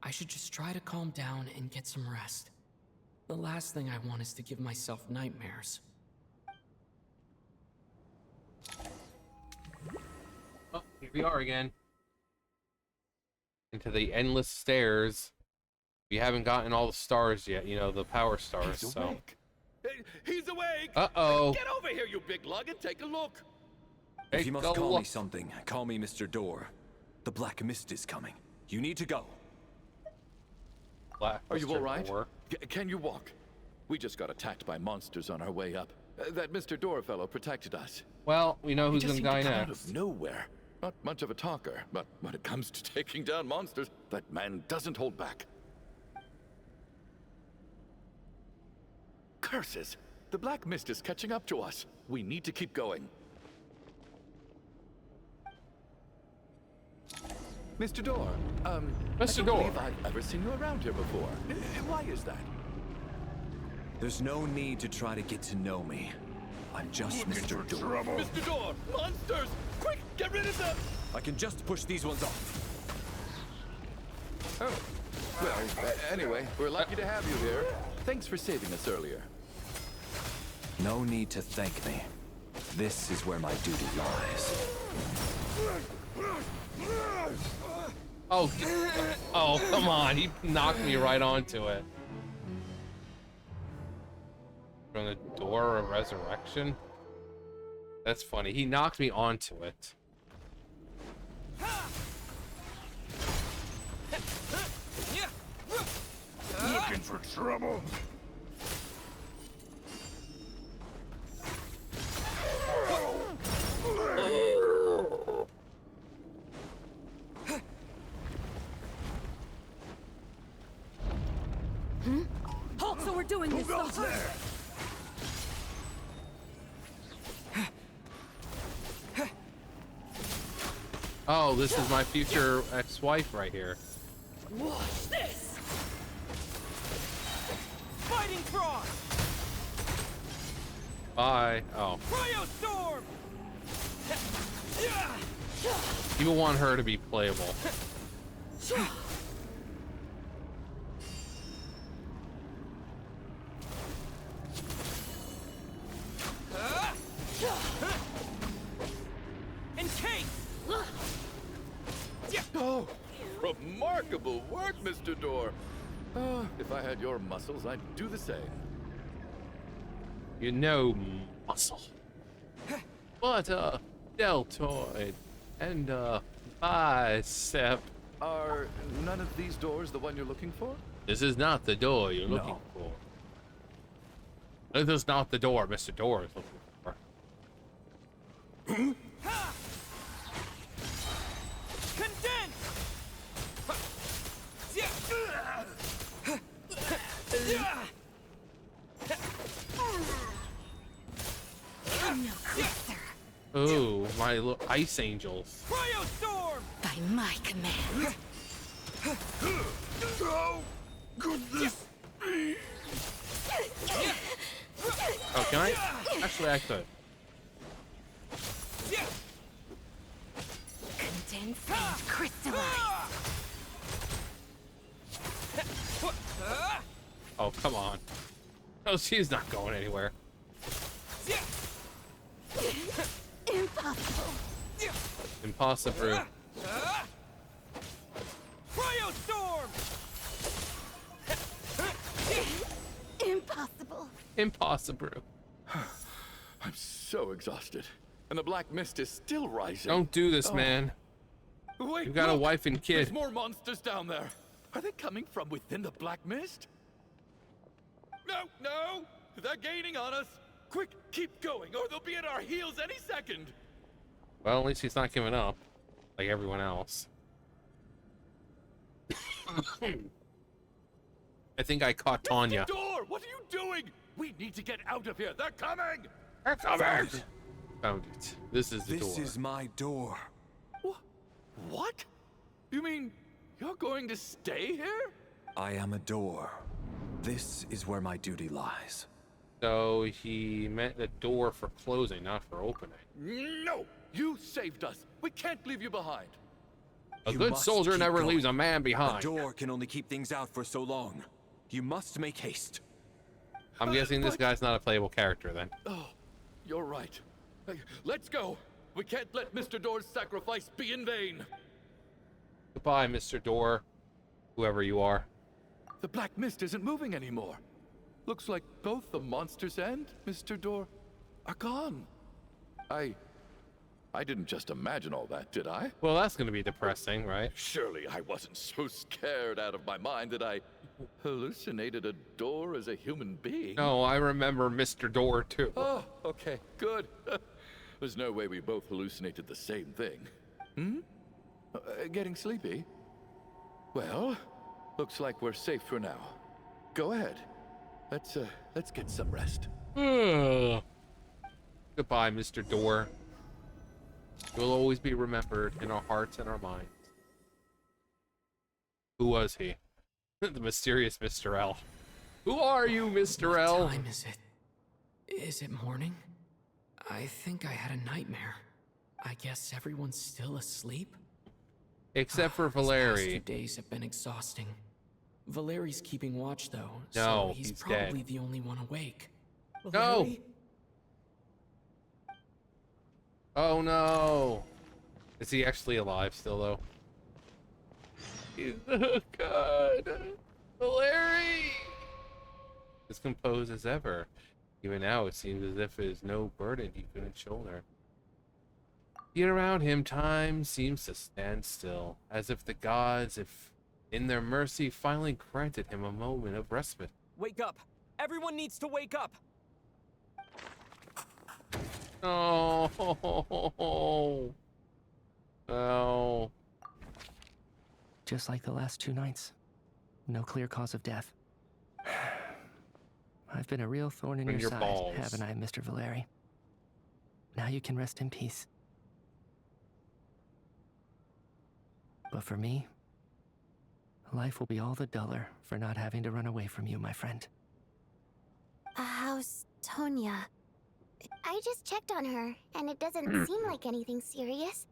I should just try to calm down and get some rest. The last thing I want is to give myself nightmares. Oh, here we are again. Into the endless stairs. We haven't gotten all the stars yet, you know, the power stars, He's so. awake. He's awake! Uh-oh. Get over here, you big lug, and take a look. Hey, If you must go call me look. something, call me Mr. Door. The Black Mist is coming. You need to go. Are you Mr. all right? Door. Can you walk? We just got attacked by monsters on our way up. That Mr. Door fellow protected us. Well, we know He who's just gonna seemed to die come out next. of nowhere. Not much of a talker, but when it comes to taking down monsters, that man doesn't hold back. Curses! The Black Mist is catching up to us. We need to keep going. Mr. Door, I Mr. don't Door. believe I've ever seen you around here before. Why is that? There's no need to try to get to know me. I'm just Mr. Door. Mr. Door! Monsters! Quick, get rid of them! I can just push these ones off. Oh. Well, anyway, we're lucky to have you here. Thanks for saving us earlier. No need to thank me. This is where my duty lies. Oh, oh, come on. He knocked me right onto it. From the door of resurrection? That's funny. He knocked me onto it. Looking for trouble? Halt, so we're doing this. Who goes there? Oh, this is my future ex-wife right here. Watch this! Fighting Frost! Bye. Oh. Cryostorm! You want her to be playable. Encase! Oh, remarkable work, Mr. Door. If I had your muscles, I'd do the same. You know, muscle. But, deltoid. And, bicep. Are none of these doors the one you're looking for? This is not the door you're looking No. for. This is not the door Mr. Door is looking for. Condense! Come no closer. Ooh, my little ice angels. Cryostorm! By my command. How could this be? Oh, can I? Actually, I could. Condense and crystallize. Oh, come on. Oh, she's not going anywhere. Impossible. Impossible. Cryostorm! Impossible. Impossible. I'm so exhausted. And the Black Mist is still rising. Don't do this, Oh. man. Wait, You've got a look! wife and kid. There's more monsters down there. Are they coming from within the Black Mist? No, no! They're gaining on us! Quick, keep going, or they'll be at our heels any second! Well, at least he's not giving up, like everyone else. I think I caught Tanya. Mr. Door, what are you doing? We need to get out of here. They're coming! They're coming! Found it. This is the door. This is my door. What? You mean you're going to stay here? I am a door. This is where my duty lies. So he meant the door for closing, not for opening. No! You saved us! We can't leave you behind! A You good must soldier keep never going. leaves a man A behind. door can only keep things out for so long. You must make haste. I'm guessing this guy's not a playable character then. Oh, you're right. Hey, let's go! We can't let Mr. Door's sacrifice be in vain! Goodbye, Mr. Door. Whoever you are. The black mist isn't moving anymore. Looks like both the monsters and Mr. Door are gone. I didn't just imagine all that, did I? Well, that's going to be depressing, right? Surely I wasn't so scared out of my mind that I hallucinated a door as a human being. No, I remember Mr. Door too. Oh, okay, good. There's no way we both hallucinated the same thing. Hmm? Getting sleepy? Well, looks like we're safe for now. Go ahead. Let's get some rest. Goodbye, Mr. Door. You'll always be remembered in our hearts and our minds. Who was he? The mysterious Mr. L. Who are you, Mr. L? What time is it? Is it morning? I think I had a nightmare. I guess everyone's still asleep? Except for These past Valeri. 2 days have been exhausting. Valeri's keeping watch, though, No, so he's he's probably dead. the only one awake. No! Valeri? Oh no! Is he actually alive still, though? He's so good! Valeri! As composed as ever. Even now, it seems as if it is no burden he couldn't shoulder. Yet around him, time seems to stand still, as if the gods, if in their mercy, finally granted him a moment of respite. Wake up! Everyone needs to wake up! Oh, oh. Just like the last 2 nights. No clear cause of death. I've been a real thorn in your side, balls. haven't I, Mr. Valeri? Now you can rest in peace. But for me, life will be all the duller for not having to run away from you, my friend. How's Tonya? I just checked on her, and it doesn't seem like anything serious.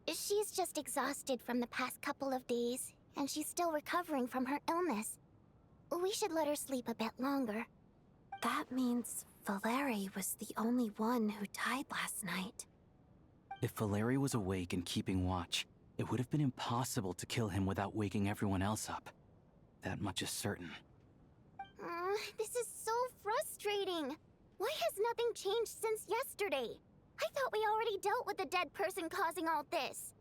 She's just exhausted from the past couple of days, and she's still recovering from her illness. We should let her sleep a bit longer. That means Valeri was the only one who died last night. If Valeri was awake and keeping watch, it would have been impossible to kill him without waking everyone else up. That much is certain. This is so frustrating. Why has nothing changed since yesterday? I thought we already dealt with the dead person causing all this.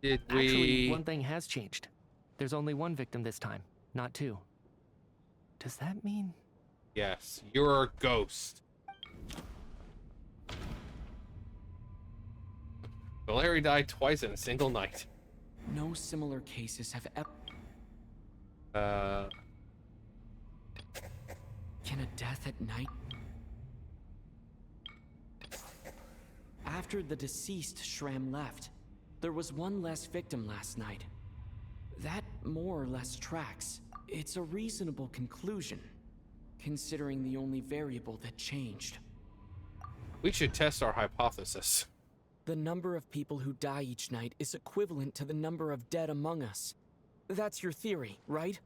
Did we? Actually, one thing has changed. There's only one victim this time, not 2. Does that mean... Yes, you're a ghost. Valeri died twice in a single night. No similar cases have ever... Can a death at night... After the deceased Shram left, there was one less victim last night. That more or less tracks. It's a reasonable conclusion, considering the only variable that changed. We should test our hypothesis. The number of people who die each night is equivalent to the number of dead among us. That's your theory, right?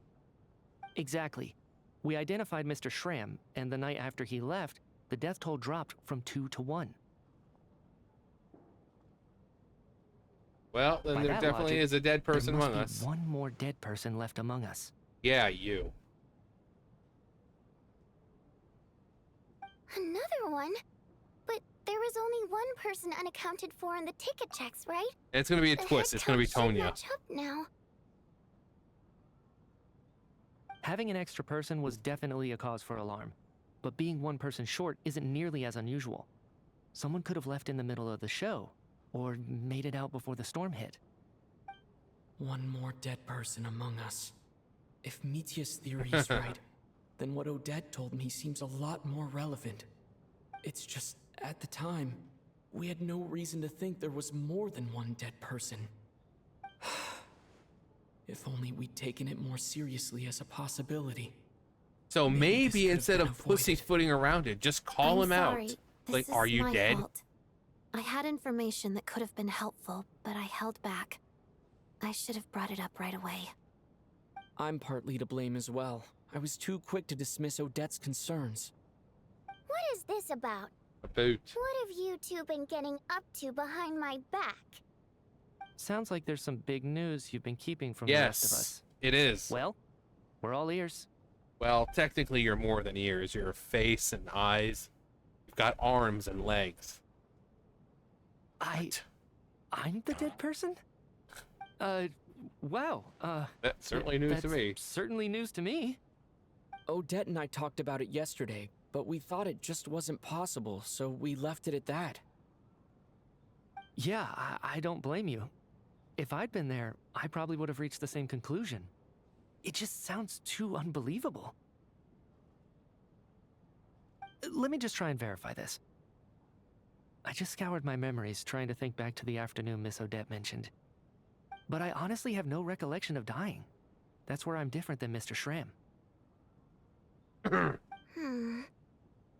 Exactly. We identified Mr. Shram, and the night after he left, the death toll dropped from 2 to 1. Well, then By there that definitely logic, is a dead person there must among be us. one more dead person left among us. Yeah, you. Another one? But there was only one person unaccounted for in the ticket checks, right? And it's gonna be a The twist. head It's gonna be count should Tonya. match up now. Having an extra person was definitely a cause for alarm, but being one person short isn't nearly as unusual. Someone could have left in the middle of the show, or made it out before the storm hit. One more dead person among us. If Mitya's theory is right, then what Odette told me seems a lot more relevant. It's just, at the time, we had no reason to think there was more than one dead person. If only we'd taken it more seriously as a possibility. So Maybe this maybe could have instead been of avoided. pussyfooting around it, just call I'm him sorry. out. This Like, is are you my dead? fault. I had information that could have been helpful, but I held back. I should have brought it up right away. I'm partly to blame as well. I was too quick to dismiss Odette's concerns. What is this about? About. What have you two been getting up to behind my back? Sounds like there's some big news you've been keeping from the rest of Yes, us. it is. Well, we're all ears. Well, technically, you're more than ears. You're a face and eyes. You've got arms and legs. I'm the dead person? Wow. That's certainly news to me. Certainly news to me. Odette and I talked about it yesterday, but we thought it just wasn't possible, so we left it at that. Yeah, I don't blame you. If I'd been there, I probably would have reached the same conclusion. It just sounds too unbelievable. Let me just try and verify this. I just scoured my memories trying to think back to the afternoon Miss Odette mentioned. But I honestly have no recollection of dying. That's where I'm different than Mr. Shram.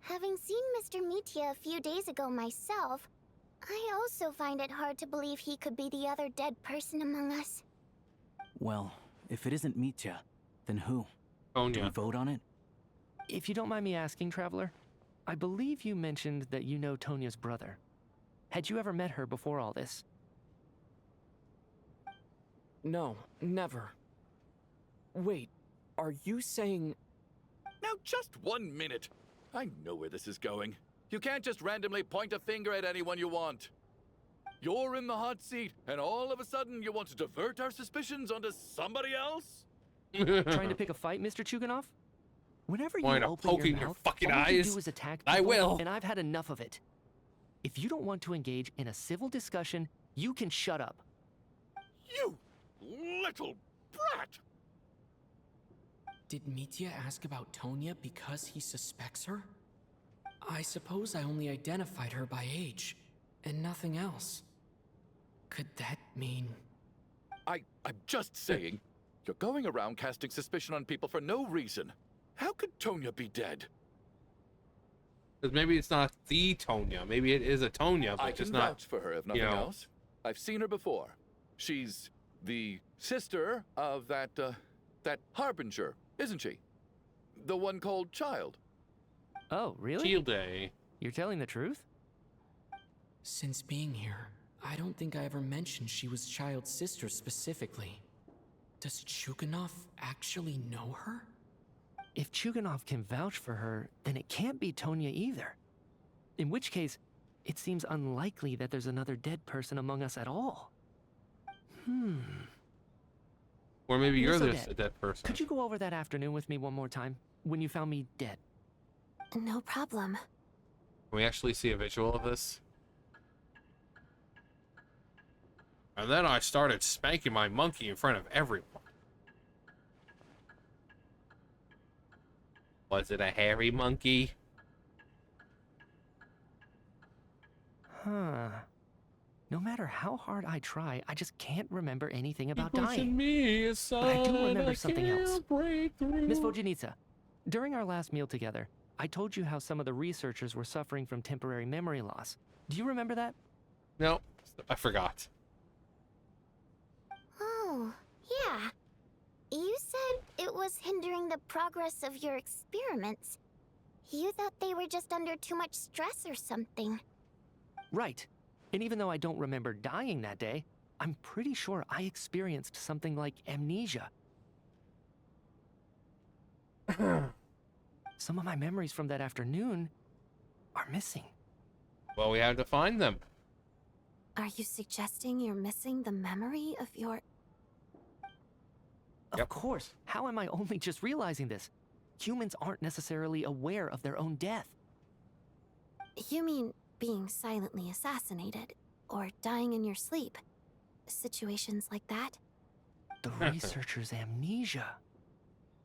Having seen Mr. Mitya a few days ago myself, I also find it hard to believe he could be the other dead person among us. Well, if it isn't Mitya, then who? Tonya. Do we vote on it? If you don't mind me asking, Traveler, I believe you mentioned that you know Tonya's brother. Had you ever met her before all this? No, never. Wait, are you saying... Now, just 1 minute. I know where this is going. You can't just randomly point a finger at anyone you want. You're in the hot seat, and all of a sudden you want to divert our suspicions onto somebody else? Trying to pick a fight, Mr. Chuganov? Whenever you Point a open poke your in your mouth, fucking all you eyes. do is attack I people, will. and I've had enough of it. If you don't want to engage in a civil discussion, you can shut up. You little brat! Did Mitya ask about Tonya because he suspects her? I suppose I only identified her by age, and nothing else. Could that mean... I'm just saying, you're going around casting suspicion on people for no reason. How could Tonya be dead? Because maybe it's not the Tonya. Maybe it is a Tonya, but I just can not. vouch for her, if nothing else. I've seen her before. She's the sister of that Harbinger, isn't she? The one called Child. Oh, really? Shield Day. You're telling the truth? Since being here, I don't think I ever mentioned she was Child's sister specifically. Does Chuganov actually know her? If Chuganov can vouch for her, then it can't be Tonya either. In which case, it seems unlikely that there's another dead person among us at all. Or maybe you're Miss the Odette, dead person. Could you go over that afternoon with me one more time, when you found me dead? No problem. Can we actually see a visual of this? And then I started spanking my monkey in front of everyone. Was it a hairy monkey? Huh. No matter how hard I try, I just can't remember anything about dying. Pushing me aside, But I do remember something can't else. break through. Miss Vojanitsa, during our last meal together, I told you how some of the researchers were suffering from temporary memory loss. Do you remember that? No, I forgot. Oh, yeah. You said it was hindering the progress of your experiments. You thought they were just under too much stress or something. Right. And even though I don't remember dying that day, I'm pretty sure I experienced something like amnesia. Some of my memories from that afternoon are missing. Well, we have to find them. Are you suggesting you're missing the memory of your... Of course. How am I only just realizing this? Humans aren't necessarily aware of their own death. You mean being silently assassinated, or dying in your sleep? Situations like that? The researcher's amnesia.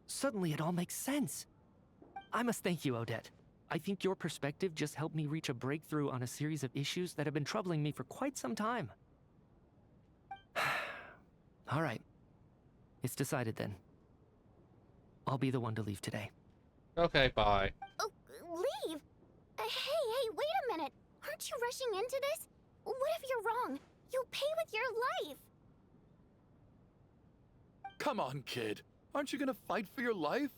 Suddenly it all makes sense. I must thank you, Odette. I think your perspective just helped me reach a breakthrough on a series of issues that have been troubling me for quite some time. All right. It's decided then. I'll be the one to leave today. Okay, bye. Oh, leave? Hey, wait a minute. Aren't you rushing into this? What if you're wrong? You'll pay with your life. Come on, kid. Aren't you gonna fight for your life?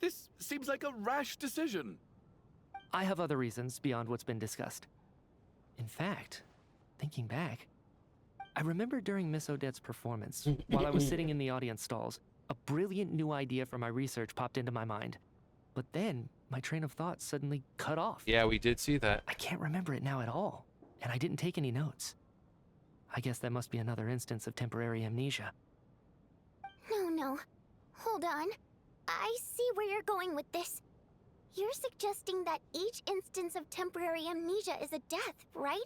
This seems like a rash decision. I have other reasons beyond what's been discussed. In fact, thinking back, I remember during Miss Odette's performance, while I was sitting in the audience stalls, a brilliant new idea for my research popped into my mind. But then, my train of thought suddenly cut off. Yeah, we did see that. I can't remember it now at all, and I didn't take any notes. I guess that must be another instance of temporary amnesia. No. Hold on. I see where you're going with this. You're suggesting that each instance of temporary amnesia is a death, right?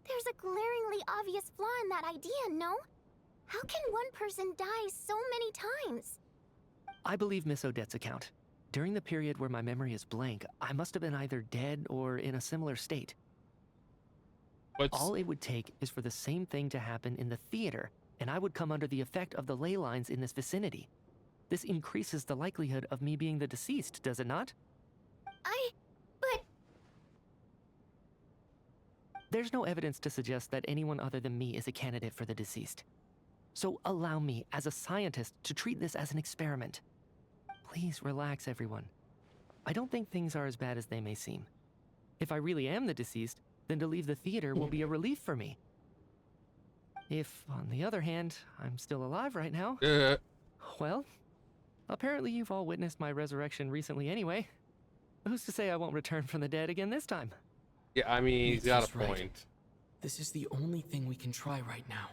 There's a glaringly obvious flaw in that idea, no? How can one person die so many times? I believe Miss Odette's account. During the period where my memory is blank, I must have been either dead or in a similar state. All it would take is for the same thing to happen in the theater, and I would come under the effect of the ley lines in this vicinity. This increases the likelihood of me being the deceased, does it not? But... There's no evidence to suggest that anyone other than me is a candidate for the deceased. So allow me, as a scientist, to treat this as an experiment. Please relax, everyone. I don't think things are as bad as they may seem. If I really am the deceased, then to leave the theater will be a relief for me. If, on the other hand, I'm still alive right now, well, apparently you've all witnessed my resurrection recently anyway. Who's to say I won't return from the dead again this time? Yeah, I mean, he's got a right. point. This is the only thing we can try right now.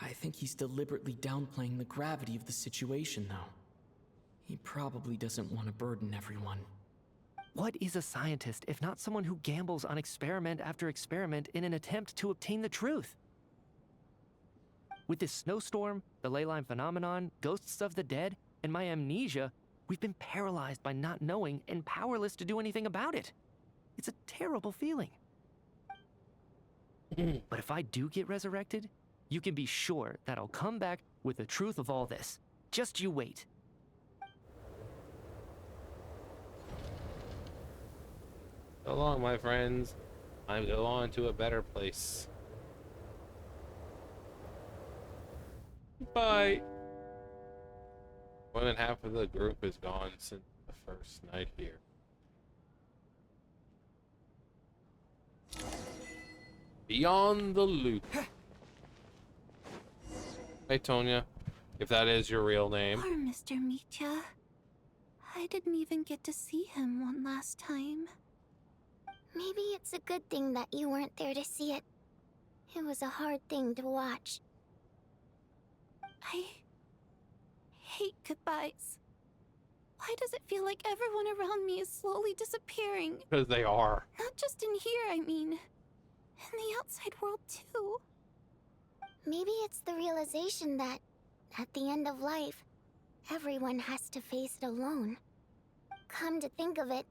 I think he's deliberately downplaying the gravity of the situation, though. He probably doesn't want to burden everyone. What is a scientist if not someone who gambles on experiment after experiment in an attempt to obtain the truth? With this snowstorm, the ley line phenomenon, ghosts of the dead, and my amnesia, we've been paralyzed by not knowing and powerless to do anything about it. It's a terrible feeling. But if I do get resurrected, you can be sure that I'll come back with the truth of all this. Just you wait. So long, my friends. I go on to a better place. Bye. More than half of the group is gone since the first night here. Beyond the loop. Hey, Tonya. If that is your real name. Poor Mr. Mitya. I didn't even get to see him one last time. Maybe it's a good thing that you weren't there to see it. It was a hard thing to watch. I hate goodbyes. Why does it feel like everyone around me is slowly disappearing? Because they are. Not just in here, I mean. In the outside world, too. Maybe it's the realization that, at the end of life, everyone has to face it alone. Come to think of it,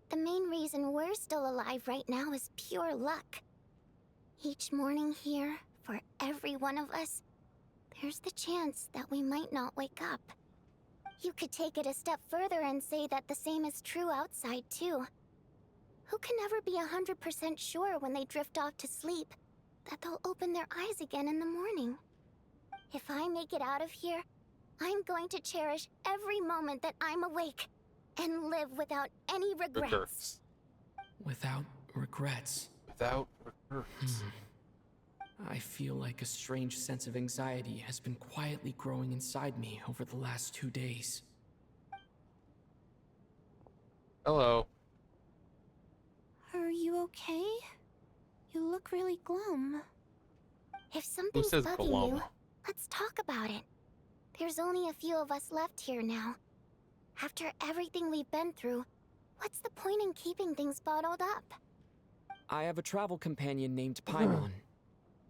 the main reason we're still alive right now is pure luck. Each morning here, for every one of us, there's the chance that we might not wake up. You could take it a step further and say that the same is true outside, too. Who can never be 100% sure when they drift off to sleep that they'll open their eyes again in the morning? If I make it out of here, I'm going to cherish every moment that I'm awake and live without any regrets. Without regrets. Without regrets. I feel like a strange sense of anxiety has been quietly growing inside me over the last 2 days. Hello. Are you okay? You look really glum. If something's says bugging glum? you, let's talk about it. There's only a few of us left here now. After everything we've been through, what's the point in keeping things bottled up? I have a travel companion named Paimon.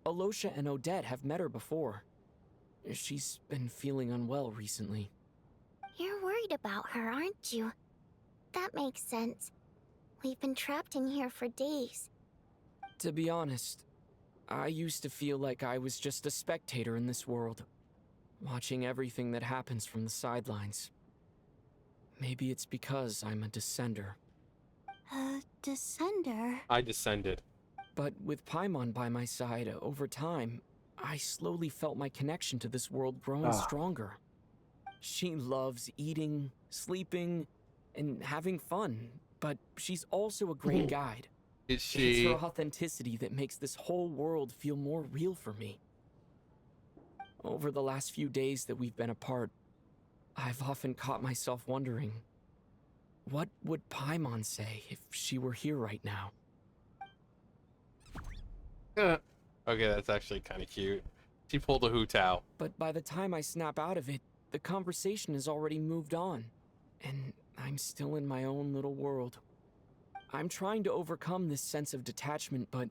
Alosha and Odette have met her before. She's been feeling unwell recently. You're worried about her, aren't you? That makes sense. We've been trapped in here for days. To be honest, I used to feel like I was just a spectator in this world, watching everything that happens from the sidelines. maybe it's because I'm a descender. A descender? I descended. But with Paimon by my side, over time, I slowly felt my connection to this world growing stronger. She loves eating, sleeping, and having fun, but she's also a great guide. Is It's she? her authenticity that makes this whole world feel more real for me. Over the last few days that we've been apart, I've often caught myself wondering, what would Paimon say if she were here right now? Okay, that's actually kind of cute. She pulled a hoot out. But by the time I snap out of it, the conversation has already moved on, and I'm still in my own little world. I'm trying to overcome this sense of detachment, but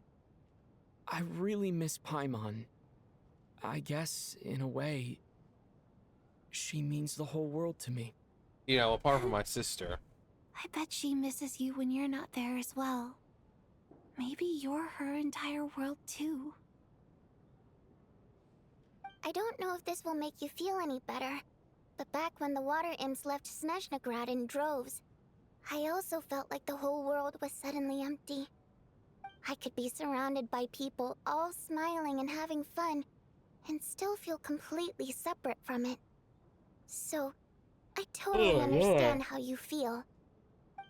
I really miss Paimon. I guess, in a way, she means the whole world to me. You know, apart from my sister. I bet she misses you when you're not there as well. Maybe you're her entire world too. I don't know if this will make you feel any better, but back when the water imps left Snezhnaya in droves, I also felt like the whole world was suddenly empty. I could be surrounded by people all smiling and having fun, and still feel completely separate from it. So, I totally understand how you feel.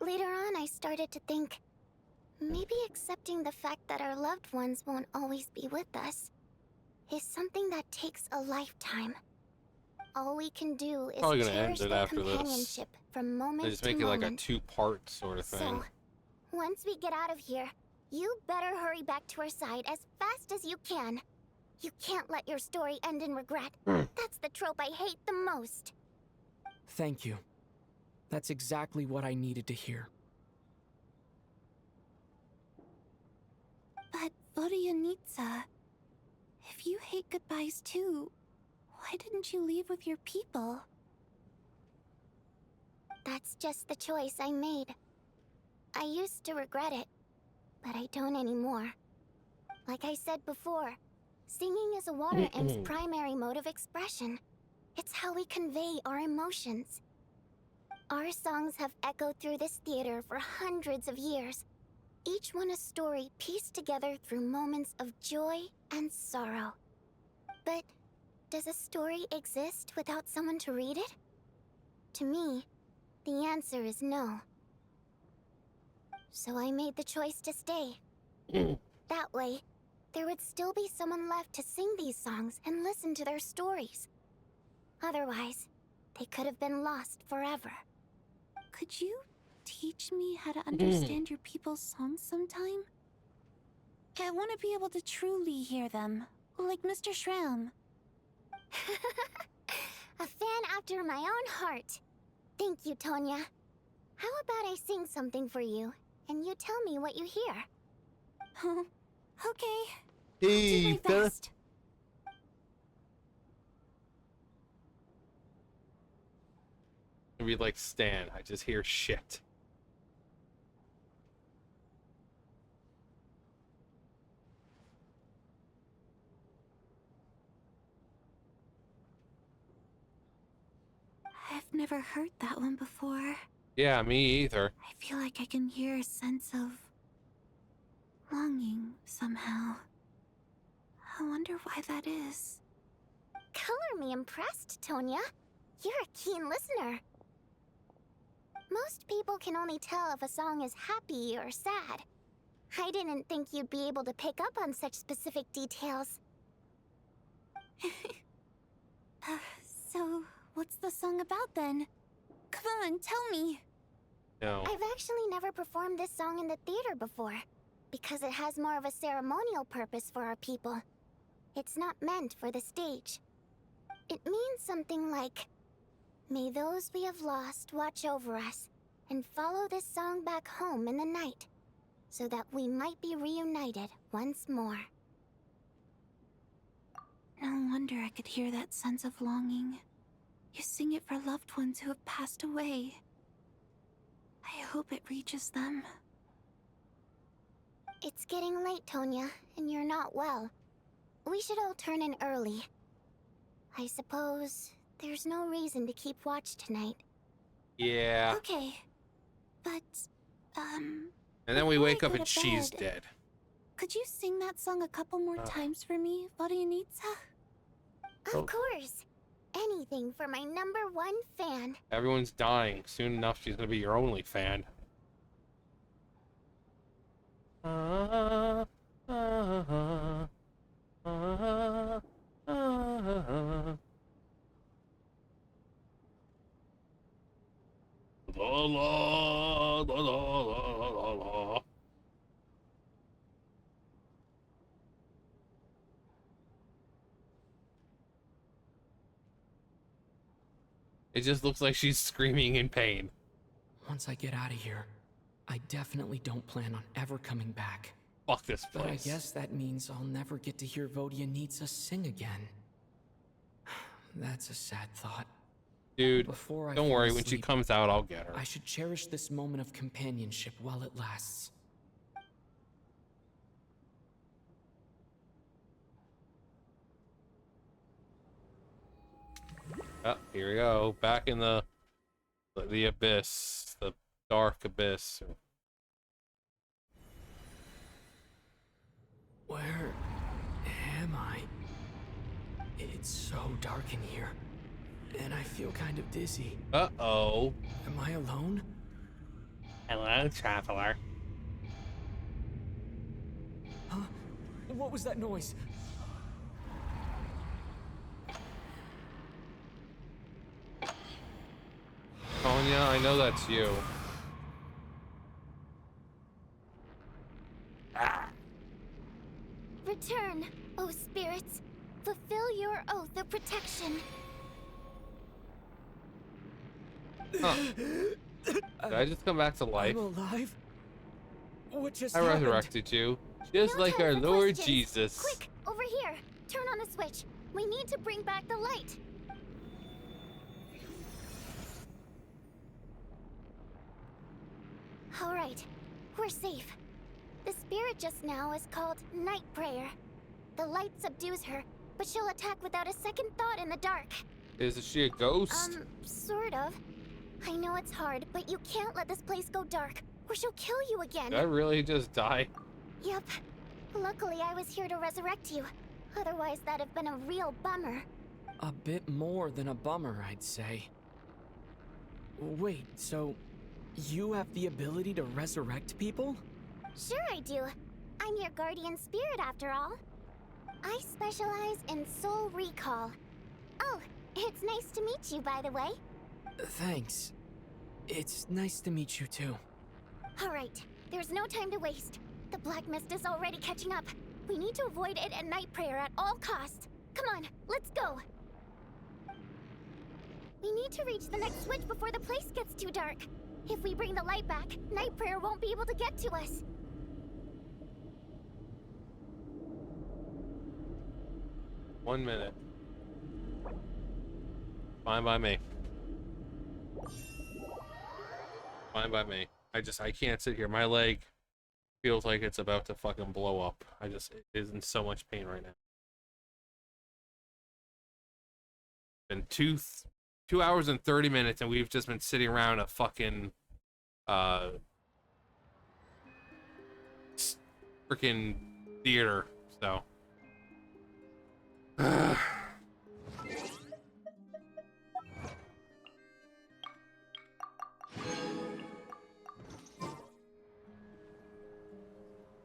Later on, I started to think, maybe accepting the fact that our loved ones won't always be with us is something that takes a lifetime. All we can do is Probably gonna cherish end it their after this. companionship from moment They just to make it moment. like a two-part sort of thing. So, once we get out of here, you better hurry back to our side as fast as you can. You can't let your story end in regret. That's the trope I hate the most. Thank you. That's exactly what I needed to hear. But Vodianitsa, if you hate goodbyes too, why didn't you leave with your people? That's just the choice I made. I used to regret it, but I don't anymore. Like I said before, singing is a water imp's primary mode of expression. It's how we convey our emotions. Our songs have echoed through this theater for hundreds of years, each one a story pieced together through moments of joy and sorrow. But does a story exist without someone to read it? To me, the answer is no. So I made the choice to stay. That way, there would still be someone left to sing these songs and listen to their stories. Otherwise, they could have been lost forever. Could you teach me how to understand your people's songs sometime? I want to be able to truly hear them, like Mr. Shram. A fan after my own heart. Thank you, Tonya. How about I sing something for you, and you tell me what you hear? Okay. Hey, I'll do my best. Maybe like Stan. I just hear shit. I've never heard that one before. Yeah, me either. I feel like I can hear a sense of longing somehow. I wonder why that is. Color me impressed, Tonya. You're a keen listener. Most people can only tell if a song is happy or sad. I didn't think you'd be able to pick up on such specific details. So, what's the song about then? Come on, tell me. No. I've actually never performed this song in the theater before, because it has more of a ceremonial purpose for our people. It's not meant for the stage. It means something like, may those we have lost watch over us, and follow this song back home in the night, so that we might be reunited once more. No wonder I could hear that sense of longing. You sing it for loved ones who have passed away. I hope it reaches them. It's getting late, Tonya, and you're not well. We should all turn in early. I suppose there's no reason to keep watch tonight. Yeah. Okay. But, And then we before I wake up go and to she's bed, dead. could you sing that song a couple more times for me, Vodianitsa? Of course. Anything for my #1 fan. Everyone's dying. Soon enough, she's gonna be your only fan. La, la, la, la, la, la. It just looks like she's screaming in pain. Once I get out of here, I definitely don't plan on ever coming back. Fuck this place. But I guess that means I'll never get to hear Vodianitsa sing again. That's a sad thought. Dude, Before I don't fall worry. When she asleep, comes out, I'll get her. I should cherish this moment of companionship while it lasts. Oh, here we go. Back in the abyss. The dark abyss. Where am I? It's so dark in here, and I feel kind of dizzy. Uh-oh. Am I alone? Hello, traveler. Huh? What was that noise? Tonya, I know that's you. Return, O spirits. Fulfill your oath of protection. Huh. Did I just come back to life? I'm alive? What just I happened? resurrected you. Just No like time our for Lord questions. Jesus. Quick, over here. Turn on the switch. We need to bring back the light. All right, we're safe. The spirit just now is called Night Prayer. The light subdues her, but she'll attack without a second thought in the dark. Is she a ghost? Sort of. I know it's hard, but you can't let this place go dark, or she'll kill you again. Did I really just die? Yep. Luckily, I was here to resurrect you. Otherwise, that'd have been a real bummer. A bit more than a bummer, I'd say. Wait, so you have the ability to resurrect people? Sure I do. I'm your guardian spirit after all. I specialize in soul recall. Oh, it's nice to meet you, by the way. Thanks. It's nice to meet you too. All right, there's no time to waste. The black mist is already catching up. We need to avoid it and Night Prayer at all costs. Come on, let's go. We need to reach the next switch before the place gets too dark. If we bring the light back, Night Prayer won't be able to get to us. One minute. Fine by me. Fine by me. I can't sit here. My leg feels like it's about to fucking blow up. It is in so much pain right now. Been 2 hours and 30 minutes, and we've just been sitting around a fucking freaking theater. So.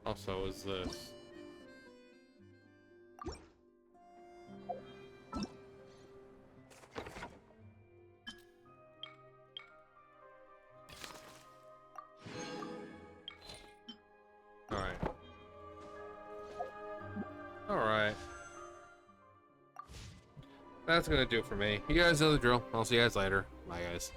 Also, is this? All right. All right. That's gonna do it for me. You guys know the drill. I'll see you guys later. Bye, guys.